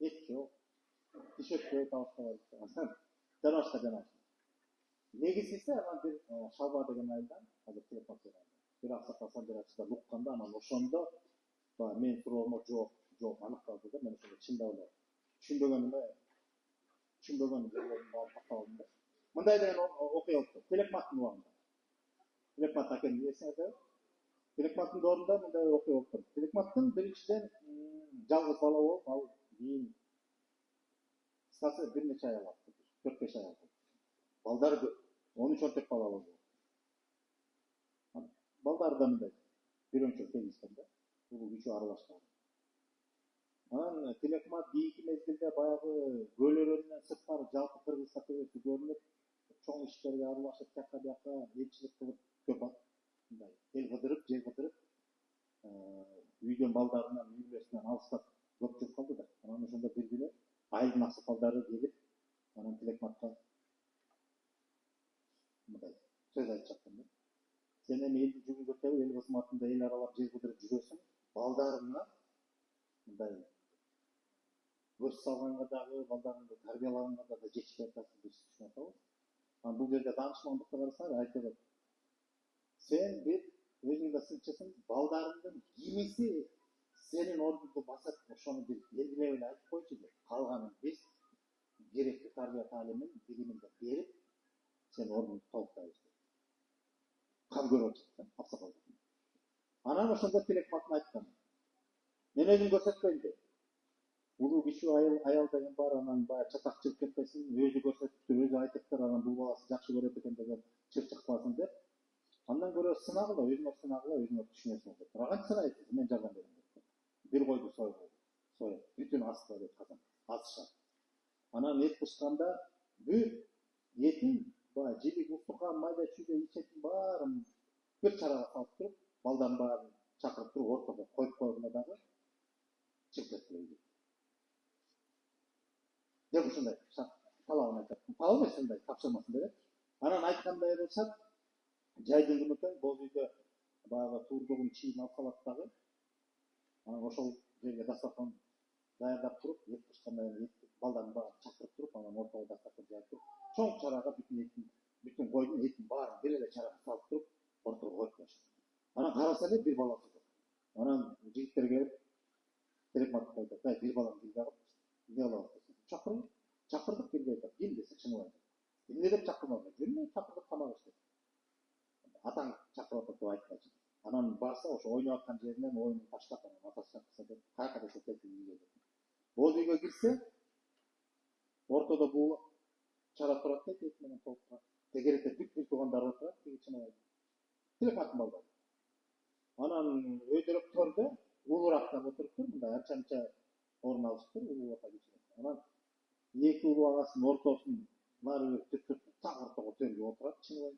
[SPEAKER 1] Эт жок. Тишөткө табыштабайбыз. Жана. Негизгиси анан бир Шалба деген айылдан, азыр телефон соорайм. Бир аксакал санжарачыда укканда анан ошондо мен суроомо жок аныкталды да, мен ошондо чындап эле түшүнбөгөнүм баары такталдым да. Мындай деген окуя болуптур. Телекматтын убагында. Телекмат акенин билесиңер. Телекматтын доорунда мындай окуя болуптур. Телекматтын биринчиден жалгыз бала болуп, ал кийин кыскасы бир нече ай алат. 4-5 ай алат. Балдары 13-14 бала болду. Балдары да мындай. Биринчи келишкен да. Бул үчөө аралашкан. Анан Телекмат кийинки мезгилде баягы көлөрөнүнөн сырткары жалпы Кыргызстан төбөсү көрүнүп, чоң иштерге аралашып, жакка бияка элчилик кылып көп мындай эл кыдырып, жер кыдырып, үйдөн балдарынан, үйлөрүнөн алыстап көп жүрүп калды да. Анан ошондо бир күнү айылдын аксакалдары келип, анан Телекматка мындай сөз айтышат да. Сен эми элди жүгүн көтөрүп, эл кызматында эл аралап жер кыдырып жүрөсүң, балдарыңа мындай көз салганга дагы, балдарыңды тарбиялаганга дагы жетишпей атасың деп түшүнүп атабыз. Анан бул жерде даанышмандыкка карасаңар айтылат. Сен бир өзүң да сынчысың, балдарыңдын кимиси сенин ордуңду басат, ошону бир белгилеп эле айтып койчу деп. Калганын биз керектүү тарбия таалимин, билиминди берип, сен ордуңду толуктайбыз деп. Кам көрүп атат, аксакал. Анан ошондо Телекматтын айткан. Мен өзүм көрсөтпөйм деп. Улуу киши аял деген бар, анан баягы чатак чыгып кетпесин, өзү көрсөтүптүр, өзү айтыптыр, анан бул баласы жакшы көрөт экен деген чыр чыкпасын деп. Андан көрө сынагыла, өзүңөр түшүнөсүңөр деп. Канча сынайсыз, мен жардам берем деп. Бир койду союп, бүтүн асты деп казан, азышат. Анан эт пышканда бүт этин, баягы жили, устукан, майда чүйдө ичетин баарын бир чарага салып туруп, балдарын баарын чакырып туруп ортого коюп койгуна дагы чыгып кетти. Деп ушундай талабын айтат. Талап эмес, ушундай тапшырмасын берет. Анан айткандай болсак, жайдын күнү экен, боз үйдө баягы туурдугун чийин алып калат дагы. Анан ошол жерге дастархан даярдап туруп, эт пышкандан кийин балдарын баарын чакырып туруп, анан ортого дастаркан жайып туруп, чоң чарага бүтүн койдун этин баарын бир эле чарага салып туруп, ортого коюп коюшат. Анан караса эле бир баласы жок. Анан жигиттер келип, телефонтуп айтат, "Ай, бир балам келбей калып, эмне кылабыз?" десем, чакырдык келбей атат. Ким десе чыныбай. Эмне деп чакырмадың? Жүрмөй чакырдык тамак иштеп. Атаң чакырып атат деп айтпачы. Анан барса, ошо ойноп аткан жеринен оюнун таштап, анан атасы чакырса деп, каяка десе келип үйгө. Боз үйгө кирсе, ортодо бул чара турат дейт, эт менен толуп турат. Тегеретте бүт туугандар отурат, тиги чыныбай. Телефон балдар. Анан өйдөрөп төрдө улуурактап отуруптур, мындай анча-мынча орун алышыптыр, улууракка кечирип. Анан эки улуу агасынын ортосун нары бир түп так ортого төргө отурат,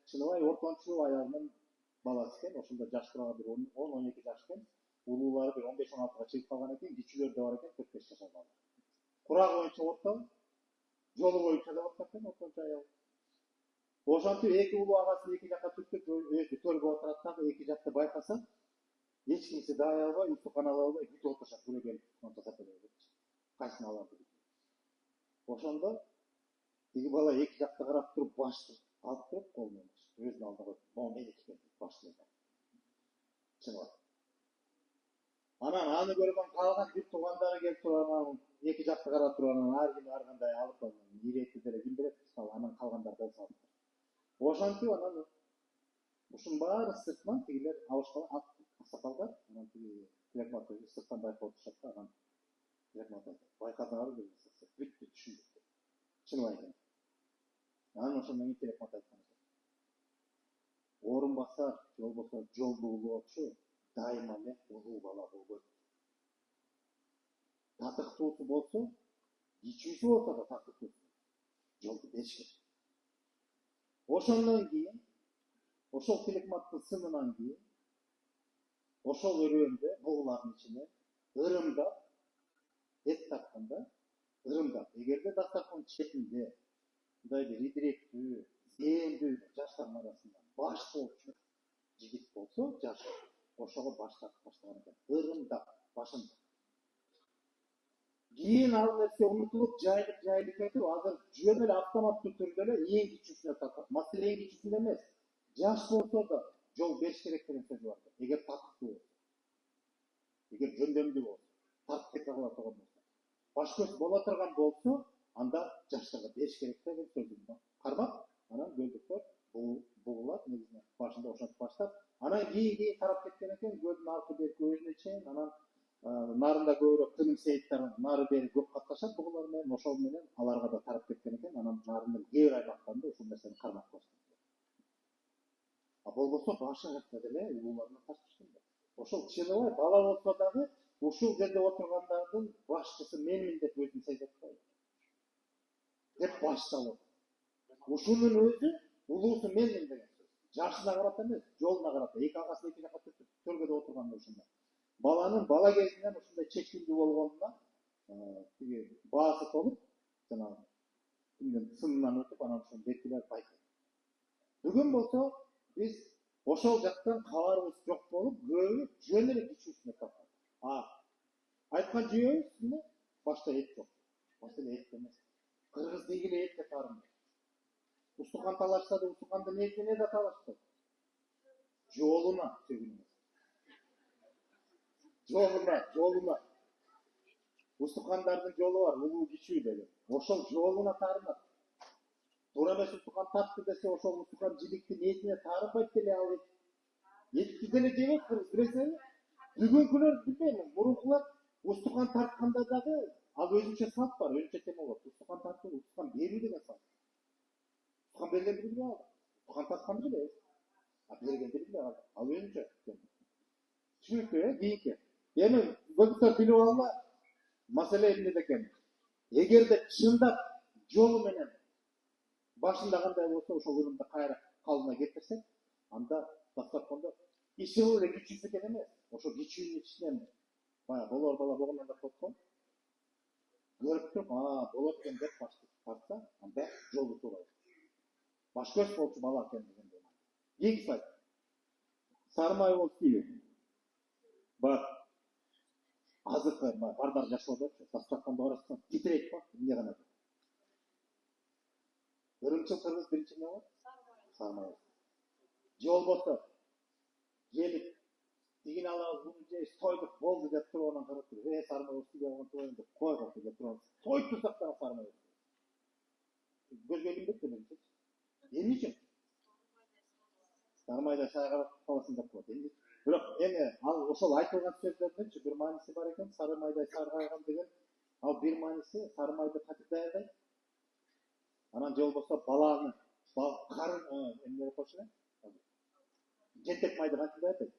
[SPEAKER 1] чыныбай ортончу аялынын баласы экен, ошондо жаш тураган бир 10-12 жаш экен. Улуулары бир 15-16га чыгып калган экен, кичүүлөр да бар экен, 4-5 жашар балдар. Курак боюнча орто, жолу боюнча да отурат экен ортончу аял. Ошентип эки улуу агасын эки жакка түптүп төргө отурат дагы эки жакты байкаса, эч кимси дай албай, устукан ала албай бүтүп отурушат, күрө келип жасап берет. Кайсыны алат деп. Ошондо тиги бала эки жакты карап туруп башты алып туруп колунан өзүнүн алдына коюп, "Могу меники" деп башты. Чыныбай. Анан аны көргөн калган бүт туугандары келип турган, эки жакты карап турган, ар ким ар кандай алып алган, иретти деле ким берет, анан калгандар да салып. Ошентип анан ушунун баары сыртынан тигилер алышкан аксакалдар, анан тиги Тилекматов сырттан байкап отурушат да, анан Тилекматов байкадыңарбы деп бүт түшүндүк. Чыныбай экен. Анан ошондон кийин Тилекматов айткан экен. Орун басар, же болбосо жолду улоочу дайыма эле улуу бала болбойт. Татыктуусу болсо, кичүүсү болсо да татыктуусу жолду бериш керек. Ошондон кийин, ошол Тилекматтын сынынан кийин, ошол өрөөндө бугулардын ичине ырымдап, эт тартканда, ырымдап, эгерде дастаркандын четинде мындай бир идиректүү, зээндүү жаштардын арасында баш болчу жигит болсо, жаш, ошого баш тартып баштаган экен. Ырымдап, башын. Кийин ал нерсе унутулуп, жайылып кетип, азыр жөн эле автоматтуу түрдө эле эң кичүүсүнө тартат. Маселе эң кичүүсүндө эмес. Жаш болсо да жол бериш керек деген сөз бар. Эгер татыктуу болсо, эгер жөндөмдүү болсо, тартып кете ала турган болсо, баш көз боло турган болсо, анда жаштарга бериш керек деген сөзүм кармап, анан көлдөктөр бугулат негизинен башында ошентип баштап, анан кийин тарап кеткен экен, көлдүн арты берки өзүнө чейин, анан нарында көбүрөөк тыным сейиттер нары бери көп катташат бугулар менен, ошол менен аларга да тарап кеткен экен, анан нарынын кээ бир аймактарында ушул нерсени кармап баштады. А болбосо башы жакта деле улууларына тартышкан. Ошол чыныбай бала болсо дагы ушул жерде отургандардын башчысы менмин деп өзүн сезет го. Деп башталат. Ушунун өзү улуусу менмин деген сөз. Жашына карата эмес, жолуна карата. Эки агасын эки жакка төргөдө отурганда ушундай. Баланын бала кезинен ушундай чечкиндүү болгонуна тиги баасы толуп, жанагы кимдин сынынан өтүп, анан ушун бекилер байкайт. Бүгүн болсо биз ошол жактан кабарыбыз жок болуп, көбү жөн эле кичүүсүнө тартат. Айткан жүйөбүз башта эт жок. Маселе эт эмес. Кыргыз дегиле этке тарынды. Устукан талаштады, устукандын этине да талашты. Жолуна сөгүнмөс. Жолуна. Устукандардын жолу бар, улуу кичүү деген. Ошол жолуна тарынат. Туура эмес устукан тартты десе, ошол устукан жигиттин этине тарынбайт деле ал эт. Этти деле жебейт кыргыз, билесиңби? Бүгүнкүлөр билбейм, мурункулар устукан тартканда дагы ал өзүнчө салт бар, өзүнчө тема бар. Устукан тартуу, устукан берүү деген салт. Устукан бергенди билбей алды. Устукан тартканды билебиз. А бергенди билбей алды. Ал өзүнчө. Түшүнүктүү, кийинки. Эми көптөр билип алма, маселе эмнеде экен? Эгерде чындап жолу менен башында кандай болсо, ошол ырымды кайра калыбына келтирсек, анда дастарканда иши эле кичүүсү экен эмес. Ошо кичүүнүн ичинен баягы болор бала болгондон коткон. Көрүп туруп, болот экен деп башты тартса, анда жолу туура. Баш көз болчу бала экен дегенде. Кийинки слайд. Сарымай болуп стили. Бар. азыркы бардар жашоодо дастарканды карасаң титирейт ба эмне гана. Ырымчыл кыргыз биринчи эмне болот? Сармай. Же болбосо желип тигин алабыз буну жейбиз тойдук болду деп туруп анан карап туруп сармай устуга болгон тоюн деп кой койсо деп туруп той турсак дагы сармай. Көзгө илинбейт биринчи. Эмне үчүн? Сармайда шайга каласың деп коет. Бирок эми ал ошол айтылган сөздөрдүнчү бир мааниси бар экен. Сармайдай саргайган деген ал бир мааниси сармайды кантип даярдайт? Анан же болбосо баланы карын эмне коюш эле? Жентек майды кантип даярдайт?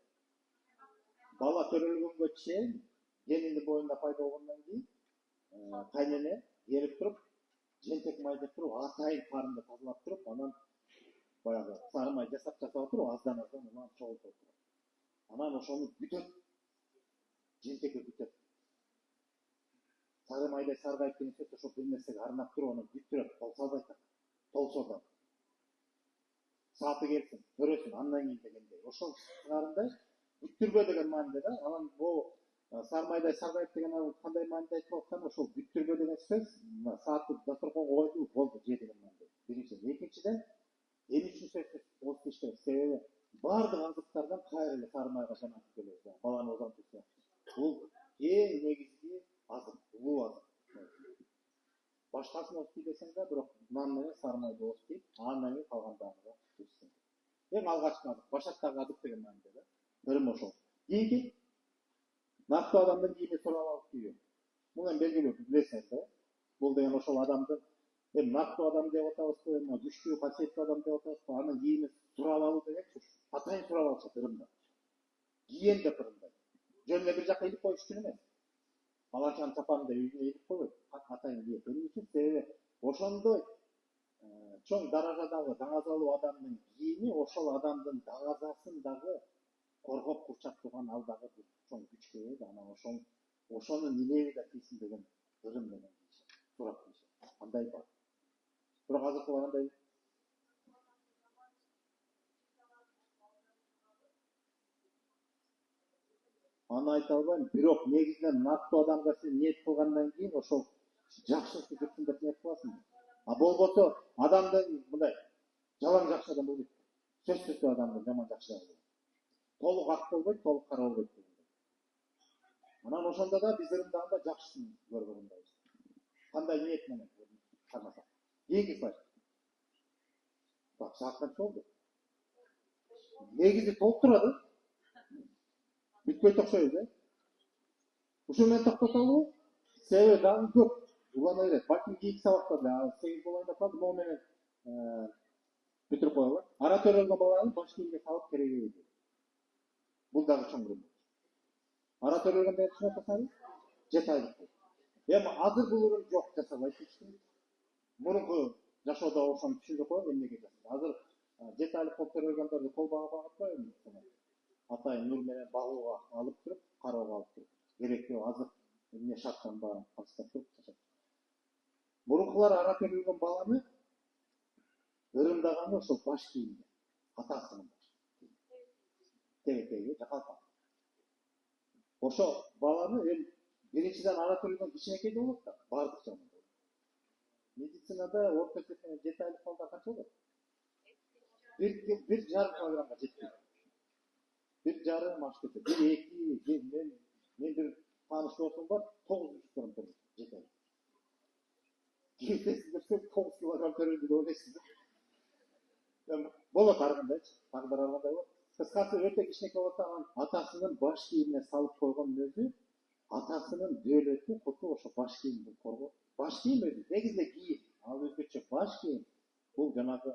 [SPEAKER 1] Бала төрөлгөнгө чейин генинин боюнда пайда болгондон кийин кайнене келип туруп жентек май деп туруп атайын карынды тазалап туруп анан баягы сары май жасап туруп аздан улам чогултуп туруп анан ошону бүтөт жентекке бүтөт сары майдай саргайып деген сөз ошол бир нерсеге арнап туруп аны бүттүрөт толсолбойт толсоодон сааты келсин көрөсүн андан кийин дегендей ошол сыңарындай бүттүрбө деген мааниде да анан бул сармайдай саргайып деген кандай мааниде айтып аткан ошол бүттүрбө деген сөз саатты дасторконго койду болду же деген мааниде биринчиден экинчиден эмне үчүн сөз болуп кеш керек себеби баардык азыктардан кайра эле сармайга жанагы келебиз баланы озантуу сыяктуу бул эң негизги азык улуу азык башкасын окуй десең да бирок нан менен сармайды окуйт андан кийин калгандарына эң алгачкы азык башаттагы азык деген мааниде да ырым ошол кийинки нактуу адамдын кийими сурап алып кийүү бул эми белгилүү билесиңер да бул деген ошол адамдын эми нактуу адам деп атабызбы эми күчтүү касиеттүү адам деп атабызбы анын кийими сурап алуу деген атайын сурап алышат ырымда кийен деп ырымдайт жөн эле бир жака илип коюш үчүн эмес балачанын чапанындай үйүнө илип койбойт атайын кийет эмне үчүн себеби ошондой чоң даражадагы даңазалуу адамдын кийими ошол адамдын даңазасын дагы коргоп курчап турган ал дагы бир чоң күчкө ээ анан ошонун илеби да тийсин деген ырым менен сурап кийишет андай бар бирок азыркылар андай аны айта албайм бирок негизинен нактуу адамга сен ниет кылгандан кийин ошол жакшылыкты жүрсүн деп ниет кыласың а болбосо адамдын мындай жалаң жакшы адам болбойт сөзсүз түрдө адамдын жаман жакшы адам толук ак болбойт толук кара болбойт анан ошондо да биз ырымдаганда жакшысын көрүп ырымдайбыз кандай ниет менен кармасак кийинки слайд саат канча болду негизи толтурады бүтпөйт окшойбуз ушул менен токтотолу себеби дагы көп улана берет балким кийинки сабакта деле 8 болоюн деп калды могу менен бүтүрүп коелу ара төрөлгөн баланы баш кийимге салып керегебейт бул дагы чоң ырым ара төрөлгөн деген түшүнүп атасыңарбы 7 айлык эми азыр бул ырым жок жасабайт мурунку жашоодо ошону түшүнбөй коелу эмнеге жасайт азыр 7 айлык болуп төрөлгөндөрдү колбага багытпайбы атайын нур менен багууга алып туруп кароого алып туруп керектүү азык эмне шарттан баарын калыстап туруп мурункулар ара төрөлгөн баланы ырымдаганы ошол баш кийимде атасынын тегетеги жакалпак ошо баланы эми биринчиден ара төрөлгөн кичинекей да болот да баардык жагынан медицинада орто эсепенен 7 айлык балдар канча болот 1,5 килограммга жетпейт 1,5 ашып кетет 1,2 мен бир тааныш досум бар 9,5 килограмм төрөйт 7 айлык кетесиздер 9 килограмм төрөйдү деп ойлойсуздар болот ар кандайчы тагдыр ар кандай болот кыскасы өтө кичинекей болот анан атасынын баш кийимине салып койгон өзү атасынын дөөлөтү куту ошо баш кийимди коргоп баш кийим өзү негизи эле кийим ал өзгөчө баш кийим бул жанагы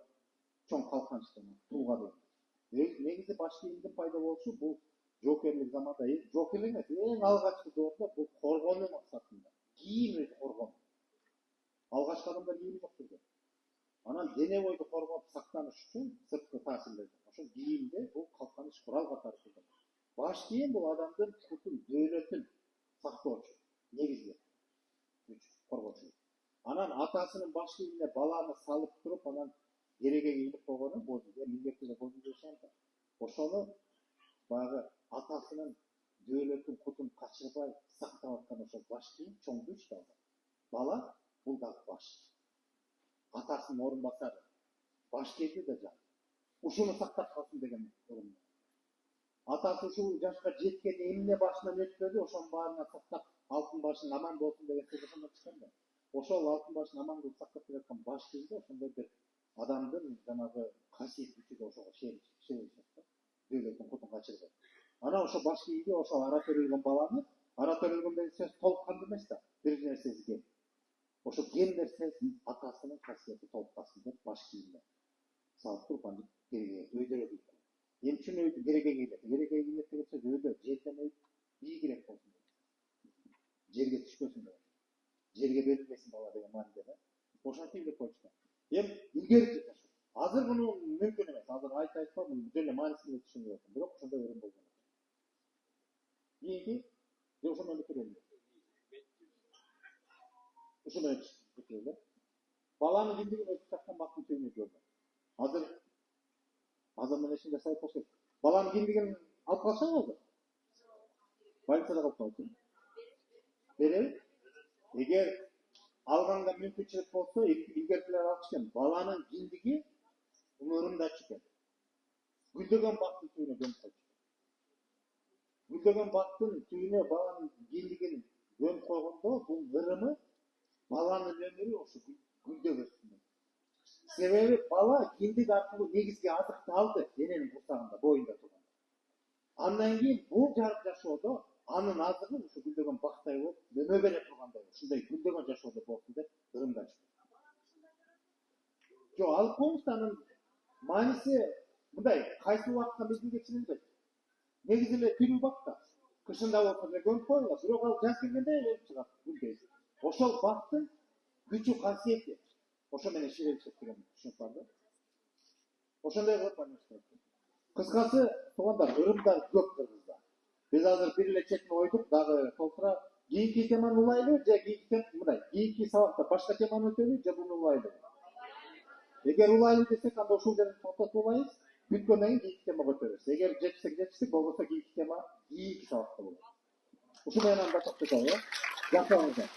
[SPEAKER 1] чоң калканч тууга деген негизи баш кийимдин пайда болушу бул жоокерлик заманда жоокерлик эмес эң алгачкы доордо бул коргонуу максатында кийим өзү коргонуу алгачкы адамдар кийим жок турду анан дене бойду коргоп сактаныш үчүн сырткы таасирлерден ошол кийимде бул калканыч курал катары турган баш кийим бул адамдын кутун дөөлөтүн сактоочу негизги күч коргоочу анан атасынын баш кийимине баланы салып туруп анан керегеге илип койгону бул милдеттүү да ошону баягы атасынын дөөлөттүн кутун качырбай сактап аткан ошо баш кийим чоң күч да. Бала бул да баш. Атасынын орун басары. Баш кийди да жак. Ушуну сактап калсын деген орун. Атасы ушул жашка жеткен эмне башынан өтпөдү, ошонун баарына сактап алтын башын аман болсун деген сөзүн чыккан да. Ошол алтын башын аман кылып сактап келаткан баш кийди ошондой бир адамдын жанагы касиет күчү да ошого шерип да. Дөөлөттүн кутун качырбай. Ана ошо баш кийди, ошо ара төрөлгөн баланы, ара төрөлгөн деген сөз толкканды эмес да. Бир нерсеси кем. Ошо кем нерсесин атасынын касиети толккасын деп баш кийди. Салып туруп аны жерге өйдөрө билди. Эмчүн өйдү жерге кийди. Жерге кийди деген сөз өйдө жерден өйдү ийгирээк болсун. Жерге түшпөсүн деп. Жерге берилбесин бала деген мааниде да. Ошентип деп коюшкан. Илгери жашоо. Азыр муну мүмкүн эмес. Азыр айтпа, муну жөн эле маанисин түшүнүп атам. Бирок ошондой өрүм болгон. Кийинки ошондой битирелди. Ошондой битирелди. Баланы биндигин өтүп чаккан бактын түбүнө көрдүм. Азыр мен эшимде сайып коштум. Баланы биндигин алып калсаң азыр. Больницада калып калды. Береби? Эгер алганга мүмкүнчүлүк болсо, илгертилер алышкан. Баланын биндиги умурунда чыккан. Гүлдөгөн бактын түбүнө көмүп койду. Гүлдөгөн бактын түбүнө баланын биндигин көмүп койгондо, бул ырымы баланын өмүрү ошо гүлдөп өссүн. Себеби бала киндик аркылуу негизги азыкты алды эненин курсагында, боюнда турган. Андан кийин бул жарык жашоодо анын азыгы ошо гүлдөгөн бактай болуп, өмө бере тургандай, ушундай гүлдөгөн жашоодо болсун деп ырымдашты. Жок, алып коюңуз да анын мааниси мындай, кайсы убакытта мезгилге чейин негизи эле тирүү бакта. Кышында болсо деле көмүп коюлат, бирок ал жаз келгенде өлүп чыгат, гүлдөйт. Ошол бактын күчү касиети. Ошо менен ширелишет деген түшүнүк бар да. Ошондой кылып байланыштырат. Кыскасы, туугандар, ырымдар көп Кыргызда. Биз азыр бир эле четин ойдук, дагы толтура. Кийинки теманы улайлы, же кийинки сабакта башка теманы өтөлү, же буну улайлы. Эгер улайлы десек, анда ушул жерден токтотуп алайбыз. Бүткөндөн кийин кийинки темага өтөбүз. Эгер жетишсек, болбосо кийинки тема кийинки сабакта болот. Ушул менен анда токтотолу, э? Жакшы.